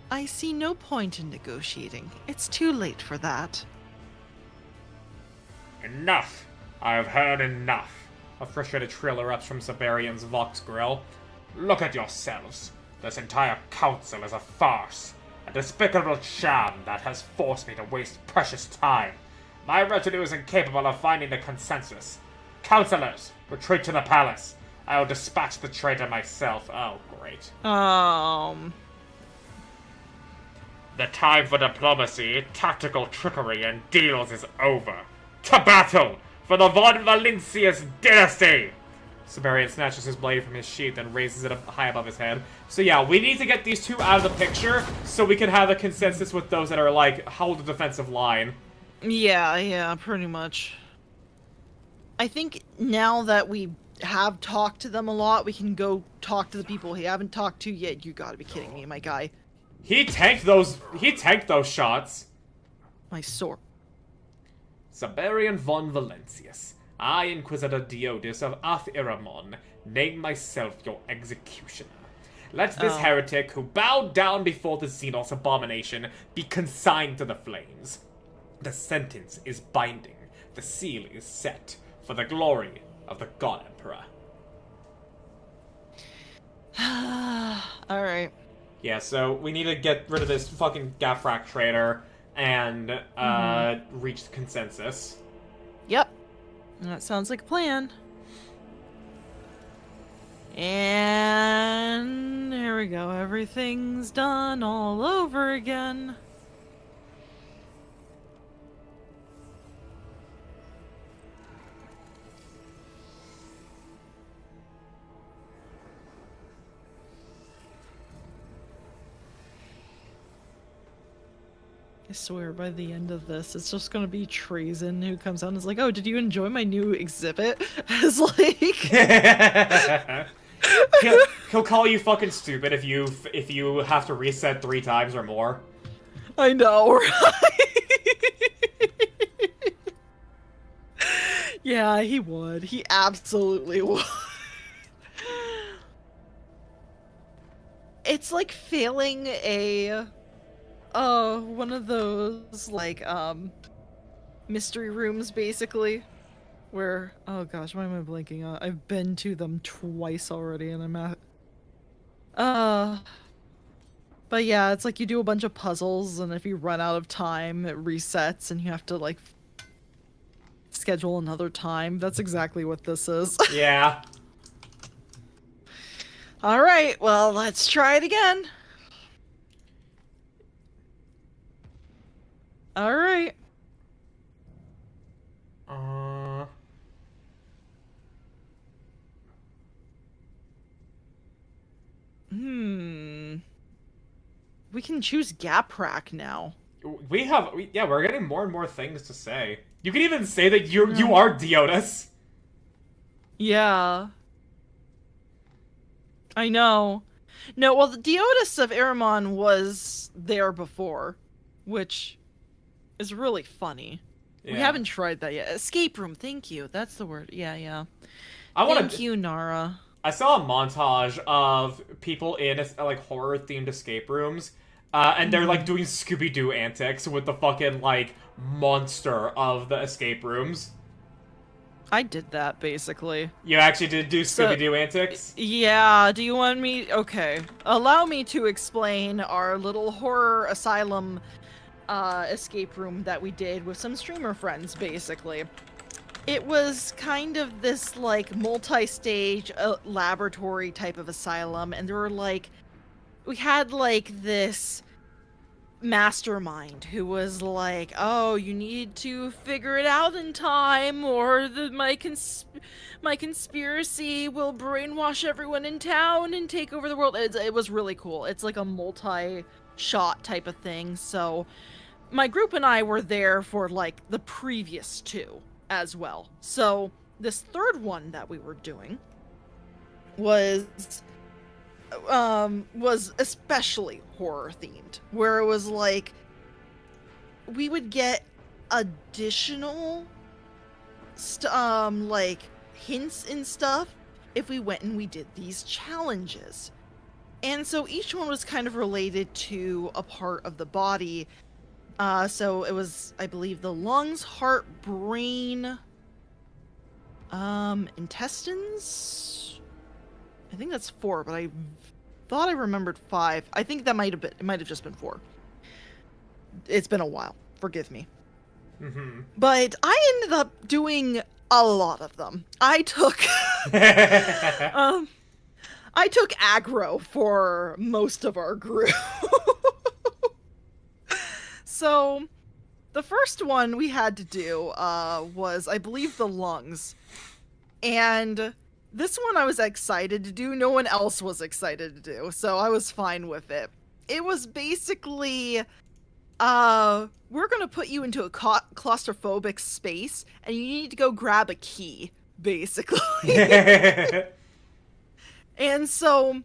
I see no point in negotiating. It's too late for that. Enough! I have heard enough. A frustrated trill erupts from Siberian's Vox grill. Look at yourselves. This entire council is a farce. A despicable sham that has forced me to waste precious time. My retinue is incapable of finding the consensus. Councilors, retreat to the palace. I will dispatch the traitor myself. Oh, great. The time for diplomacy, tactical trickery, and deals is over. To battle! For the Von Valencius dynasty! Siberian snatches his blade from his sheath and raises it up high above his head. So yeah, we need to get these two out of the picture so we can have a consensus with those that are like, hold the defensive line. Yeah, pretty much. I think now that we have talked to them a lot, we can go talk to the people we haven't talked to yet. You gotta be kidding me, my guy. He tanked those shots. My sword. Siberian von Valencius. I, Inquisitor Diodes of Ath-Iramon, name myself your executioner. Let this heretic who bowed down before the Xenos abomination be consigned to the flames. The sentence is binding. The seal is set for the glory of the God Emperor. Alright. Yeah, so we need to get rid of this fucking Gafrak traitor and reach the consensus. Yep. That sounds like a plan. And there we go. Everything's done all over again. I swear by the end of this, it's just gonna be Trazyn who comes out and is like, oh, did you enjoy my new exhibit? As like... he'll call you fucking stupid if you have to reset 3 times or more. I know, right? Yeah, he would. He absolutely would. It's like failing a... one of those, like, mystery rooms, basically, where, oh gosh, why am I blanking on? I've been to them twice already, and I'm at, but yeah, it's like you do a bunch of puzzles, and if you run out of time, it resets, and you have to, like, schedule another time. That's exactly what this is. Yeah. Alright, well, let's try it again. Alright. We can choose Gaprak now. Yeah, we're getting more and more things to say. You can even say that you are Diodas. Yeah. I know. No, well, the Diodas of Aramon was there before, which is really funny. We Yeah. haven't tried that yet. Escape room, thank you. That's the word. Yeah. I want Thank to. you, Nara. I saw a montage of people in like horror themed escape rooms, and they're like doing Scooby Doo antics with the fucking like monster of the escape rooms. I did that, basically. You actually did do So- Scooby Doo antics? Yeah, do you want me... Okay. Allow me to explain our little horror asylum escape room that we did with some streamer friends, basically. It was kind of this, like, multi-stage laboratory type of asylum, and there were, like... We had, like, this mastermind who was like, oh, you need to figure it out in time, or my conspiracy will brainwash everyone in town and take over the world. It was really cool. It's like a multi-shot type of thing. So my group and I were there for like the previous two as well. So this third one that we were doing was especially horror themed, where it was like we would get additional like hints and stuff if we went and we did these challenges. And so each one was kind of related to a part of the body. So it was, I believe, the lungs, heart, brain, intestines. I think that's 4, but I thought I remembered 5. I think that might have just been 4. It's been a while. Forgive me. Mm-hmm. But I ended up doing a lot of them. I took I took aggro for most of our group. So the first one we had to do was, I believe, the lungs. And this one I was excited to do. No one else was excited to do, so I was fine with it. It was basically, we're gonna put you into a claustrophobic space, and you need to go grab a key, basically. And so,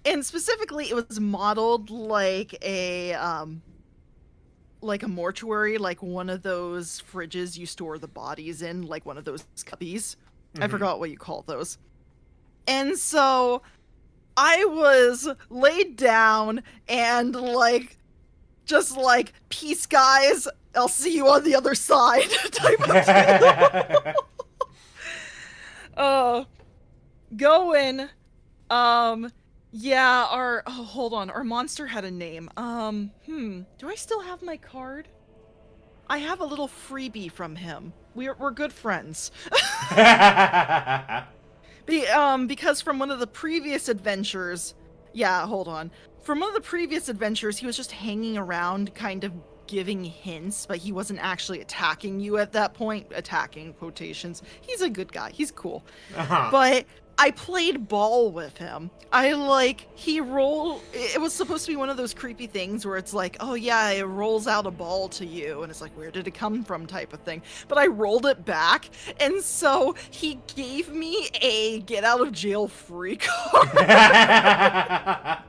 and specifically, it was modeled like a mortuary, like one of those fridges you store the bodies in, like one of those cubbies. I forgot what you call those. And so I was laid down and like, just like, peace guys, I'll see you on the other side type of deal. Going, yeah, hold on, our monster had a name. Do I still have my card? I have a little freebie from him. We're good friends. Because from one of the previous adventures, yeah, hold on. From one of the previous adventures, he was just hanging around, kind of giving hints, but he wasn't actually attacking you at that point. Attacking, quotations. He's a good guy. He's cool. But I played ball with him. It was supposed to be one of those creepy things where it's like, oh yeah, it rolls out a ball to you, and it's like, where did it come from type of thing. But I rolled it back, and so he gave me a get out of jail free card that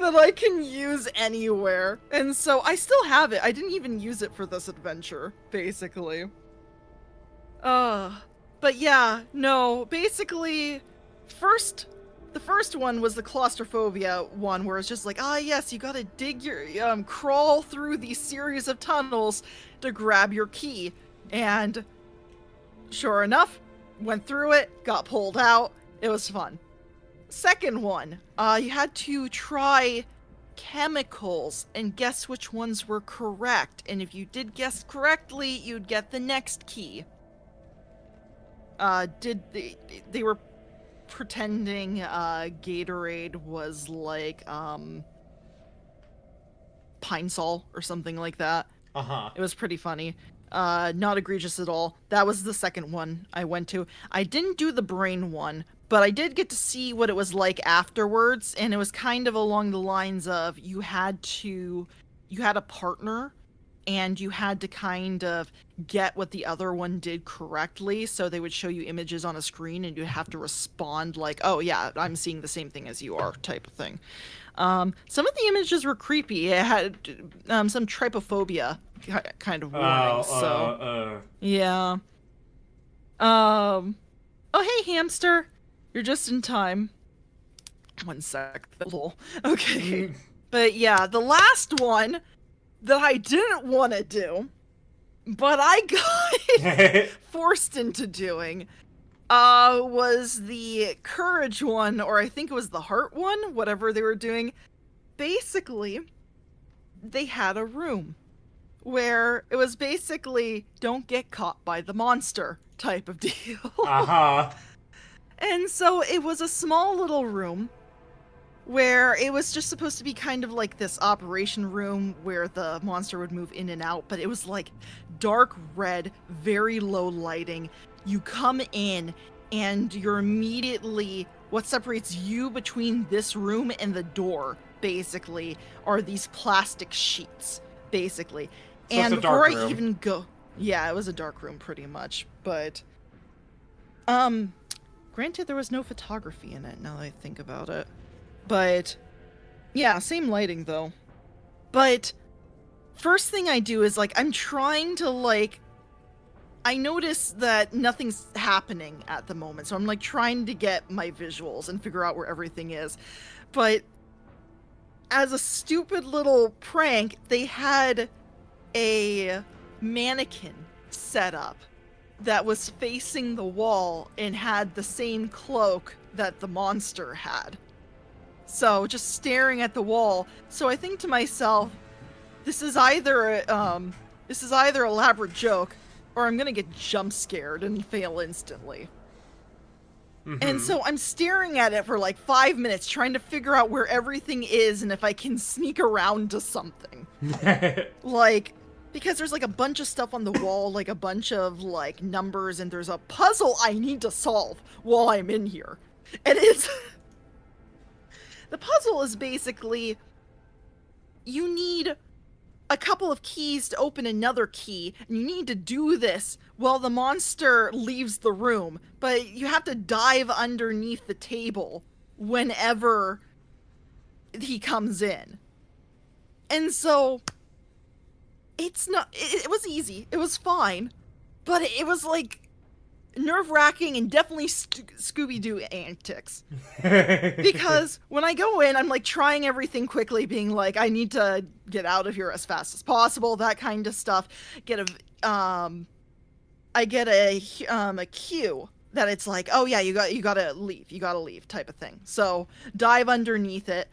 I can use anywhere. And so I still have it. I didn't even use it for this adventure, basically. But yeah, no, basically, the first one was the claustrophobia one, where it's just like, yes, you gotta crawl through these series of tunnels to grab your key. And sure enough, went through it, got pulled out, it was fun. Second one, you had to try chemicals and guess which ones were correct. And if you did guess correctly, you'd get the next key. They were pretending Gatorade was like Pine Sol or something like that. It was pretty funny. Not egregious at all. That was the second one I went to. I didn't do the brain one, but I did get to see what it was like afterwards, and it was kind of along the lines of you had a partner, and you had to kind of get what the other one did correctly, so they would show you images on a screen, and you'd have to respond like, oh yeah, I'm seeing the same thing as you are, type of thing. Some of the images were creepy. It had some trypophobia kind of warning. Yeah. Oh, hey, hamster. You're just in time. One sec. Okay. But yeah, the last one that I didn't want to do, but I got forced into doing, was the courage one, or I think it was the heart one, whatever they were doing. Basically, they had a room where it was basically don't get caught by the monster type of deal. Uh-huh. And so it was a small little room where it was just supposed to be kind of like this operation room where the monster would move in and out, but it was like dark red, very low lighting. You come in and you're immediately, what separates you between this room and the door, basically, are these plastic sheets, basically. So and it's a dark before I room. even go, yeah, it was a dark room pretty much, but granted there was no photography in it now that I think about it. But yeah, same lighting though. But first thing I do is like I'm trying to like I notice that nothing's happening at the moment. So I'm like trying to get my visuals and figure out where everything is. But as a stupid little prank, they had a mannequin set up that was facing the wall and had the same cloak that the monster had. So just staring at the wall. So I think to myself, this is either a elaborate joke, or I'm gonna get jump scared and fail instantly. And so I'm staring at it for like 5 minutes, trying to figure out where everything is and if I can sneak around to something. Like, because there's like a bunch of stuff on the wall, like a bunch of like numbers, and there's a puzzle I need to solve while I'm in here. And it's the puzzle is basically you need a couple of keys to open another key, and you need to do this while the monster leaves the room, but you have to dive underneath the table whenever he comes in. And so it was easy, it was fine, but it was like nerve-wracking and definitely Scooby-Doo antics. Because when I go in, I'm like trying everything quickly, being like, I need to get out of here as fast as possible, that kind of stuff. I get a cue that it's like, oh yeah, you gotta leave type of thing. So dive underneath it.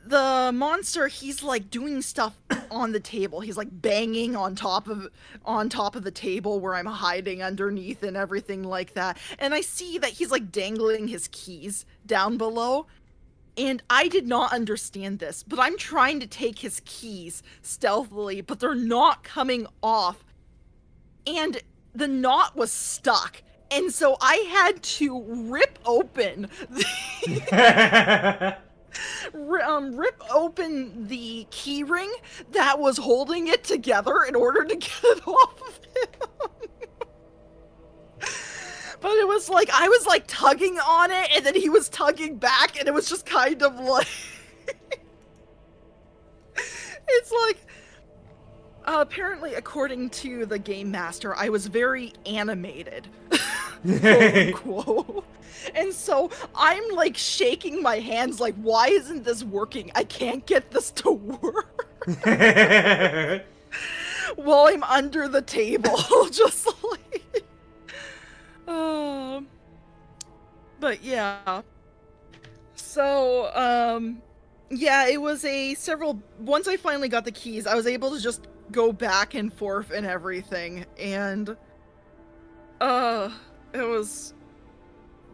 The monster, he's like doing stuff on the table. He's like banging on top of the table where I'm hiding underneath and everything like that. And I see that he's like dangling his keys down below. And I did not understand this, but I'm trying to take his keys stealthily, but they're not coming off. And the knot was stuck. And so I had to rip open rip open the key ring that was holding it together in order to get it off of him. But it was like, I was like tugging on it, and then he was tugging back, and it was just kind of like... It's like... apparently, according to the game master, I was very animated. Quote unquote. And so I'm like shaking my hands like, why isn't this working? I can't get this to work. While I'm under the table, just like... But yeah. So, yeah, it was once I finally got the keys, I was able to just go back and forth and everything, and, it was...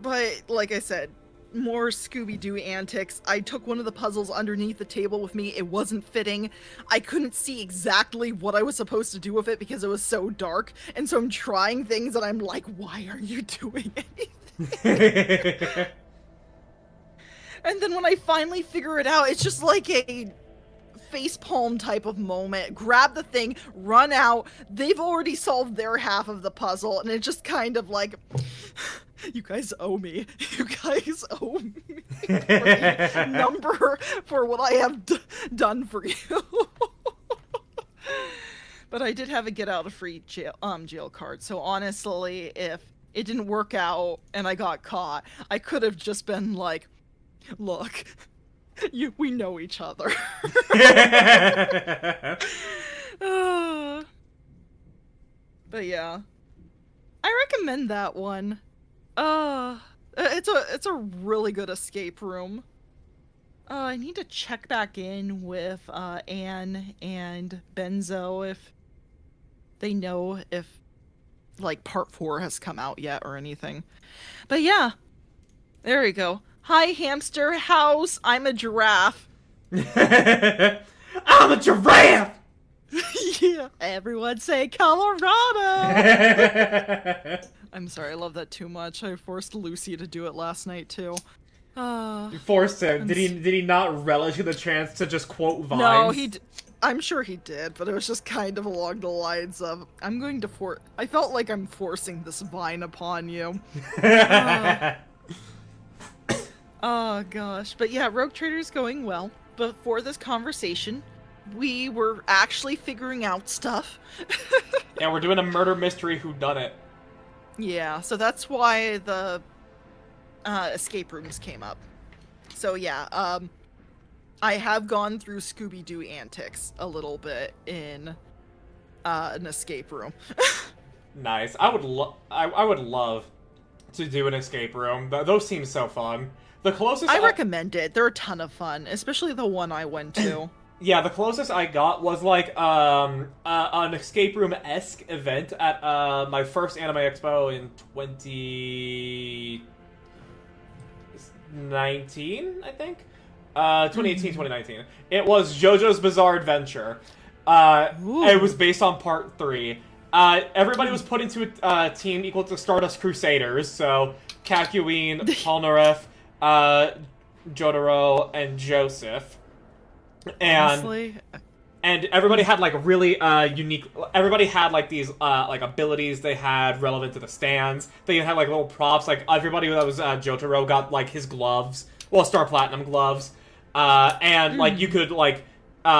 But, like I said, more Scooby-Doo antics. I took one of the puzzles underneath the table with me. It wasn't fitting. I couldn't see exactly what I was supposed to do with it because it was so dark. And so I'm trying things and I'm like, why are you doing anything? And then when I finally figure it out, it's just like a facepalm type of moment. Grab the thing, run out. They've already solved their half of the puzzle. And it's just kind of like... You guys owe me. You guys owe me for the number for what I have done for you. But I did have a get out of free jail card. So honestly, if it didn't work out and I got caught, I could have just been like, "Look, we know each other." But yeah, I recommend that one. It's a really good escape room. I need to check back in with Anne and Benzo if they know if like part 4 has come out yet or anything. But yeah, there we go. Hi, hamster house. I'm a giraffe. I'm a giraffe. Yeah, everyone say Colorado. I'm sorry, I love that too much. I forced Lucy to do it last night too. You forced him. Did he not relish the chance to just quote vines? No, I'm sure he did, but it was just kind of along the lines of, I'm going to I felt like I'm forcing this vine upon you. Oh gosh. But yeah, Rogue Trader's going well. Before this conversation, we were actually figuring out stuff. Yeah, we're doing a murder mystery whodunit. Yeah, so that's why the escape rooms came up. So yeah, I have gone through Scooby-Doo antics a little bit in an escape room. Nice. I would love to do an escape room. Those seem so fun. The closest I recommend it. They're a ton of fun, especially the one I went to. Yeah, the closest I got was like an escape room-esque event at my first anime expo in 2019, I think. 2018, 2019. It was JoJo's Bizarre Adventure. It was based on part 3. Everybody was put into a team equal to Stardust Crusaders, so Kakyoin, Polnareff, Jotaro, and Joseph. Honestly, And everybody had like really unique. Everybody had like these like abilities they had relevant to the stands. They had like little props. Like everybody that was Jotaro got like his gloves, well, Star Platinum gloves, and like you could like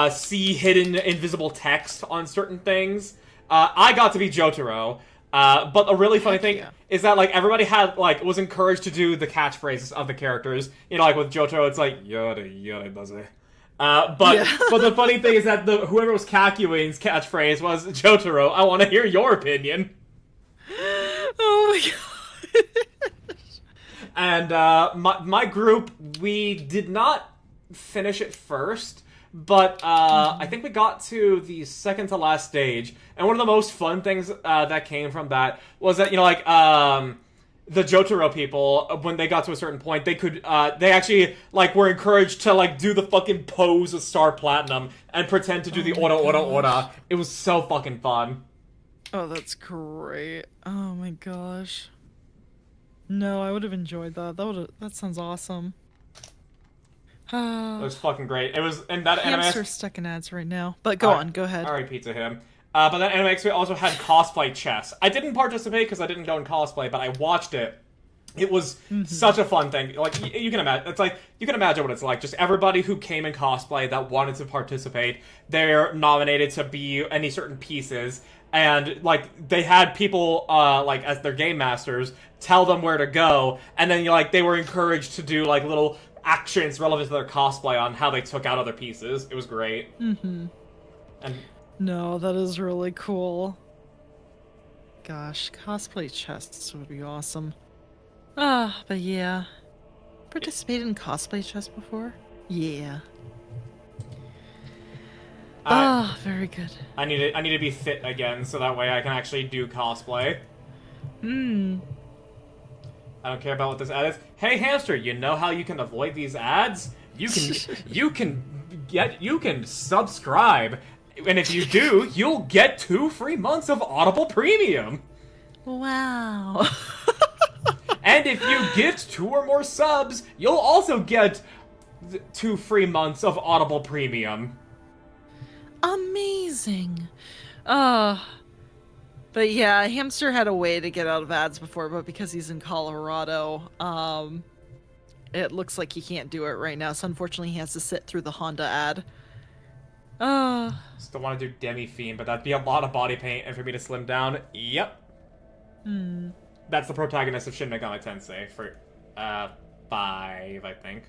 see hidden invisible text on certain things. I got to be Jotaro. But a really funny thing is that like everybody had like was encouraged to do the catchphrases of the characters. You know, like with Jotaro, it's like yada yada does it. But the funny thing is that whoever was Kakyoin's catchphrase was Jotaro, I want to hear your opinion. Oh my god. And my group, we did not finish it first, but I think we got to the second to last stage. And one of the most fun things that came from that was that, you know, like the Jotaro people, when they got to a certain point, they could, they actually, like, were encouraged to, like, do the fucking pose of Star Platinum and pretend to do the ora ora ora. It was so fucking fun. Oh, that's great. Oh my gosh. No, I would have enjoyed that. That sounds awesome. It was fucking great. It was, and that anime... Hamster's stuck in ads right now. But go on, go ahead. R.I.P. to him. But that Anime Expo also had cosplay chess. I didn't participate because I didn't go in cosplay, but I watched it. It was such a fun thing. Like, you can imagine, it's like, you can imagine what it's like. Just everybody who came in cosplay that wanted to participate, they're nominated to be any certain pieces. And, like, they had people, like, as their game masters, tell them where to go. And then, like, they were encouraged to do, like, little actions relevant to their cosplay on how they took out other pieces. It was great. And no, that is really cool. Gosh, cosplay chests would be awesome. But yeah. Participated in cosplay chess before? Yeah. Very good. I need to be fit again, so that way I can actually do cosplay. I don't care about what this ad is. Hey hamster, you know how you can avoid these ads? You can subscribe. And if you do, you'll get 2 free months of Audible Premium. Wow. And if you gift 2 or more subs, you'll also get 2 free months of Audible Premium. Amazing. But yeah, Hamster had a way to get out of ads before, but because he's in Colorado, it looks like he can't do it right now, so unfortunately he has to sit through the Honda ad. Still want to do Demi-Fiend, but that'd be a lot of body paint, and for me to slim down, yep. That's the protagonist of Shin Megami Tensei for, 5, I think.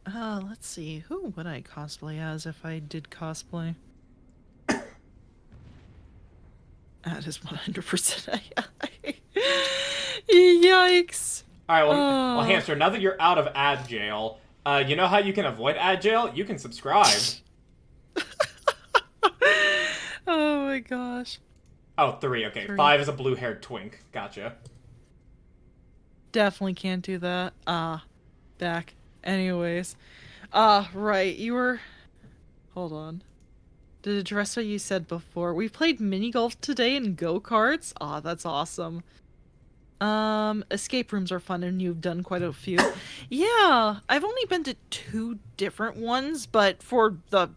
Let's see. Who would I cosplay as if I did cosplay? That is 100% AI. Yikes. Alright, well, Hamster, now that you're out of ad jail, you know how you can avoid ad jail? You can subscribe. Oh my gosh. Oh, 3, okay. 3. 5 is a blue-haired twink. Gotcha. Definitely can't do that. Back. Anyways. Right. You were... Hold on. To address what you said before, we played mini golf today and go-karts. That's awesome. Escape rooms are fun and you've done quite a few. Yeah, I've only been to 2 different ones, but for the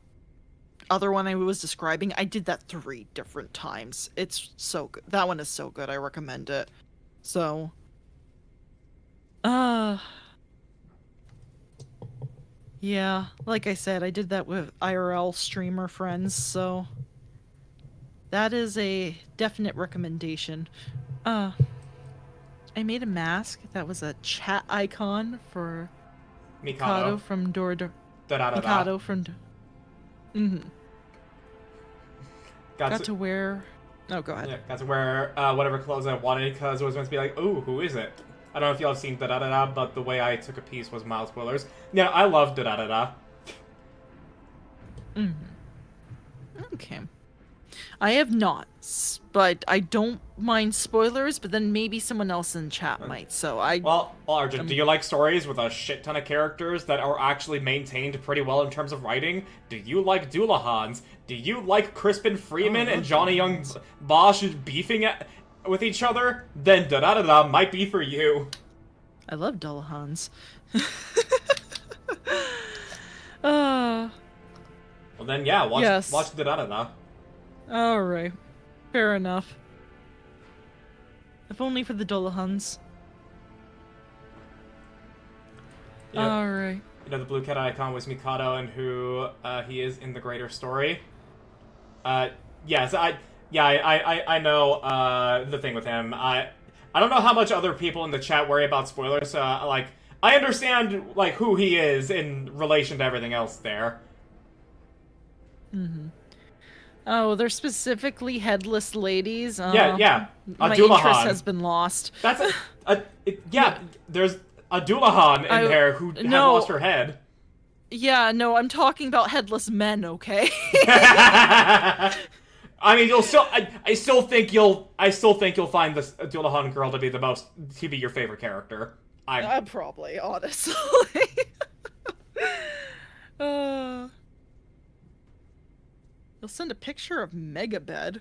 other one I was describing, I did that 3 different times. It's so good. That one is so good. I recommend it. So, yeah, like I said, I did that with IRL streamer friends, so that is a definite recommendation. I made a mask that was a chat icon for Mikado from Mikado from Got to wear... Oh, go ahead. Yeah, got to wear whatever clothes I wanted because it was meant to be like, ooh, who is it? I don't know if y'all have seen da-da-da-da, but the way I took a piece was mild spoilers. Yeah, I love da-da-da-da. Okay. I have not, but I don't mind spoilers, but then maybe someone else in chat might, so I... Well, Arjun, do you like stories with a shit ton of characters that are actually maintained pretty well in terms of writing? Do you like Doolahans? Do you like Crispin Freeman and Johnny Young Bosch beefing with each other? Then da-da-da-da might be for you. I love Dullahans. Well then, yeah, watch da-da-da-da. Alright. Fair enough. If only for the Dullahans. Alright. You know, the blue cat icon was Mikado and who he is in the greater story. Yes, I know the thing with him. I don't know how much other people in the chat worry about spoilers, like, I understand, like, who he is in relation to everything else there. Oh, they're specifically headless ladies? Yeah. My Dullahan. interest has been lost. That's there's a Dullahan in there who has lost her head. Yeah, no, I'm talking about headless men, okay? I mean, I still think you'll find this Dullahan girl to be your favorite character. Probably, honestly. You'll send a picture of Megabed.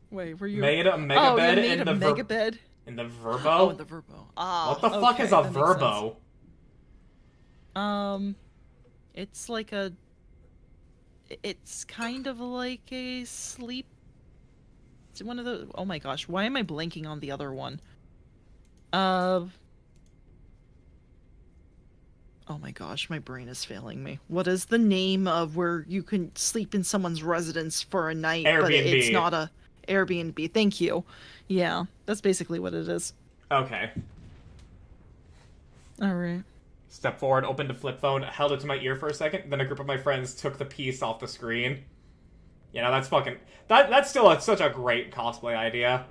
Wait, were you... Made a Megabed in the Megabed? In the Verbo? Oh, in the Verbo. What the fuck is a Verbo? It's like a... It's kind of like a sleep... It's one of the... Oh my gosh, why am I blanking on the other one? Oh my gosh, my brain is failing me. What is the name of where you can sleep in someone's residence for a night, Airbnb. but it's not a Airbnb? Thank you. Yeah, that's basically what it is. Okay. Alright. Step forward, opened a flip phone, held it to my ear for a second, then a group of my friends took the piece off the screen. You know, that's fucking... That's still such a great cosplay idea.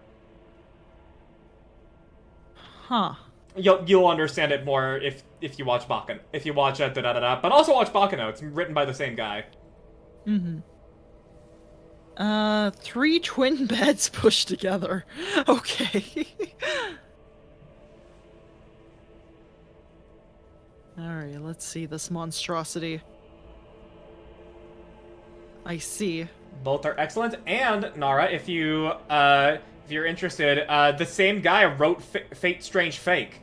Huh. You'll understand it more if you watch Baccano. If you watch da-da-da-da. But also watch Baccano. It's written by the same guy. 3 twin beds pushed together. Okay. Alright, let's see this monstrosity. I see. Both are excellent. And, Nara, if you're interested, the same guy wrote Fate Strange Fake.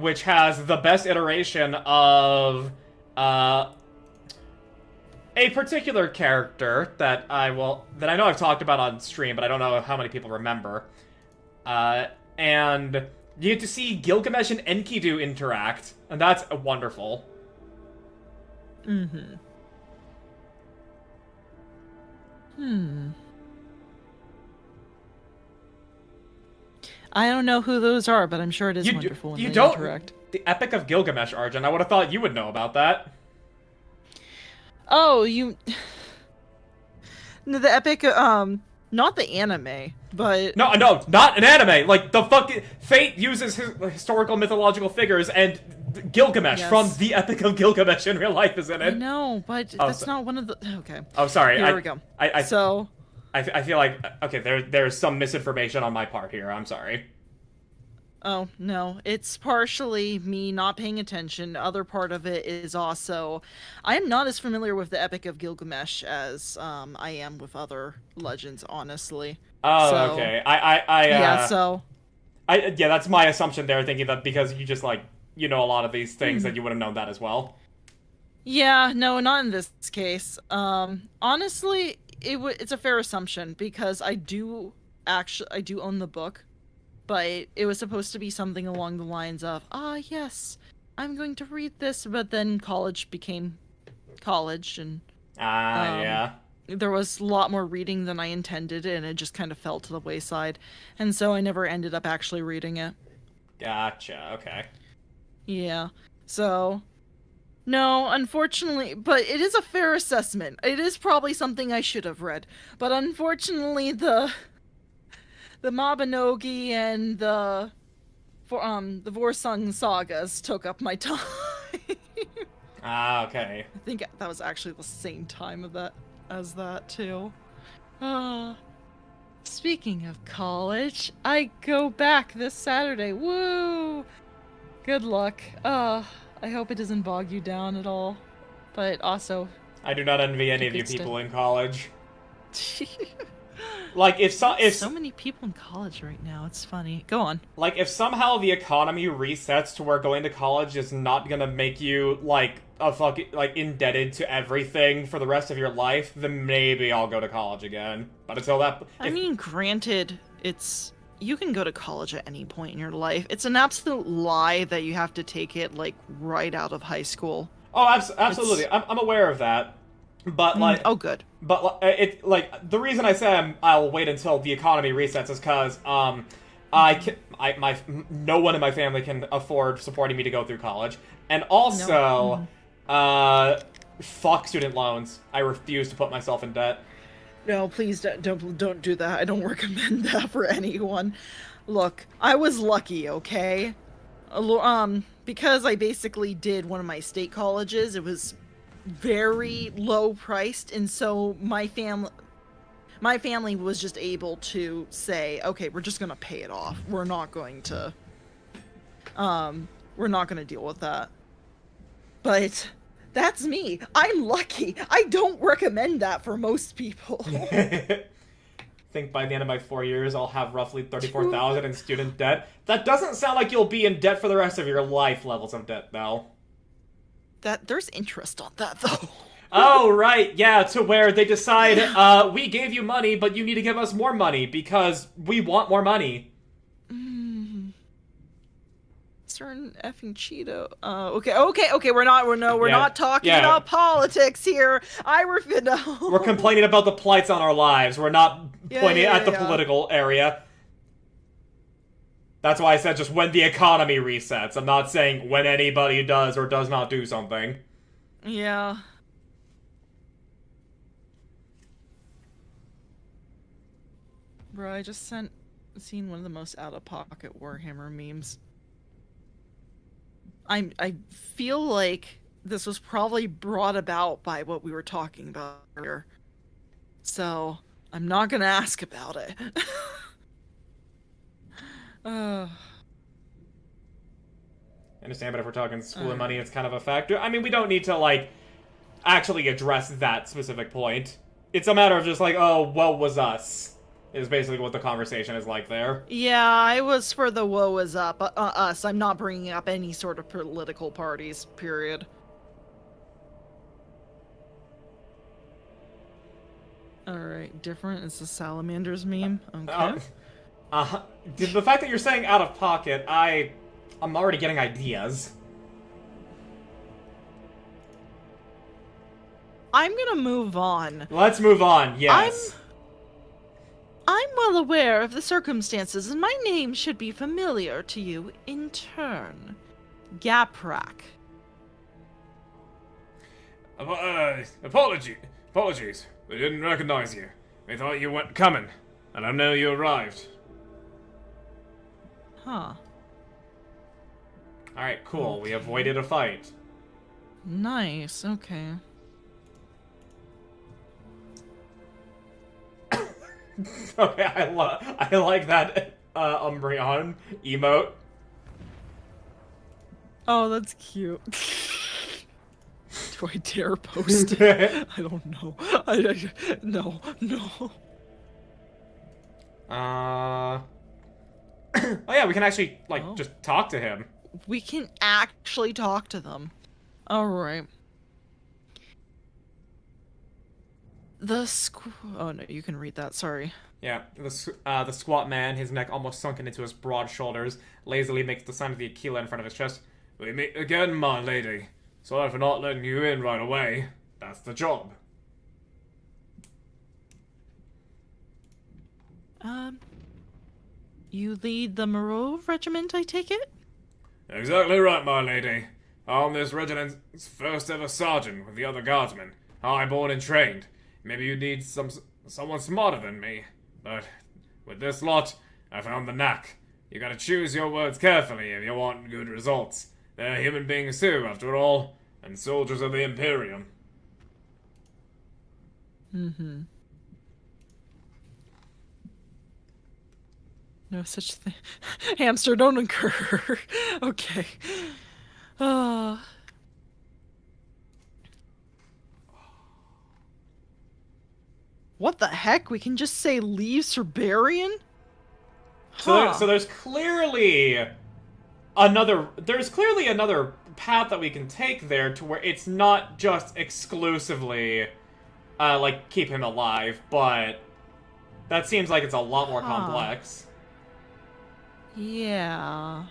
Which has the best iteration of a particular character that I know I've talked about on stream, but I don't know how many people remember. And You get to see Gilgamesh and Enkidu interact, and that's wonderful. Mm-hmm. I don't know who those are, but I'm sure it is wonderful when You they don't. interact. The Epic of Gilgamesh, Arjun. I would have thought you would know about that. Oh, you. No, the epic, not the anime, but No, not an anime. Like, the fucking... Fate uses historical mythological figures, and Gilgamesh Yes. from the Epic of Gilgamesh in real life is in I it. know, but Oh, that's so- not one of the. Okay. Oh, sorry. Here we go. So, I feel like... Okay, there's some misinformation on my part here. I'm sorry. oh no, it's partially me not paying attention. Other part of it is also, I am not as familiar with the Epic of Gilgamesh as I am with other legends, honestly. Oh, So- okay. Yeah. So. Yeah, that's my assumption there, thinking that because you just, like, you know a lot of these things, that you would have known that as well. Yeah, no, not in this case. Honestly, it's a fair assumption because I do own the book, but it was supposed to be something along the lines of, yes, I'm going to read this, but then college became college, and Yeah. there was a lot more reading than I intended, and it just kind of fell to the wayside, and so I never ended up actually reading it. Gotcha, okay. Yeah, so. No, unfortunately, but it is a fair assessment. It is probably something I should have read, but unfortunately, the Mabinogi and the Vorsung sagas took up my time. Okay. I think that was actually the same time as that too. Speaking of college, I go back this Saturday. Woo! Good luck. I hope it doesn't bog you down at all. But also, I do not envy any of you Good stuff. people in college. Like, if so many people in college right now. It's funny. Go on. like, if somehow the economy resets to where going to college is not gonna make you, like, indebted to everything for the rest of your life, then maybe I'll go to college again. But until that... I mean, granted, you can go to college at any point in your life. It's an absolute lie that you have to take it, like, right out of high school. Oh, absolutely. I'm aware of that. But, like... Oh, good. But, the reason I say I'll wait until the economy resets is because, no one in my family can afford supporting me to go through college. And also, fuck student loans. I refuse to put myself in debt. No, please don't do that. I don't recommend that for anyone. Look, I was lucky, okay? Because I basically did one of my state colleges, it was very low priced, and so my family was just able to say, okay, we're just gonna pay it off. We're not going to deal with that. But that's me. I'm lucky. I don't recommend that for most people. I think by the end of my 4 years, I'll have roughly 34,000 in student debt. That doesn't sound like you'll be in debt for the rest of your life levels of debt, though. There's interest on that, though. Oh, right, yeah, to where they decide, we gave you money, but you need to give us more money, because we want more money. Certain effing Cheeto. Okay. We're not talking about politics here. No. We're complaining about the plights on our lives. We're not pointing at the yeah. political area. That's why I said just when the economy resets. I'm not saying when anybody does or does not do something. Yeah. Bro, I just seen one of the most out-of-pocket Warhammer memes. I feel like this was probably brought about by what we were talking about earlier. So, I'm not gonna ask about it. I understand, but if we're talking school and money, it's kind of a factor. I mean, we don't need to, like, actually address that specific point. It's a matter of just like, oh, woe was us, is basically what the conversation is like there. Yeah, I was for the woe is up us. I'm not bringing up any sort of political parties, period. Alright, different is the salamanders meme. Okay. The fact that you're saying out of pocket, I'm already getting ideas. I'm gonna move on. Let's move on, yes. I'm well aware of the circumstances, and my name should be familiar to you in turn. Gaprak. Apologies. We didn't recognize you. We thought you weren't coming. I don't know you arrived. Huh. Alright, cool. We avoided a fight. Nice, okay. Okay, I like that Umbreon emote. Oh, that's cute. Do I dare post it? I don't know. No. Oh yeah, we can actually, like, just talk to him. We can actually talk to them. Alright. Oh no, you can read that, sorry. Yeah, the squat man, his neck almost sunken into his broad shoulders, lazily makes the sign of the Aquila in front of his chest. We meet again, my lady. Sorry for not letting you in right away. That's the job. You lead the Moreau regiment, I take it? Exactly right, my lady. I'm this regiment's first ever sergeant with the other guardsmen. High-born and trained. Maybe you need someone smarter than me. But with this lot, I found the knack. You gotta choose your words carefully if you want good results. They're human beings too, after all, and soldiers of the Imperium. Mm-hmm. No such thing. Hamster, don't incur. Okay. What the heck? We can just say leave Cerberian? So there's clearly another path that we can take there to where it's not just exclusively like keep him alive, but that seems like it's a lot more complex. Yeah.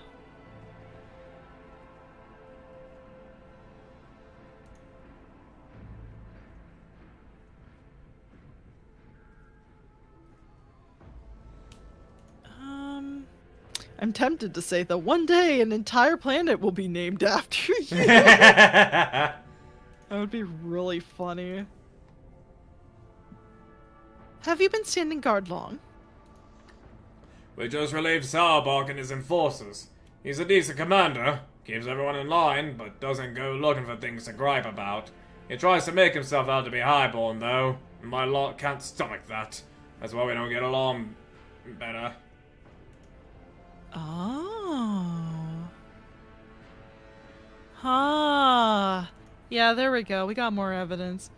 I'm tempted to say that one day an entire planet will be named after you. That would be really funny. Have you been standing guard long? We just relieved Sarbok and his enforcers. He's a decent commander, keeps everyone in line, but doesn't go looking for things to gripe about. He tries to make himself out to be highborn, though, and my lot can't stomach that. That's why we don't get along better. Oh. Yeah, there we go. We got more evidence.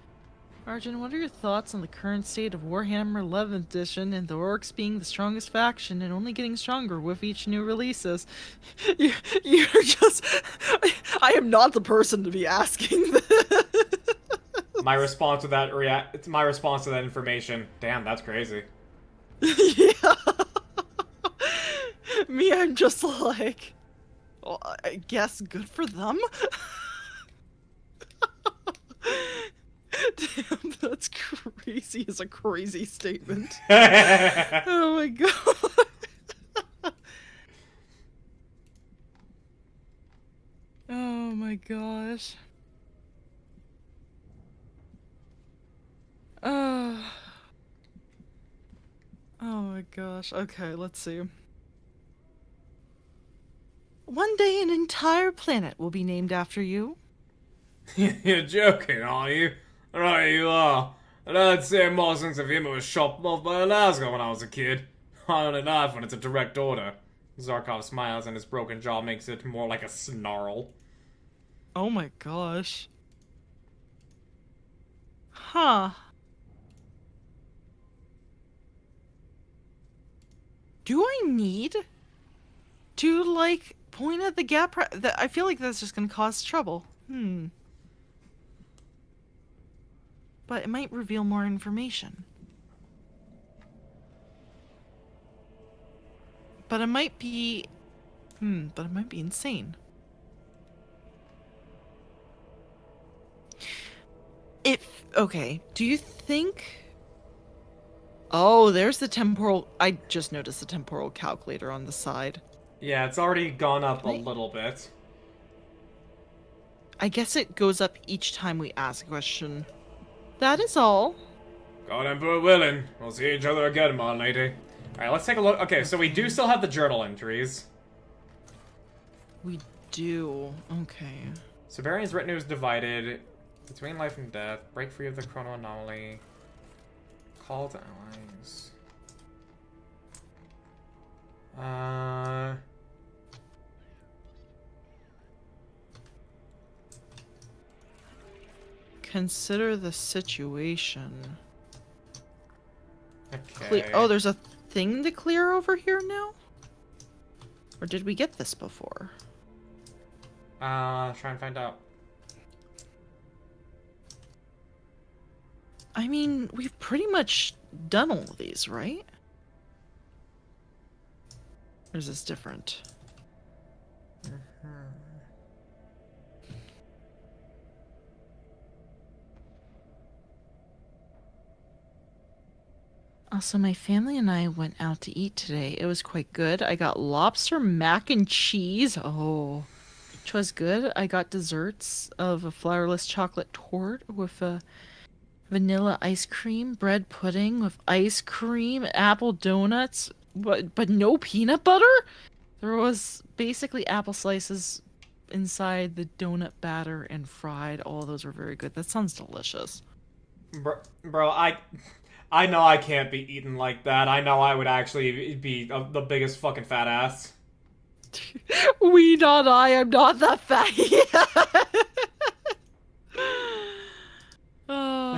Arjun, what are your thoughts on the current state of Warhammer 11th edition and the orcs being the strongest faction and only getting stronger with each new releases? You're just... I am not the person to be asking this. My response to that information. Damn, that's crazy. Yeah. Me, I'm just like, well, I guess good for them. Damn, that's crazy. Is a crazy statement. Oh my god. Oh my gosh. Oh my gosh. Okay, let's see. One day an entire planet will be named after you. You're joking, are you? Right, you are. And I'd say my sense of humor was chopped off by Alaska when I was a kid. I only laugh when it's a direct order. Zarkov smiles and his broken jaw makes it more like a snarl. Oh my gosh. Huh. Do I need to, like, point at the gap? I feel like that's just gonna cause trouble. But it might reveal more information. but it might be... but it might be insane. Okay, do you think... Oh, there's the temporal... I just noticed the temporal calculator on the side. Yeah, it's already gone up a Right. little bit. I guess it goes up each time we ask a question. That is all. God Emperor willing, we'll see each other again, my lady. Alright, let's take a look. Okay, so we do still have the journal entries. We do. Okay. Siberian's retinue is divided between life and death. Break free of the chrono anomaly. Call to allies. Consider the situation. Okay. Oh, there's a thing to clear over here now? Or did we get this before? Try and find out. I mean, we've pretty much done all of these, right? Or is this different? Also, my family and I went out to eat today. It was quite good. I got lobster mac and cheese. Oh, which was good. I got desserts of a flourless chocolate torte with a vanilla ice cream, bread pudding with ice cream, apple donuts, but no peanut butter? There was basically apple slices inside the donut batter and fried. All those were very good. That sounds delicious. Bro, I know I can't be eaten like that. I know I would actually be the biggest fucking fat ass. We not I am not that fat yet. Oh.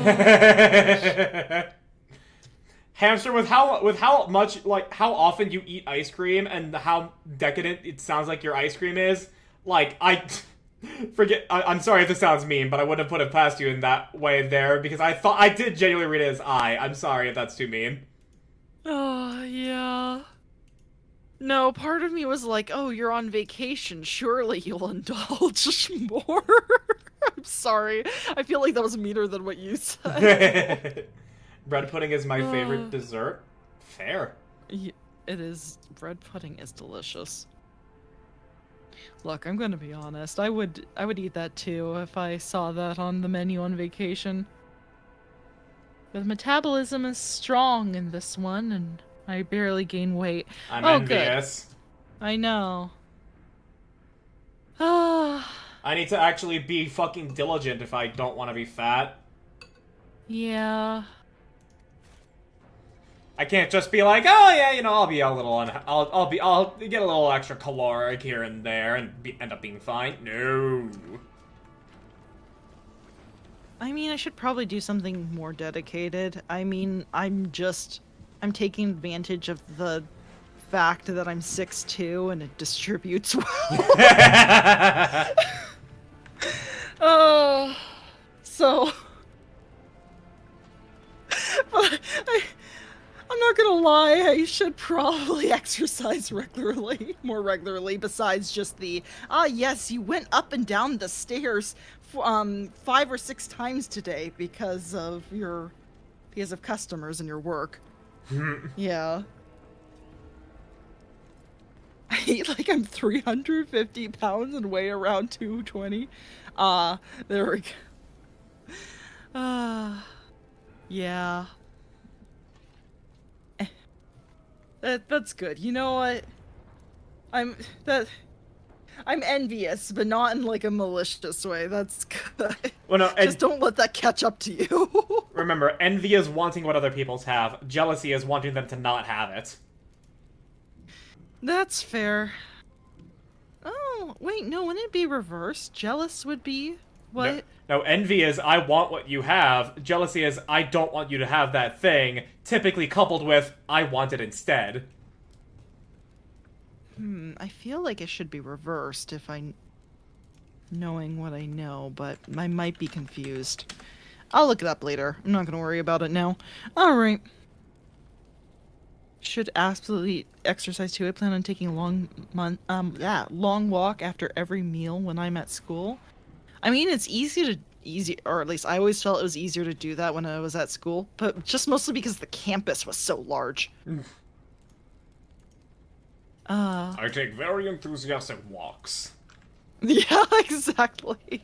Hamster, with how much, like, how often you eat ice cream and how decadent it sounds like your ice cream is, like, I'm sorry if this sounds mean, but I wouldn't have put it past you in that way there, because I did genuinely read it as I'm sorry if that's too mean. Oh, yeah. No, part of me was like, oh, you're on vacation. Surely you'll indulge more. I'm sorry. I feel like that was meaner than what you said. Bread pudding is my favorite dessert. Fair. It is. Bread pudding is delicious. Look, I'm gonna be honest. I would eat that too if I saw that on the menu on vacation. The metabolism is strong in this one, and I barely gain weight. I'm envious. Good. I know. Ah. I need to actually be fucking diligent if I don't want to be fat. Yeah. I can't just be like, oh yeah, you know, I'll be a little, I'll get a little extra caloric here and there and end up being fine. No. I mean, I should probably do something more dedicated. I mean, I'm taking advantage of the fact that I'm 6'2" and it distributes well. So, but I'm not gonna lie, I should probably exercise more regularly, besides just the, yes, you went up and down the stairs 5 or 6 times today because of customers and your work. Yeah. I eat like I'm 350 pounds and weigh around 220. There we go. Yeah. That's good. You know what? I'm envious, but not in like a malicious way. That's good. Well, no, just don't let that catch up to you. Remember, envy is wanting what other people's have. Jealousy is wanting them to not have it. That's fair. Oh, wait, no, wouldn't it be reversed? Jealous would be what? No, envy is I want what you have. Jealousy is I don't want you to have that thing, typically coupled with I want it instead. I feel like it should be reversed if knowing what I know, but I might be confused. I'll look it up later. I'm not gonna worry about it now. Alright. should absolutely exercise too. I plan on taking a long walk after every meal when I'm at school. I mean, it's easy, or at least I always felt it was easier to do that when I was at school, but just mostly because the campus was so large. I take very enthusiastic walks. Yeah, exactly.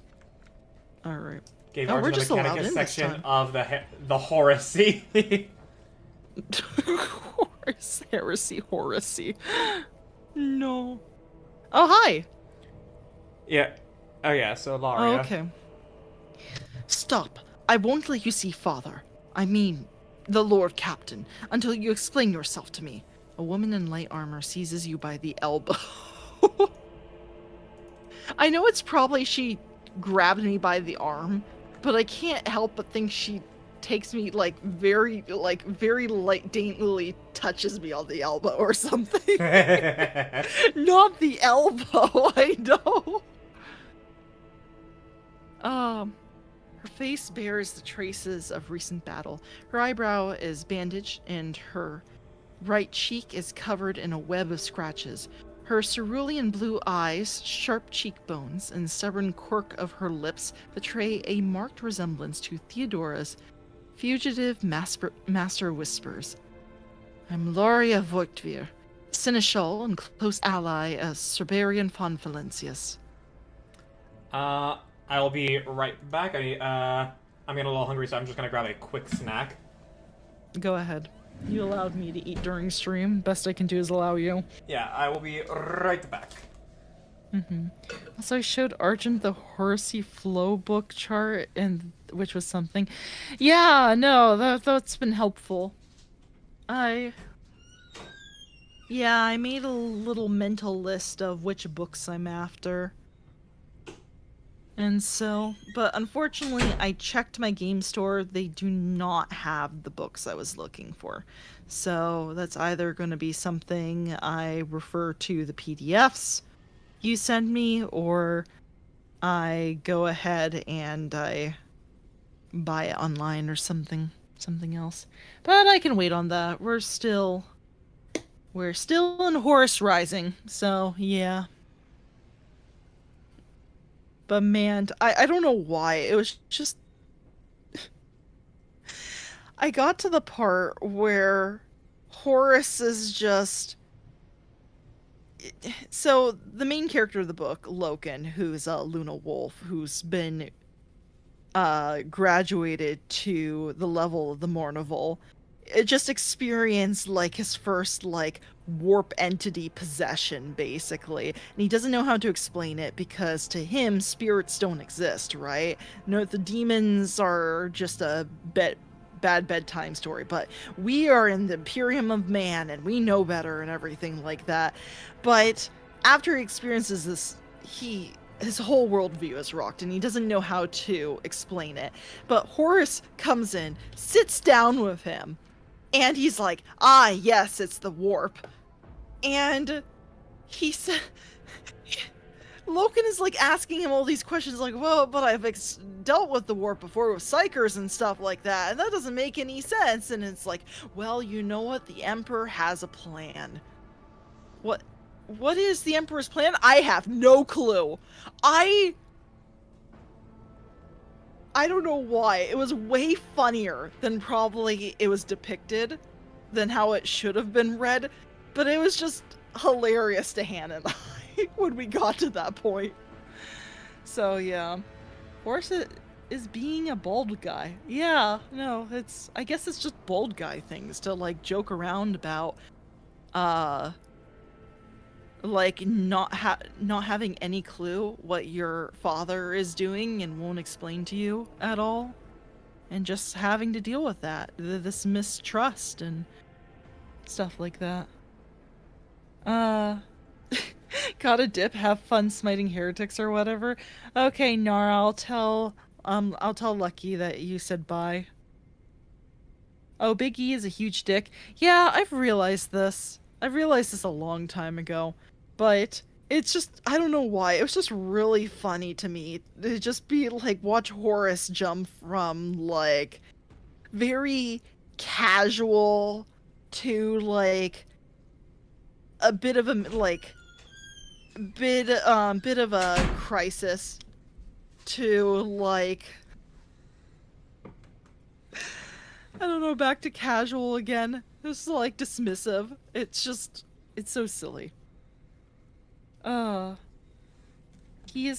All right. Gave Oh, we're Arjun the just allowed Mechanicus in this section time. of the Horace. Horace. No. Oh, hi. Yeah. Oh yeah, so Laria. Oh, okay. Stop. I won't let you see father. I mean, the Lord Captain, until you explain yourself to me. A woman in light armor seizes you by the elbow. I know it's probably she grabbed me by the arm, but I can't help but think she takes me very light daintily touches me on the elbow or something. Not the elbow, I know. Her face bears the traces of recent battle. Her eyebrow is bandaged and her right cheek is covered in a web of scratches. Her cerulean blue eyes, sharp cheekbones, and stubborn quirk of her lips betray a marked resemblance to Theodora's fugitive master whispers. I'm Laria Voigtvir, seneschal and close ally of Cerberian von Valencius. I will be right back. I'm getting a little hungry, so I'm just gonna grab a quick snack. Go ahead. You allowed me to eat during stream. Best I can do is allow you. Yeah, I will be right back. Also, I showed Arjun the Horsey flow book chart, and which was something. Yeah, no, that's been helpful. I made a little mental list of which books I'm after. And so, but unfortunately, I checked my game store. They do not have the books I was looking for. So that's either going to be something I refer to the PDFs you send me, or I go ahead and I buy it online or something else. But I can wait on that. We're still in Horse Rising, so yeah. But man, I don't know why. It was just... I got to the part where Horace is just... So, the main character of the book, Loken, who's a Luna Wolf, who's been graduated to the level of the Mournival, it just experienced his first warp entity possession, basically, and he doesn't know how to explain it because to him spirits don't exist, right? No, the demons are just a bad bedtime story, but we are in the Imperium of Man and we know better and everything like that. But after he experiences this, his whole worldview is rocked and he doesn't know how to explain it. But Horace comes in, sits down with him, and he's like, ah, yes, it's the warp. And he said, Loken is asking him all these questions well, but I've dealt with the warp before with psychers and stuff like that, and that doesn't make any sense. And it's well, you know what? The Emperor has a plan. What is the Emperor's plan? I have no clue. I don't know why. It was way funnier than probably it was depicted than how it should have been read, but it was just hilarious to Hannah and I when we got to that point. So yeah. Horse is being a bold guy. Yeah, no, I guess it's just bold guy things to joke around about not having any clue what your father is doing and won't explain to you at all, and just having to deal with that, this mistrust and stuff like that. Gotta dip, have fun smiting heretics or whatever. Okay, Nara, I'll tell Lucky that you said bye. Oh, Big E is a huge dick. Yeah, I've realized this. I realized this a long time ago. But it's just, I don't know why. It was just really funny to me to just be watch Horace jump from very casual, to like a bit of a bit of a crisis to like I don't know, back to casual again. It's like dismissive. It's so silly. He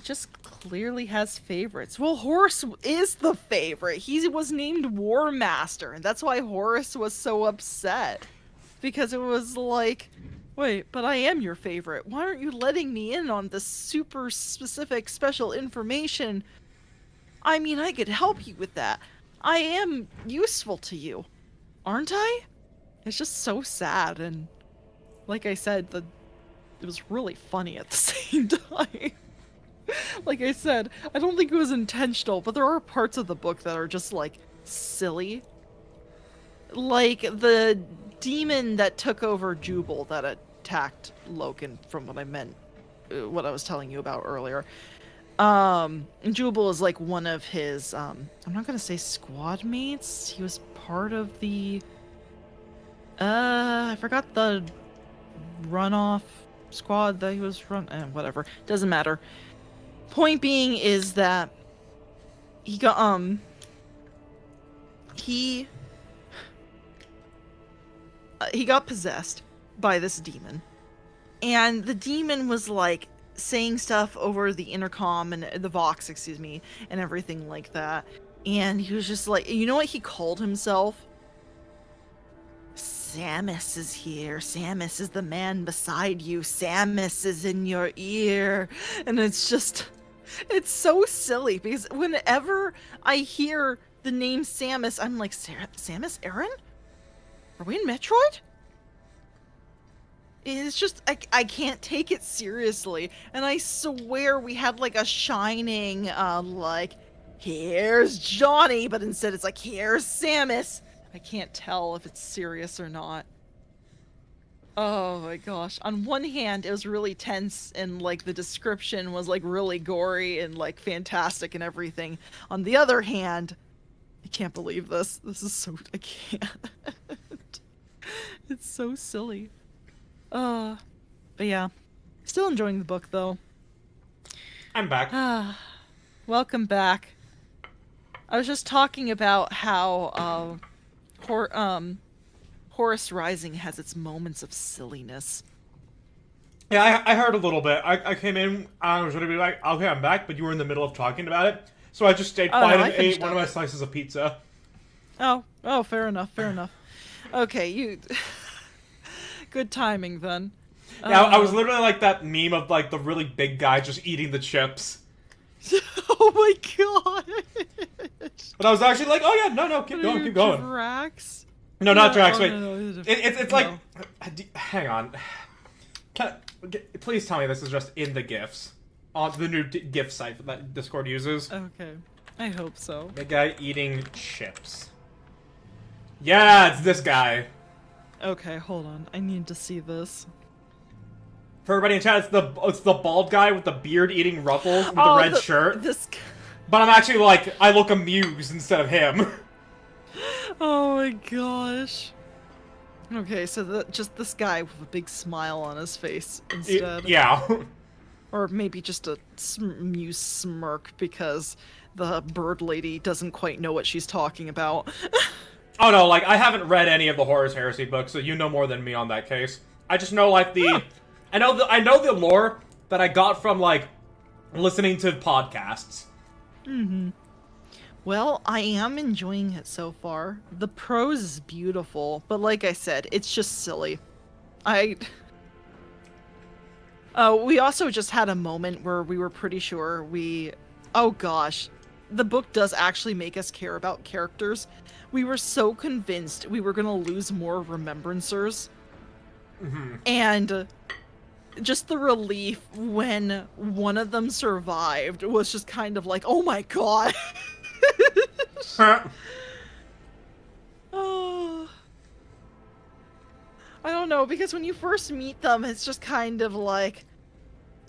just clearly has favorites. Well, Horus is the favorite. He was named War Master, and that's why Horus was so upset. Because it was like, wait, but I am your favorite. Why aren't you letting me in on this super specific special information? I mean, I could help you with that. I am useful to you, aren't I? It's just so sad, and like I said, it was really funny at the same time. Like I said, I don't think it was intentional, but there are parts of the book that are just like silly. Like the demon that took over Jubal that attacked Logan, from what I was telling you about earlier. Jubal is like one of his, I'm not gonna say squad mates. He was part of the, I forgot the runoff squad that he was whatever. Doesn't matter. Point being is that he got, he got possessed by this demon. And the demon was like saying stuff over the intercom and the Vox, excuse me, and everything like that. And he was just like, you know what he called himself? Samus is here. Samus is the man beside you. Samus is in your ear. And it's so silly because whenever I hear the name Samus, I'm like, Samus Aran? Are we in Metroid? It's just, I can't take it seriously. And I swear we had like a shining, like, here's Johnny, but instead it's like, here's Samus. I can't tell if it's serious or not. Oh my gosh. On one hand, it was really tense and like the description was like really gory and like fantastic and everything. On the other hand, I can't believe this. This is so, I can't. It's so silly. But yeah. Still enjoying the book though. I'm back. Welcome back. I was just talking about how, Horus Rising has its moments of silliness. Yeah, I heard a little bit. I came in, I was going to be like, okay, I'm back, but you were in the middle of talking about it. So I just stayed quiet and ate one of my slices of pizza. Oh, fair enough, fair enough. Okay, good timing then. Yeah, I was literally like that meme of like the really big guy just eating the chips. Oh my god! But I was actually like, oh yeah, no, keep going. Drax? No, not Drax, wait. No. It's like, hang on. Please tell me this is just in the GIFs. On the new GIF site that Discord uses. Okay, I hope so. The guy eating chips. Yeah, it's this guy. Okay, hold on. I need to see this. For everybody in chat, it's the bald guy with the beard eating ruffles with the red shirt. But I'm actually like, I look amused instead of him. Oh my gosh. Okay, so just this guy with a big smile on his face instead. Yeah. Or maybe just a amused smirk because the bird lady doesn't quite know what she's talking about. Oh no, like, I haven't read any of the Horus Heresy books, so you know more than me on that case. I just know, like, I know the lore that I got from, like, listening to podcasts. Mm-hmm. Well, I am enjoying it so far. The prose is beautiful, but like I said, it's just silly. We also just had a moment where we were pretty sure oh gosh, the book does actually make us care about characters. We were so convinced we were gonna lose more remembrancers. Mm-hmm. And just the relief when one of them survived was just kind of like, oh my god. Oh. I don't know, because when you first meet them, it's just kind of like,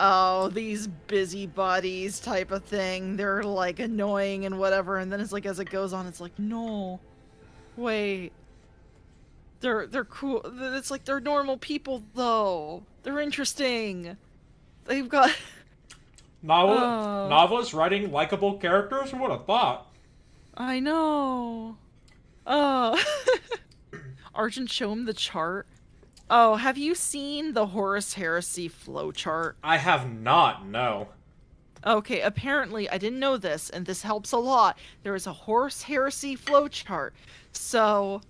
oh, these busybodies type of thing. They're like annoying and whatever, and then it's like as it goes on, it's like, no, wait, They're cool. It's like they're normal people though. They're interesting. They've got Novelists writing likable characters? What a thought. I know. Oh. Arjun, show him the chart. Oh, have you seen the Horus Heresy flowchart? I have not, no. Okay, apparently, I didn't know this, and this helps a lot. There is a Horus Heresy flowchart. So,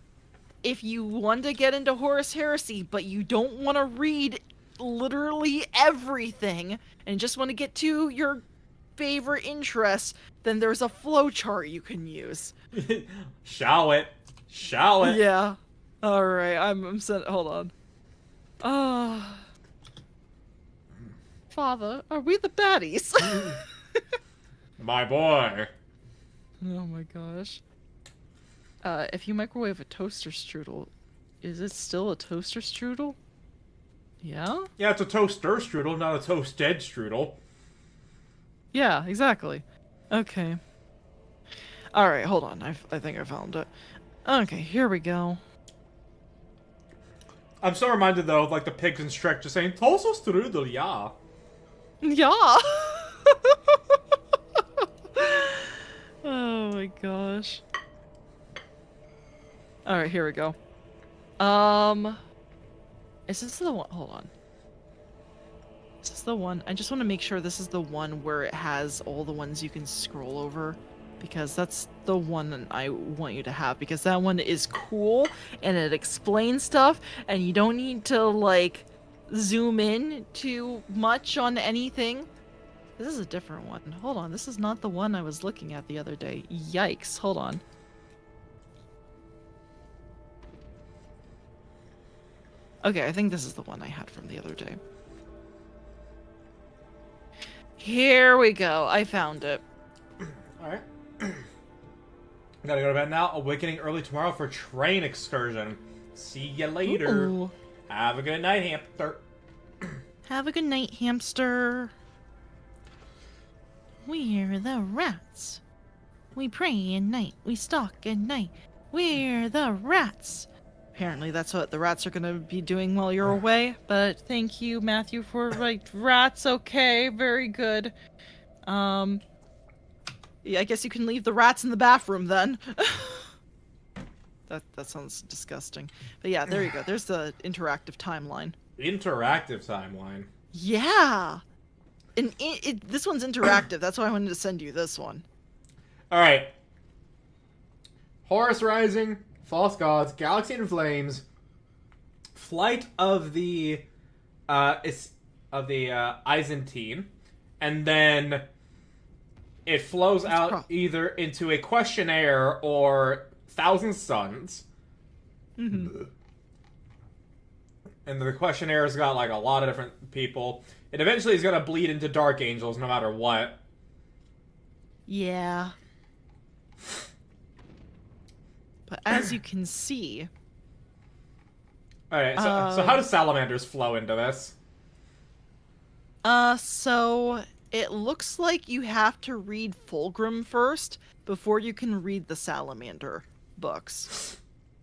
if you want to get into Horus Heresy, but you don't want to read literally everything, and just want to get to your favorite interests, then there's a flowchart you can use. Shall it? Shall it? Yeah. Alright, I'm sent. Hold on. Father, are we the baddies? My boy. Oh my gosh. If you microwave a toaster strudel, is it still a toaster strudel? Yeah? Yeah, it's a toaster strudel, not a toasted strudel. Yeah, exactly. Okay. Alright, hold on. I think I found it. Okay, here we go. I'm so reminded, though, of, like, the pigs in Shrek just saying, toaster strudel, yeah. Yeah! Oh my gosh. Alright, here we go. Is this the one? Hold on. Is this the one? I just want to make sure this is the one where it has all the ones you can scroll over. Because that's the one I want you to have. Because that one is cool, and it explains stuff, and you don't need to, like, zoom in too much on anything. This is a different one. Hold on, this is not the one I was looking at the other day. Yikes, hold on. Okay, I think this is the one I had from the other day. Here we go, I found it. Alright. Gotta go to bed now. Awakening early tomorrow for train excursion. See ya later. Ooh. Have a good night, hamster. Have a good night, hamster. We're the rats. We pray at night. We stalk at night. We're the rats. Apparently that's what the rats are going to be doing while you're away. But thank you, Matthew, for rats. Okay, very good. Yeah, I guess you can leave the rats in the bathroom then. That sounds disgusting. But yeah, there you go. There's the interactive timeline. Interactive timeline. Yeah. And this one's interactive. That's why I wanted to send you this one. Alright. Horus Rising, False Gods, Galaxy in Flames, Flight of the Byzantine, and then it flows out either into a questionnaire or Thousand Suns. Mm-hmm. And the questionnaire's got like a lot of different people. It eventually is gonna bleed into Dark Angels no matter what. Yeah. But as you can see... Alright, so how do salamanders flow into this? So it looks like you have to read Fulgrim first before you can read the salamander books.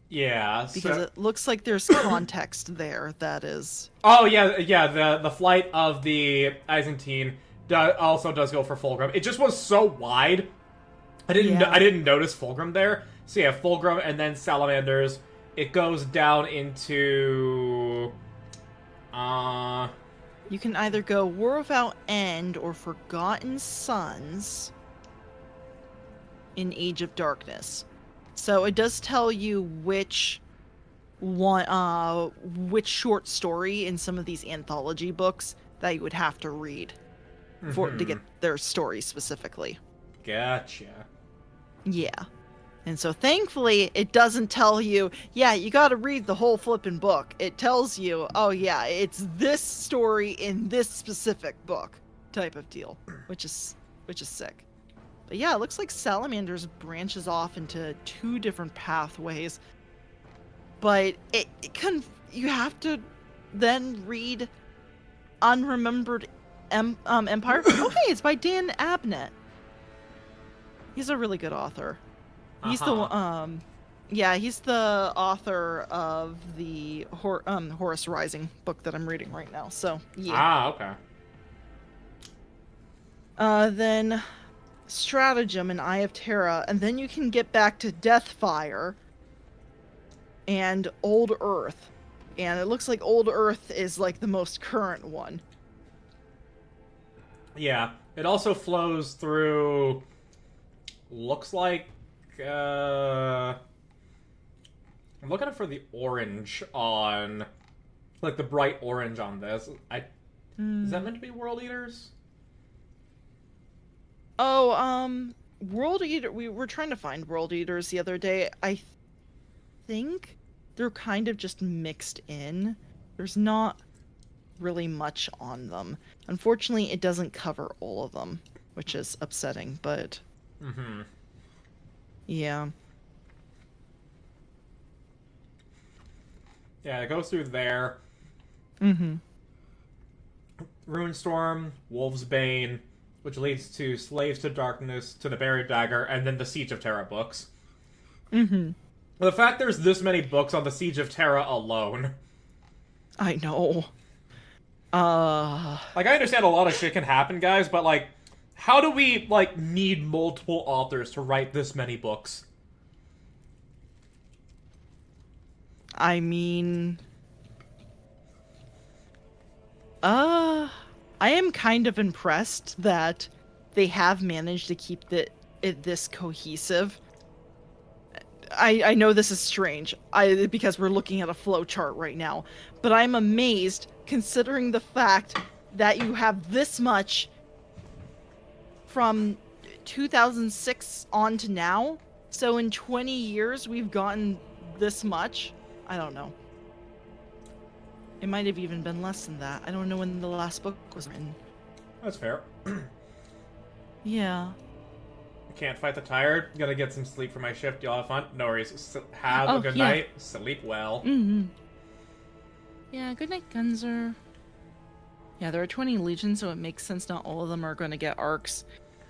Yeah, Because it looks like there's context there that is... Oh, yeah, the flight of the Byzantine also does go for Fulgrim. It just was so wide, I didn't notice Fulgrim there. So yeah, Fulgrim and then Salamanders. It goes down into... You can either go War Without End or Forgotten Sons in Age of Darkness. So it does tell you which one, which short story in some of these anthology books that you would have to read to get their story specifically. Gotcha. Yeah. And so thankfully it doesn't tell you, yeah, you gotta read the whole flippin' book. It tells you, oh yeah, it's this story in this specific book type of deal, which is sick. But yeah, it looks like Salamanders branches off into 2 different pathways. But you have to then read Unremembered Empire. Oh hey, it's by Dan Abnett. He's a really good author. He's the Yeah, he's the author of the Horus Rising book that I'm reading right now. So yeah. Ah, okay. Then Stratagem and Eye of Terra, and then you can get back to Deathfire and Old Earth. And it looks like Old Earth is like the most current one. Yeah, it also flows through. Looks like. I'm looking for the orange on, like the bright orange on this. Is that meant to be World Eaters? Oh, World Eater. We were trying to find World Eaters the other day. I think they're kind of just mixed in. There's not really much on them. Unfortunately, it doesn't cover all of them, which is upsetting, but Mm-hmm. yeah. Yeah, it goes through there. Mm-hmm. Runestorm, Wolf's Bane, which leads to Slaves to Darkness, to the Buried Dagger, and then the Siege of Terra books. Mm-hmm. The fact there's this many books on the Siege of Terra alone. I know. Like, I understand a lot of shit can happen, guys, but, like, how do we, like, need multiple authors to write this many books? I mean, I am kind of impressed that they have managed to keep it this cohesive. I know this is strange, because we're looking at a flow chart right now, but I'm amazed considering the fact that you have this much from 2006 on to now. So in 20 years, we've gotten this much. I don't know. It might have even been less than that. I don't know when the last book was written. That's fair. Yeah. Can't fight the tired. Gonna get some sleep for my shift. Y'all have fun. No worries. Have a good night. Sleep well. Mm-hmm. Yeah, good night, Gunzer. Yeah, there are 20 legions, so it makes sense not all of them are going to get arcs.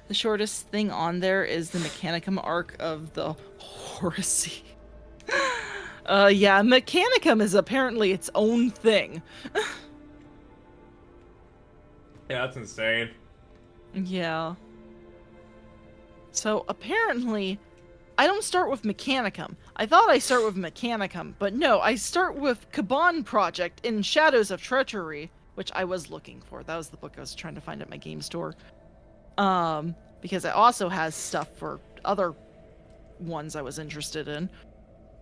The shortest thing on there is the Mechanicum arc of the Horace. Yeah, Mechanicum is apparently its own thing. Yeah, that's insane. Yeah. So apparently, I don't start with Mechanicum. I thought I start with Mechanicum, but no, I start with Kaban Project in Shadows of Treachery, which I was looking for. That was the book I was trying to find at my game store. Because it also has stuff for other ones I was interested in.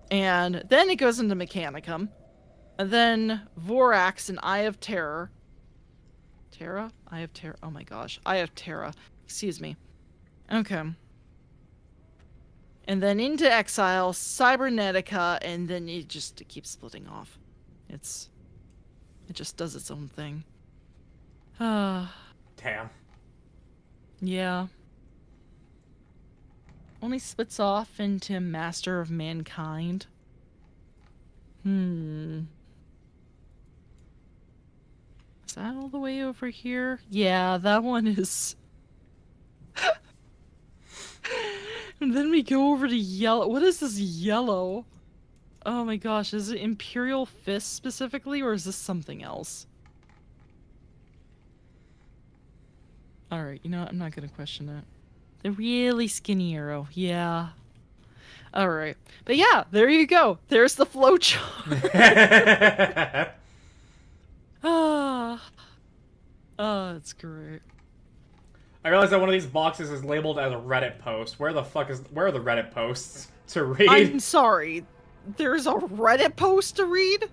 And then it goes into Mechanicum. And then Vorax and Eye of Terror. Terra? Eye of Terror. Oh my gosh. Eye of Terra. Excuse me. Okay. And then into Exile, Cybernetica, and then it keeps splitting off. It just does its own thing. Damn. Yeah. Only splits off into Master of Mankind. Is that all the way over here? Yeah, that one is... And then we go over to yellow. What is this yellow? Oh my gosh, is it Imperial Fist specifically, or is this something else? Alright, you know what? I'm not gonna question it. The really skinny arrow, yeah. Alright. But yeah, there you go. There's the flowchart. Ah. Oh, that's great. I realize that one of these boxes is labeled as a Reddit post. Where are the Reddit posts to read? I'm sorry. There's a Reddit post to read?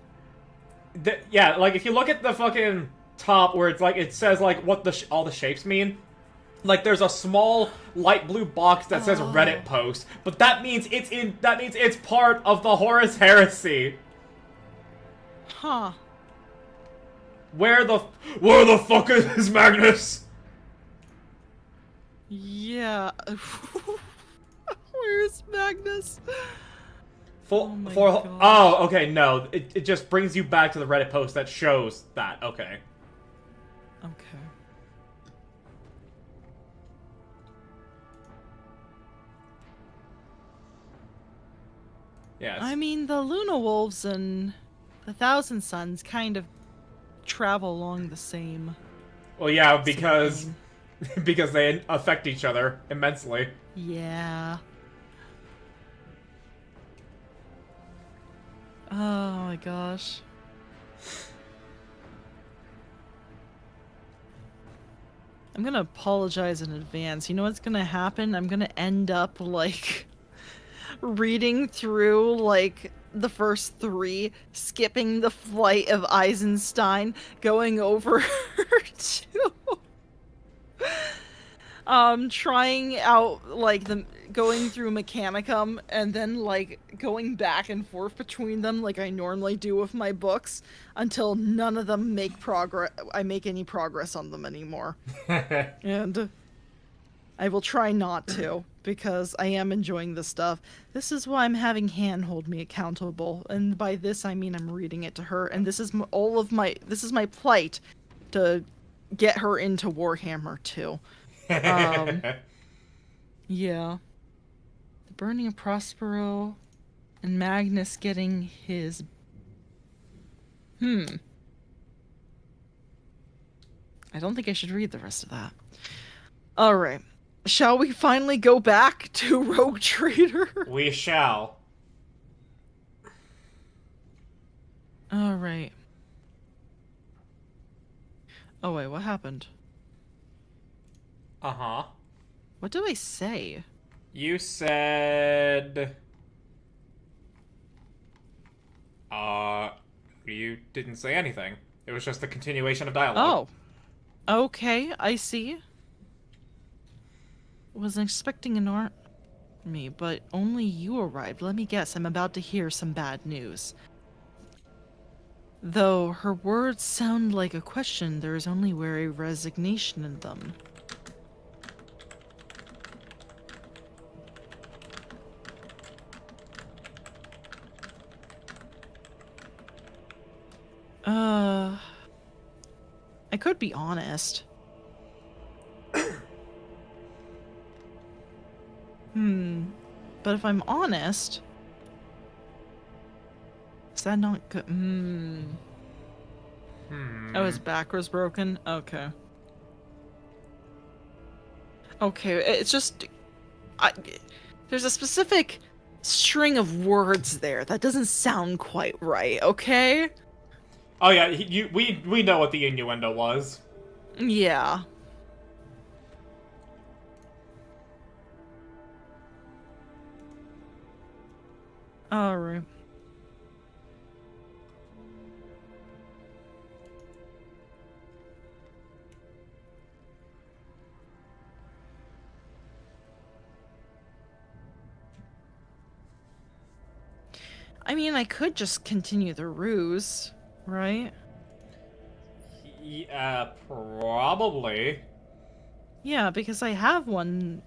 Yeah, like if you look at the fucking top where it's like it says like what all the shapes mean, like there's a small light blue box that says Reddit post, but that means it's part of the Horus Heresy. Huh. Where the fuck is Magnus? Yeah. Where's Magnus? Okay, no. It just brings you back to the Reddit post that shows that. Okay. Okay. Yes. I mean, the Luna Wolves and the Thousand Suns kind of travel along the same. Well, yeah, same because thing. because they affect each other immensely. Yeah. Oh my gosh. I'm gonna apologize in advance. You know what's gonna happen? I'm gonna end up, like, reading through, like, the first 3, skipping the flight of Eisenstein, going over to trying out, like, going through Mechanicum, and then, like, going back and forth between them like I normally do with my books, until none of them I make any progress on them anymore. And I will try not to, because I am enjoying this stuff. This is why I'm having Han hold me accountable, and by this I mean I'm reading it to her, and this is this is my plight to get her into Warhammer too. Yeah. The burning of Prospero and Magnus getting his... I don't think I should read the rest of that. Alright. Shall we finally go back to Rogue Trader? We shall. Alright. Oh wait, what happened? Uh-huh. What did I say? You said... You didn't say anything. It was just a continuation of dialogue. Oh. Okay, I see. Wasn't expecting an army, but only you arrived. Let me guess, I'm about to hear some bad news. Though her words sound like a question, there is only weary resignation in them. I could be honest. But if I'm honest... Is that not good? Oh, his back was broken? Okay. Okay, it's just... there's a specific string of words there that doesn't sound quite right, okay? Oh yeah, we know what the innuendo was. Yeah. Alright. I mean, I could just continue the ruse, right? Yeah, probably. Yeah, because I have one.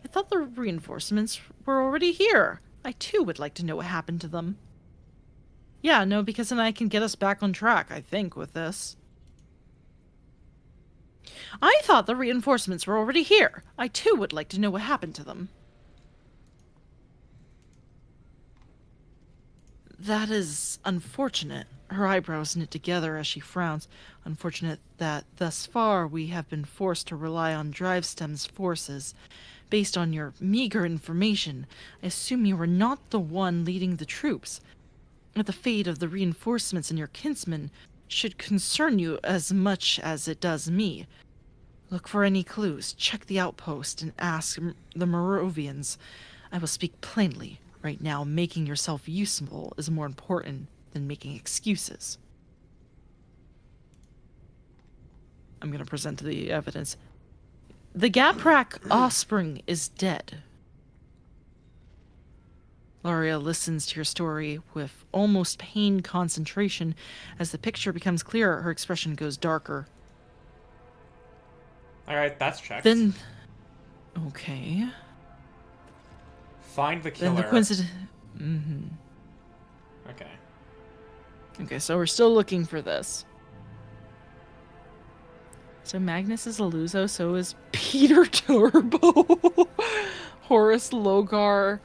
I thought the reinforcements were already here. I too would like to know what happened to them. Yeah, no, because then I can get us back on track, I think, with this. I thought the reinforcements were already here. I too would like to know what happened to them. That is unfortunate. Her eyebrows knit together as she frowns. Unfortunate that thus far we have been forced to rely on Drivestem's forces. Based on your meager information, I assume you were not the one leading the troops. The fate of the reinforcements and your kinsmen should concern you as much as it does me. Look for any clues, check the outpost, and ask the Moravians. I will speak plainly. Right now, making yourself useful is more important than making excuses. I'm gonna present the evidence. The Gaprak offspring is dead. Laria listens to your story with almost pained concentration. As the picture becomes clearer, her expression goes darker. Alright, that's checked. Then... Okay... Find the killer. Then the coincidence... Okay. Okay, so we're still looking for this. So Magnus is a Luzo, so is Peter Turbo. Horace Logar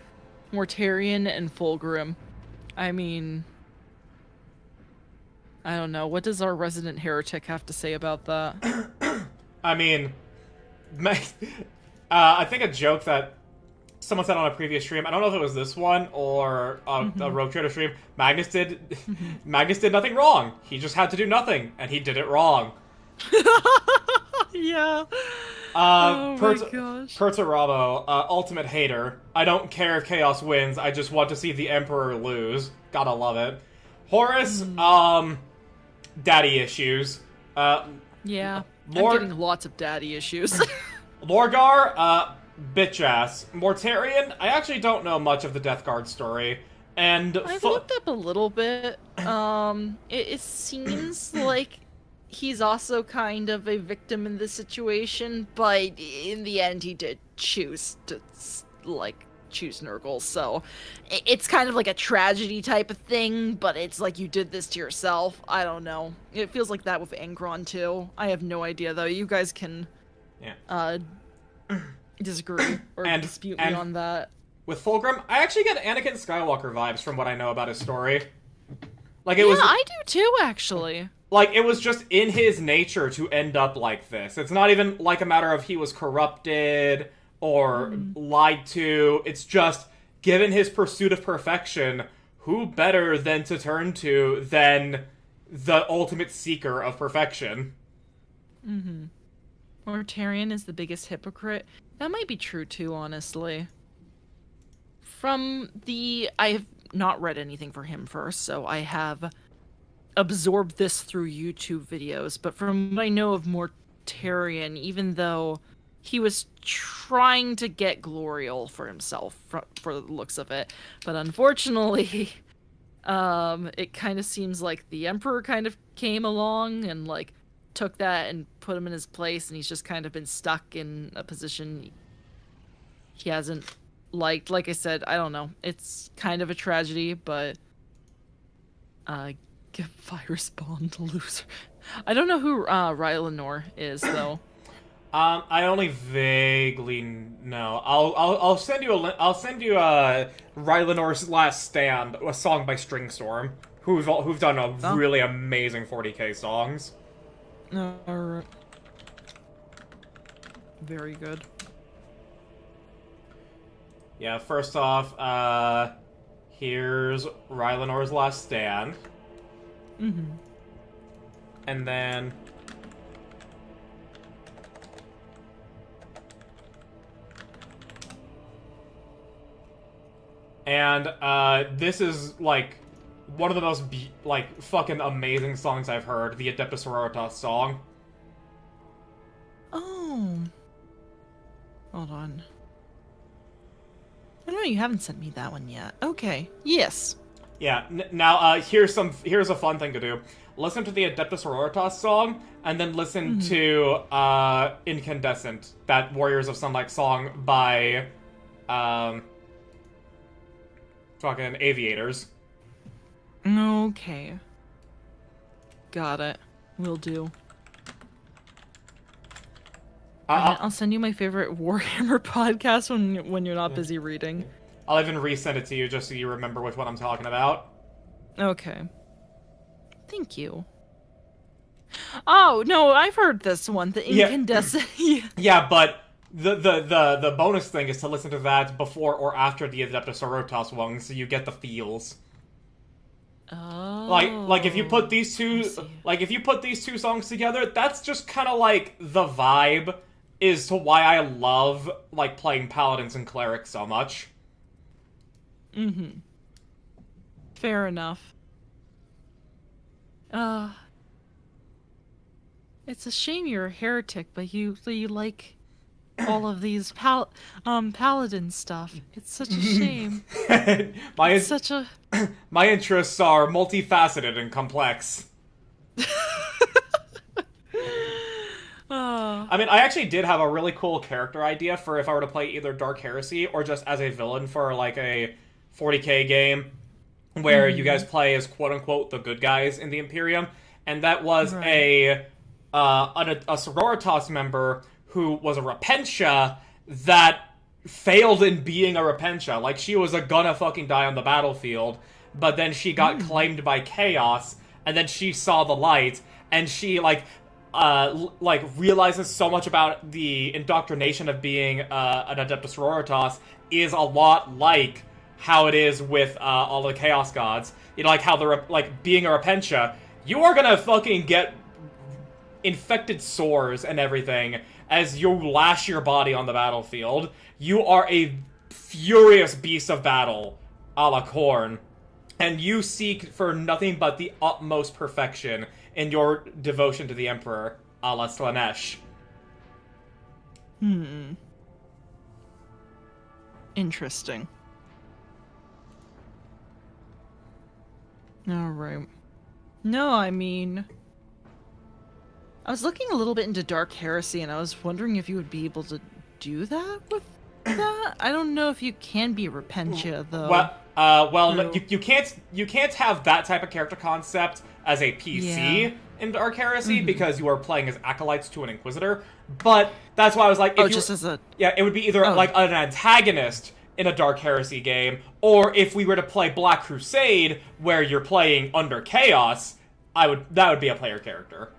Mortarion and Fulgrim. I mean, I don't know. What does our resident heretic have to say about that? I mean, I think a joke that someone said on a previous stream, I don't know if it was this one or a Rogue Trader stream, Magnus did nothing wrong. He just had to do nothing, and he did it wrong. Yeah. Oh my gosh. Perturabo, ultimate hater. I don't care if Chaos wins, I just want to see the Emperor lose. Gotta love it. Horus, daddy issues. Yeah. Lord- I'm getting lots of daddy issues. Lorgar, bitch ass. Mortarion, I actually don't know much of the Death Guard story. And I've looked up a little bit. It seems like he's also kind of a victim in this situation, but in the end he did choose to, choose Nurgle, so it's kind of like a tragedy type of thing, but it's like you did this to yourself. I don't know. It feels like that with Angron too. I have no idea though. You guys can disagree or dispute me on that. With Fulgrim, I actually get Anakin Skywalker vibes from what I know about his story. Like I do too, actually. Like, it was just in his nature to end up like this. It's not even like a matter of he was corrupted or lied to. It's just, given his pursuit of perfection, who better than to turn to than the ultimate seeker of perfection? Mortarion is the biggest hypocrite. That might be true too, honestly. I have not read anything for him first, so I have absorbed this through YouTube videos, but from what I know of Mortarion, even though he was trying to get Glorial for himself, for the looks of it, but unfortunately, it kind of seems like the Emperor kind of came along and, like, took that and put him in his place, and he's just kind of been stuck in a position he hasn't liked. Like I said, I don't know. It's kind of a tragedy, but give Virus Spawn to loser. I don't know who Rylanor is though. I only vaguely know. I'll send you a link. I'll send you Rylanor's Last Stand, a song by Stringstorm, who've done a really amazing 40k songs. Alright. Very good. Yeah, first off, here's Rylanor's Last Stand. And then... And, this is, like, one of the most, fucking amazing songs I've heard, the Adeptus Sororitas song. Oh. Hold on. I know you haven't sent me that one yet. Okay. Yes. Yeah, now, here's a fun thing to do. Listen to the Adeptus Sororitas song, and then listen to, Incandescent, that Warriors of Sunlight song by, fucking Aviators. Okay. Got it. Will do. I'll send you my favorite Warhammer podcast when you're not busy reading. I'll even resend it to you just so you remember with what I'm talking about. Okay. Thank you. Oh, no, I've heard this one, the Incandescent. Yeah, but the bonus thing is to listen to that before or after the Adeptus Sororitas one, so you get the feels. Oh. Like if you put these two songs together, that's just kind of like the vibe is to why I love like playing paladins and clerics so much. Fair enough. It's a shame you're a heretic, but you like all of these paladin stuff. It's such a shame. My interests are multifaceted and complex. I mean, I actually did have a really cool character idea for if I were to play either Dark Heresy or just as a villain for like a 40k game where you guys play as quote-unquote the good guys in the Imperium, and that was a Sororitas member who was a Repentia that failed in being a Repentia. Like, she was gonna fucking die on the battlefield, but then she got claimed by Chaos, and then she saw the light, and she, realizes so much about the indoctrination of being an Adeptus Sororitas is a lot like how it is with all the Chaos Gods. You know, like how being a Repentia, you are gonna fucking get infected sores and everything as you lash your body on the battlefield. You are a furious beast of battle, a la Khorne, and you seek for nothing but the utmost perfection in your devotion to the Emperor, a la Slanesh. Interesting. Alright. No, I mean... I was looking a little bit into Dark Heresy, and I was wondering if you would be able to do that with that? I don't know if you can be Repentia, though. No, you can't have that type of character concept as a PC in Dark Heresy because you are playing as acolytes to an Inquisitor. But that's why I was like, it would be either like an antagonist in a Dark Heresy game, or if we were to play Black Crusade, where you're playing under Chaos, that would be a player character.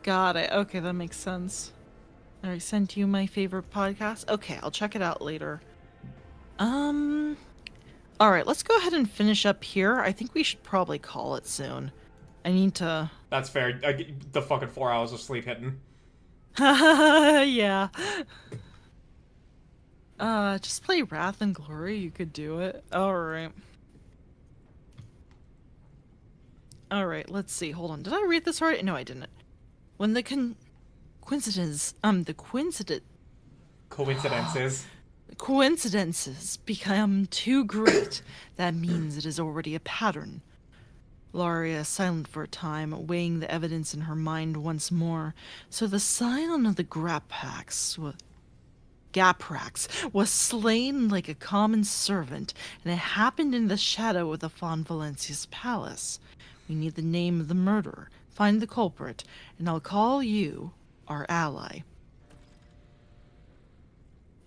Got it. Okay, that makes sense. I sent you my favorite podcast. Okay, I'll check it out later. Alright, let's go ahead and finish up here. I think we should probably call it soon. I need to... That's fair. The fucking 4 hours of sleep hitting. Yeah. Just play Wrath and Glory. You could do it. Alright. Alright, let's see. Hold on. Did I read this right? No, I didn't. When the coincidences become too great, that means it is already a pattern. Laria is silent for a time, weighing the evidence in her mind once more. So the scion of the Gaprax was slain like a common servant, and it happened in the shadow of the Von Valencia's palace. We need the name of the murderer, find the culprit, and I'll call you our ally.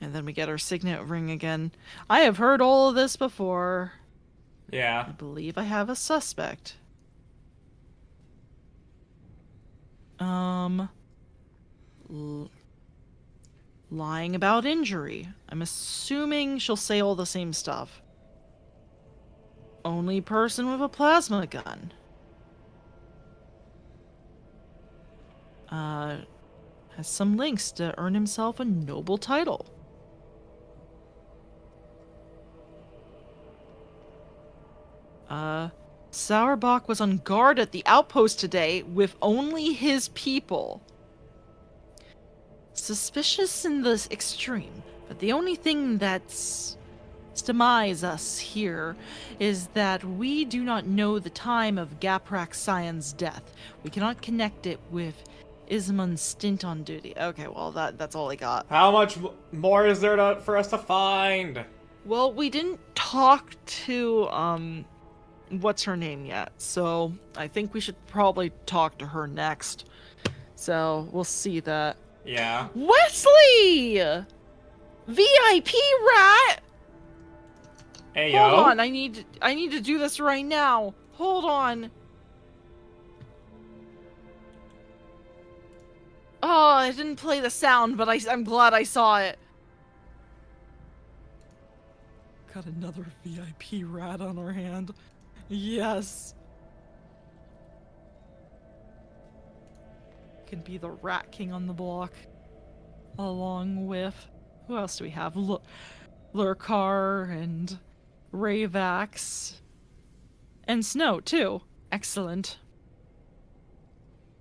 And then we get our signet ring again. I have heard all of this before. Yeah. I believe I have a suspect. Lying about injury. I'm assuming she'll say all the same stuff. Only person with a plasma gun. Has some links to earn himself a noble title. Sauerbach was on guard at the outpost today with only his people. Suspicious in the extreme, but the only thing that's stymies us here is that we do not know the time of Gaprax Scion's death. We cannot connect it with Ismund's stint on duty. Okay, well, that's all I got. How much more is there for us to find? Well, we didn't talk to, what's her name yet, so I think we should probably talk to her next. So, we'll see that. Yeah. Wesley! VIP rat! Hey, yo. Hold on, I need to do this right now. Hold on. Oh, I didn't play the sound, but I'm glad I saw it. Got another VIP rat on our hand. Yes. Could be the Rat King on the block. Along with... Who else do we have? Lurkar and Ravax. And Snow, too. Excellent.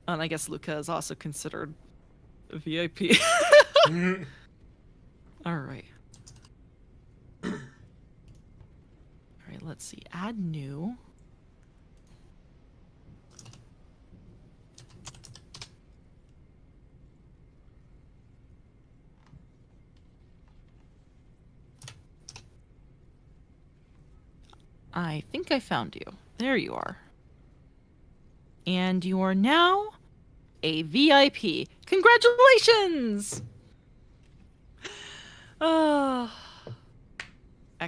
And I guess Luca is also considered a VIP. Alright. Alright, let's see. Add new. I think I found you. There you are. And you are now a VIP. Congratulations!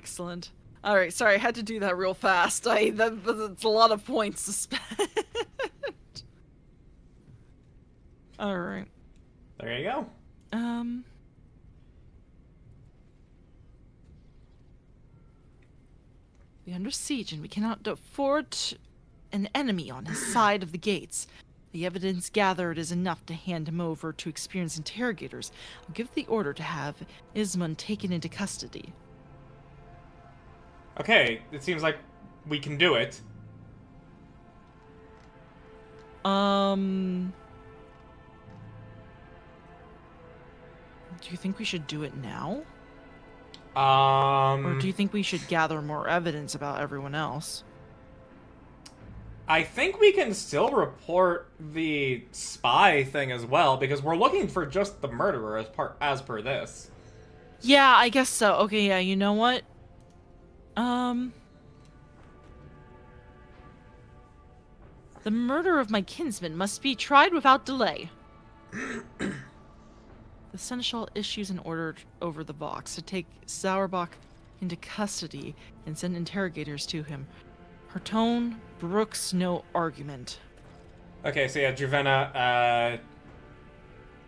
Excellent. All right, sorry, I had to do that real fast. That's a lot of points to spend. All right. There you go. We are under siege, and we cannot afford an enemy on his side of the gates. The evidence gathered is enough to hand him over to experienced interrogators. I'll give the order to have Ismund taken into custody. Okay, it seems like we can do it. Do you think we should do it now? Or Or do you think we should gather more evidence about everyone else? I think we can still report the spy thing as well, because we're looking for just the murderer as per this. Yeah, I guess so. Okay, yeah, you know what? The murder of my kinsman must be tried without delay. The seneschal issues an order over the Vox to take Sauerbach into custody and send interrogators to him. Her tone brooks no argument. Okay, so yeah, Juvenna,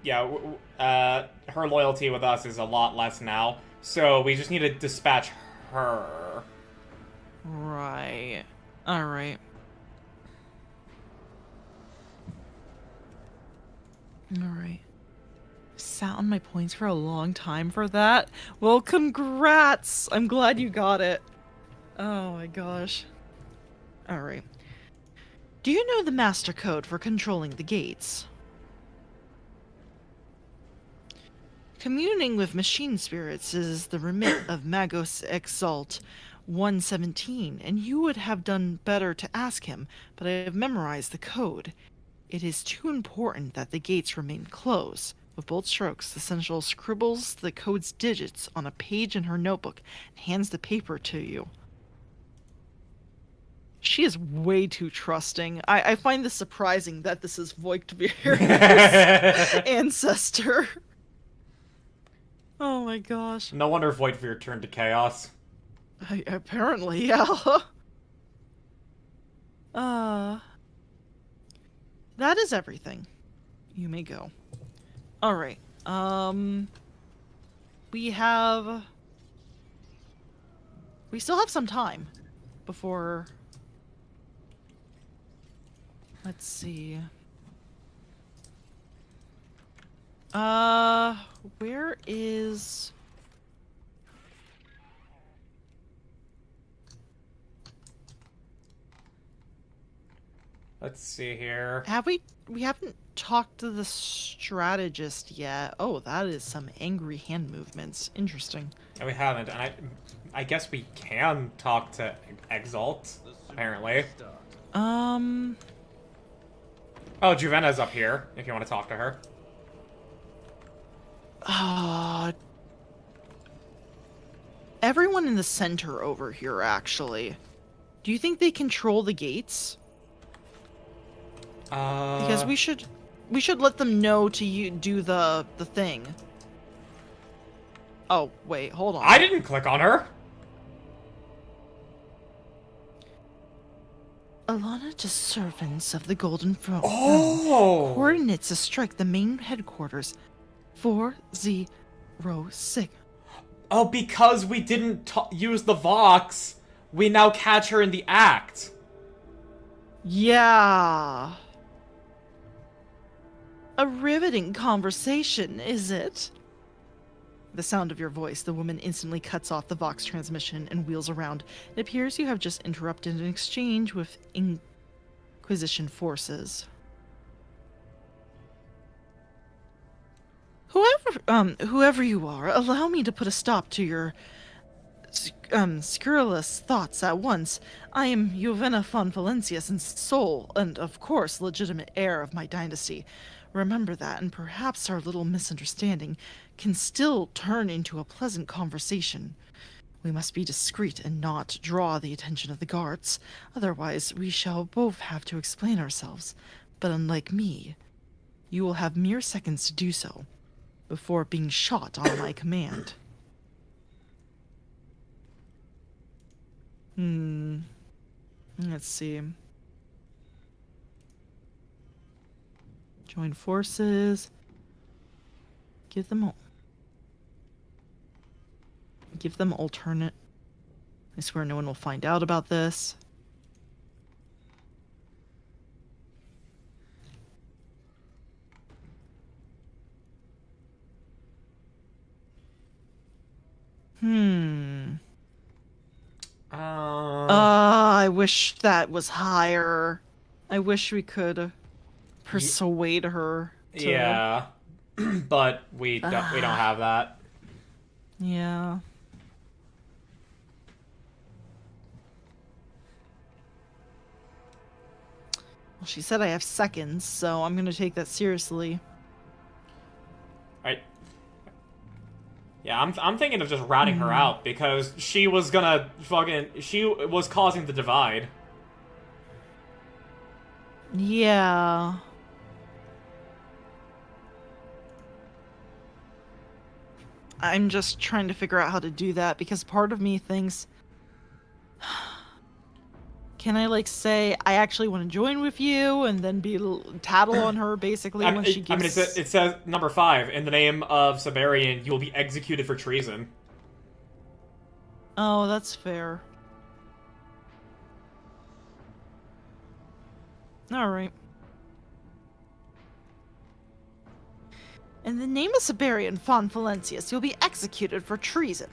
her loyalty with us is a lot less now, so we just need to dispatch her. Right. Alright. Alright. Sat on my points for a long time for that. Well, congrats! I'm glad you got it. Oh my gosh. Alright. Do you know the master code for controlling the gates? Communing with machine spirits is the remit of Magos Exalt 117, and you would have done better to ask him, but I have memorized the code. It is too important that the gates remain closed. With bold strokes, the seneschal scribbles the code's digits on a page in her notebook and hands the paper to you. She is way too trusting. I find this surprising that this is Voigtvir's ancestor. Oh my gosh. No wonder Voidveer turned to chaos. Apparently, yeah. That is everything. You may go. Alright, we still have some time before, let's see. Where is... Let's see here. We haven't talked to the strategist yet. Oh, that is some angry hand movements. Interesting. No, we haven't, and I guess we can talk to Exalt, apparently. Oh, Juvena's up here, if you want to talk to her. Everyone in the center over here, actually. Do you think they control the gates? Because we should let them know to do the thing. Oh, wait, hold on. I didn't click on her! Alana to servants of the Golden Throne. Oh! Coordinates to strike the main headquarters. 406. Oh, because we didn't use the Vox, we now catch her in the act. Yeah. A riveting conversation, is it? The sound of your voice, the woman instantly cuts off the Vox transmission and wheels around. It appears you have just interrupted an exchange with Inquisition forces. Whoever you are, allow me to put a stop to your scurrilous thoughts at once. I am Juvenna von Valencius in soul, and of course legitimate heir of my dynasty. Remember that, and perhaps our little misunderstanding can still turn into a pleasant conversation. We must be discreet and not draw the attention of the guards, otherwise we shall both have to explain ourselves. But unlike me, you will have mere seconds to do so, before being shot on my command. Let's see. Join forces. Give them alternate. I swear no one will find out about this. I wish that was higher. I wish we could persuade her to... Yeah. But we don't have that. Yeah. Well, she said I have seconds, so I'm gonna take that seriously. Yeah, I'm thinking of just ratting her out because she was causing the divide. Yeah. I'm just trying to figure out how to do that because part of me thinks, can I like say I actually want to join with you and then tattle on her basically when she gives... it says number 5, in the name of Siberian, you will be executed for treason. Oh, that's fair. Alright. In the name of Siberian von Valencius, you'll be executed for treason.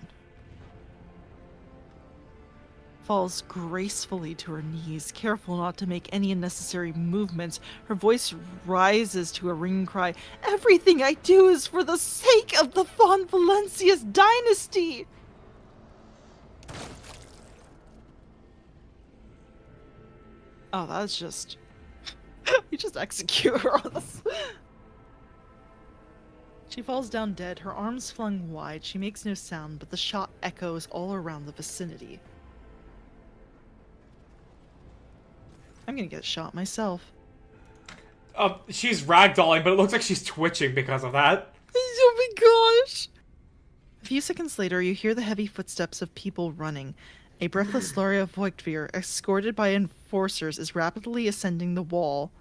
Falls gracefully to her knees, careful not to make any unnecessary movements. Her voice rises to a ringing cry. Everything I do is for the sake of the von Valencius dynasty! Oh, that's just... you just execute her on this. She falls down dead, her arms flung wide. She makes no sound, but the shot echoes all around the vicinity. I'm gonna get shot myself. She's ragdolling, but it looks like she's twitching because of that. Oh my gosh! A few seconds later, you hear the heavy footsteps of people running. A breathless Laria Voigtveer, escorted by enforcers, is rapidly ascending the wall.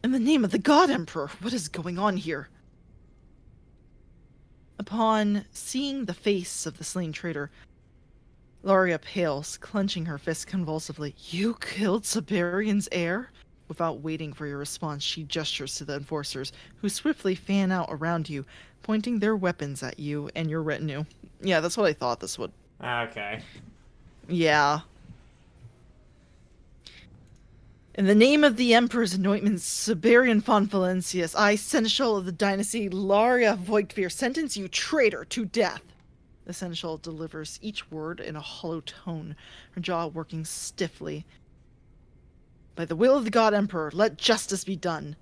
In the name of the God Emperor, what is going on here? Upon seeing the face of the slain traitor, Laria pales, clenching her fist convulsively. You killed Siberian's heir? Without waiting for your response, she gestures to the enforcers, who swiftly fan out around you, pointing their weapons at you and your retinue. Yeah, that's what I thought this would... Okay. Yeah. In the name of the Emperor's anointment, Siberian von Valencius, I, Seneschal of the dynasty Laria Voigtveer, sentence you, traitor, to death. The Seneschal delivers each word in a hollow tone, her jaw working stiffly. By the will of the God Emperor, let justice be done.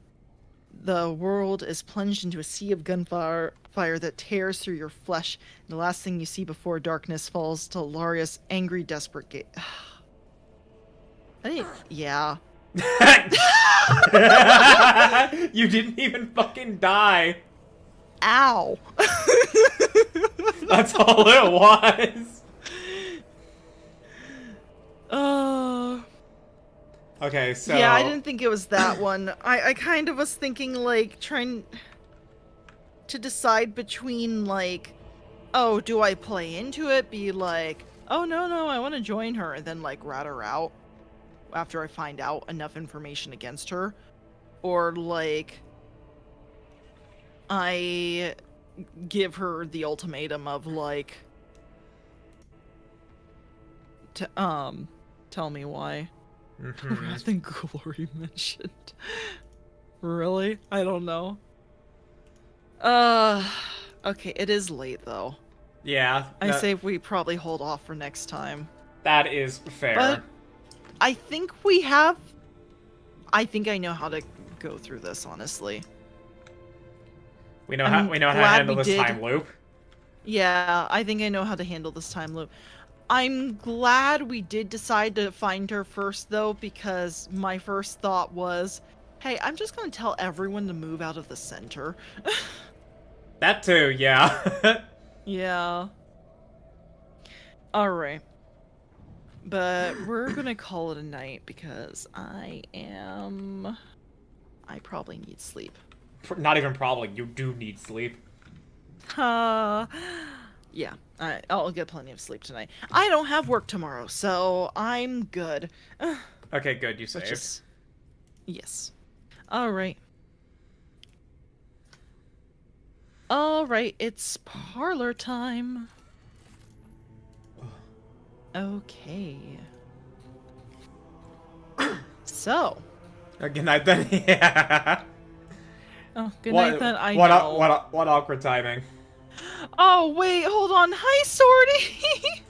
The world is plunged into a sea of gunfire that tears through your flesh, and the last thing you see before darkness falls to Laria's angry, desperate gaze. Yeah. You didn't even fucking die. Ow. That's all it was. Okay, so... Yeah, I didn't think it was that one. I kind of was thinking, like, trying to decide between, like, oh, do I play into it, be like, oh, no, I want to join her, and then, like, rat her out after I find out enough information against her. Or, like, I give her the ultimatum of, like, tell me why. Wrath and Glory mentioned. Really? I don't know. Okay, it is late though. Yeah. I say we probably hold off for next time. That is fair. But I think I know how to go through this, honestly. We know how to handle this time loop. Yeah, I think I know how to handle this time loop. I'm glad we did decide to find her first, though, because my first thought was, hey, I'm just going to tell everyone to move out of the center. That too, yeah. Yeah. Alright. But we're gonna call it a night because I probably need sleep. Not even probably. You do need sleep. Yeah, I'll get plenty of sleep tonight. I don't have work tomorrow, so I'm good. Okay, good. You Which saved. is... Yes. Alright. Alright, it's parlor time. Okay. So. Good night then. Yeah. Oh, good night then. I what, know. What awkward timing. Oh, wait, hold on. Hi, Sorty!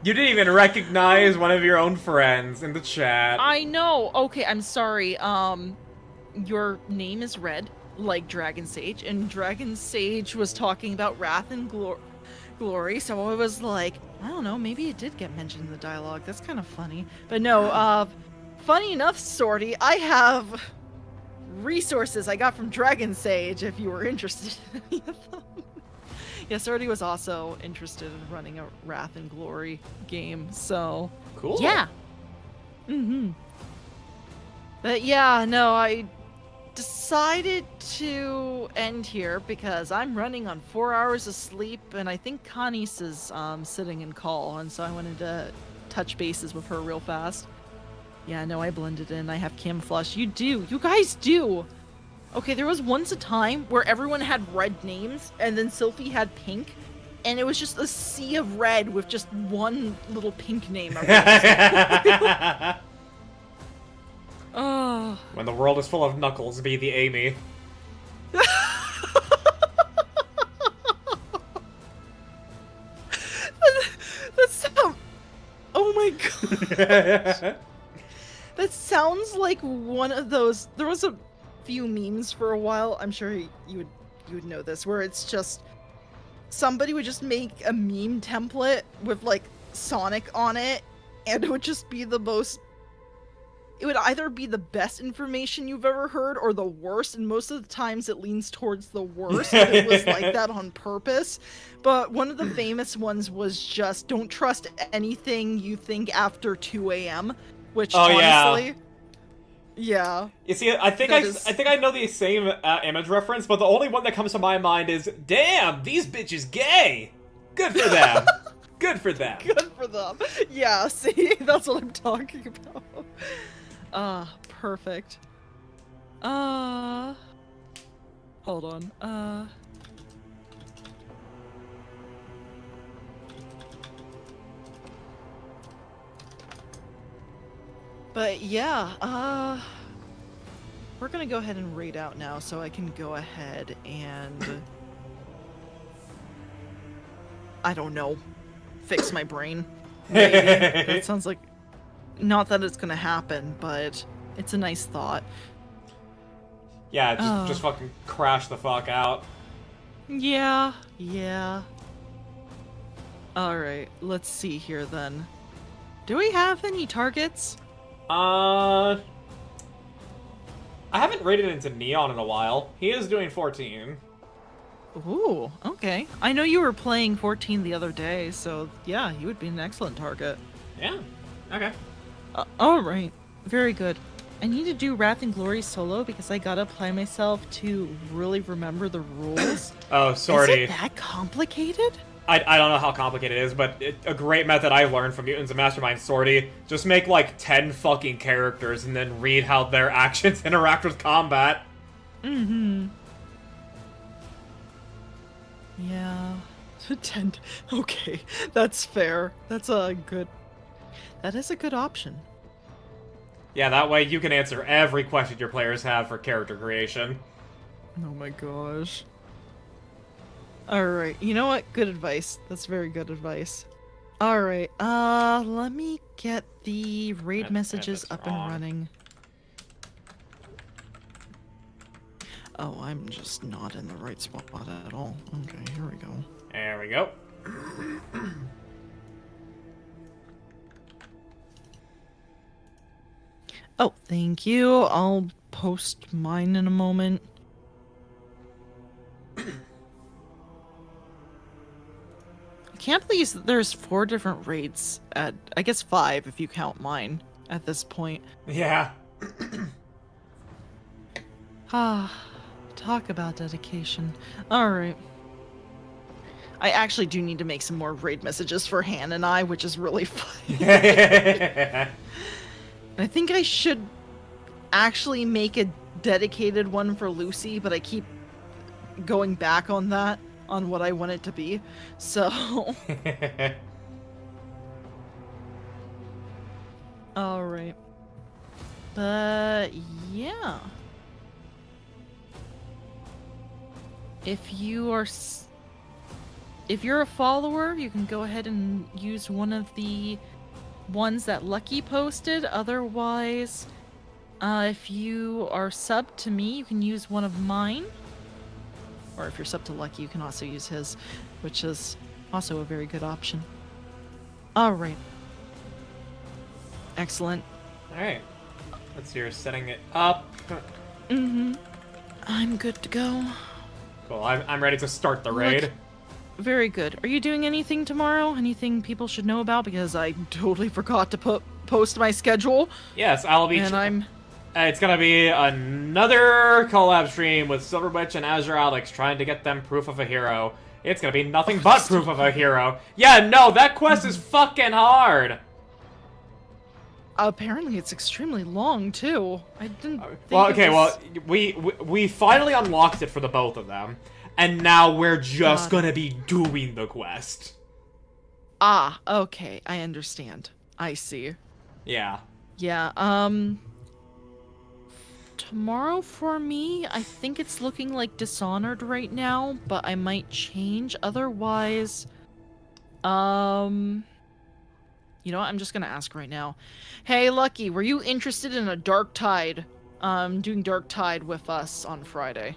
You didn't even recognize one of your own friends in the chat. I know. Okay, I'm sorry. Your name is Red, like Dragon Sage, and Dragon Sage was talking about Wrath and Glory, so I was like, I don't know, maybe it did get mentioned in the dialogue. That's kind of funny. But no, funny enough, Sorty, I have resources I got from Dragon Sage, if you were interested in any of them. Yeah, Sorty was also interested in running a Wrath and Glory game, so... Cool. Yeah. But yeah, no, I decided to end here because I'm running on 4 hours of sleep, and I think Connie's is sitting in call, and so I wanted to touch bases with her real fast. Yeah, no, I blended in. I have camouflage. You do. You guys do. Okay, there was once a time where everyone had red names, and then Sylphie had pink, and it was just a sea of red with just one little pink name. Oh. When the world is full of Knuckles, be the Amy. That sounds... Oh my god. That sounds like one of those... There was a few memes for a while, I'm sure you would know this, where it's just... Somebody would just make a meme template with, like, Sonic on it, and it would just be the most... It would either be the best information you've ever heard or the worst, and most of the times it leans towards the worst. It was like that on purpose. But one of the famous ones was just, don't trust anything you think after 2 a.m., which honestly... Yeah. You see, I think I know the same image reference, but the only one that comes to my mind is, damn, these bitches gay! Good for them! Good for them! Good for them. Yeah, see? That's what I'm talking about. Perfect. Hold on. But yeah, we're gonna go ahead and raid out now so I can go ahead and... I don't know. Fix my brain. Maybe. That sounds like... Not that it's gonna happen, but it's a nice thought. Yeah, just fucking crash the fuck out. Yeah. Alright, let's see here then. Do we have any targets? I haven't raided into Neon in a while. He is doing 14. Ooh, okay. I know you were playing 14 the other day, so yeah, he would be an excellent target. Yeah, okay. Alright, very good. I need to do Wrath and Glory solo because I gotta apply myself to really remember the rules. Oh, sorry. Is it that complicated? I don't know how complicated it is, but a great method I learned from Mutants and Mastermind Sortie, just make like 10 fucking characters and then read how their actions interact with combat. Mm-hmm. Yeah. 10. Okay, that's fair. That is a good option. Yeah, that way you can answer every question your players have for character creation. Oh my gosh. Alright, you know what? Good advice. That's very good advice. Alright, let me get the raid messages that's up and wrong. running. Oh, I'm just not in the right spot at all. Okay, here we go. There we go. Oh, thank you. I'll post mine in a moment. I can't believe that there's 4 different raids at, I guess 5 if you count mine at this point. Yeah. Ah, talk about dedication. Alright. I actually do need to make some more raid messages for Han and I, which is really fun. I think I should actually make a dedicated one for Lucy, but I keep going back on that, on what I want it to be. So... Alright. But, yeah. If you are... If you're a follower, you can go ahead and use one of the ones that Lucky posted. Otherwise, if you are subbed to me, you can use one of mine. Or if you're subbed to Lucky, you can also use his, which is also a very good option. Alright. Excellent. Alright. Let's see, you're setting it up. Mm-hmm. I'm good to go. Cool, I'm ready to start the raid. Look, very good. Are you doing anything tomorrow? Anything people should know about? Because I totally forgot to post my schedule. Yes, I'll be... And I'm... It's gonna be another collab stream with Silver Witch and Azure Alex trying to get them proof of a hero. It's gonna be nothing but proof of a hero. Yeah, no, that quest is fucking hard! Apparently it's extremely long, too. I didn't think Well, it okay, was... well, we finally unlocked it for the both of them. And now we're just gonna be doing the quest. Ah, okay, I understand. I see. Yeah. Yeah, tomorrow for me, I think it's looking like Dishonored right now, but I might change. Otherwise, you know what? I'm just gonna ask right now. Hey, Lucky, were you interested in a Dark Tide? Doing Dark Tide with us on Friday.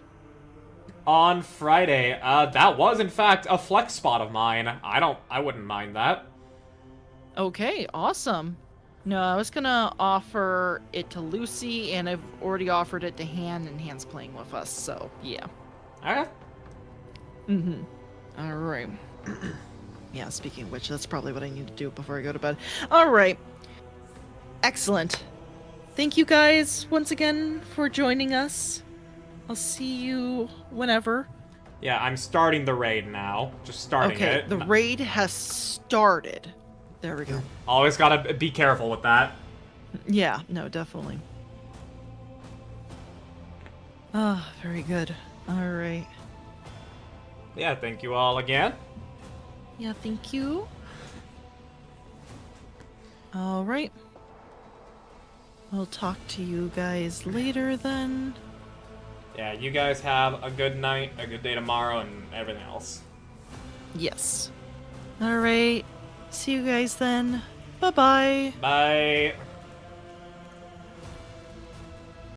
On Friday, that was in fact a flex spot of mine. I wouldn't mind that. Okay, awesome. No, I was gonna offer it to Lucy, and I've already offered it to Han, and Han's playing with us, so yeah. Okay. Mm-hmm. Alright. Yeah, speaking of which, that's probably what I need to do before I go to bed. Alright. Excellent. Thank you guys once again for joining us. I'll see you whenever. Yeah, I'm starting the raid now. Just starting Okay, it. the raid has started. There we go. Always gotta be careful with that. Yeah, no, definitely. Ah, very good. Alright. Yeah, thank you all again. Yeah, thank you. Alright. I'll talk to you guys later then. Yeah, you guys have a good night, a good day tomorrow, and everything else. Yes. Alright. See you guys then. Bye-bye. Bye.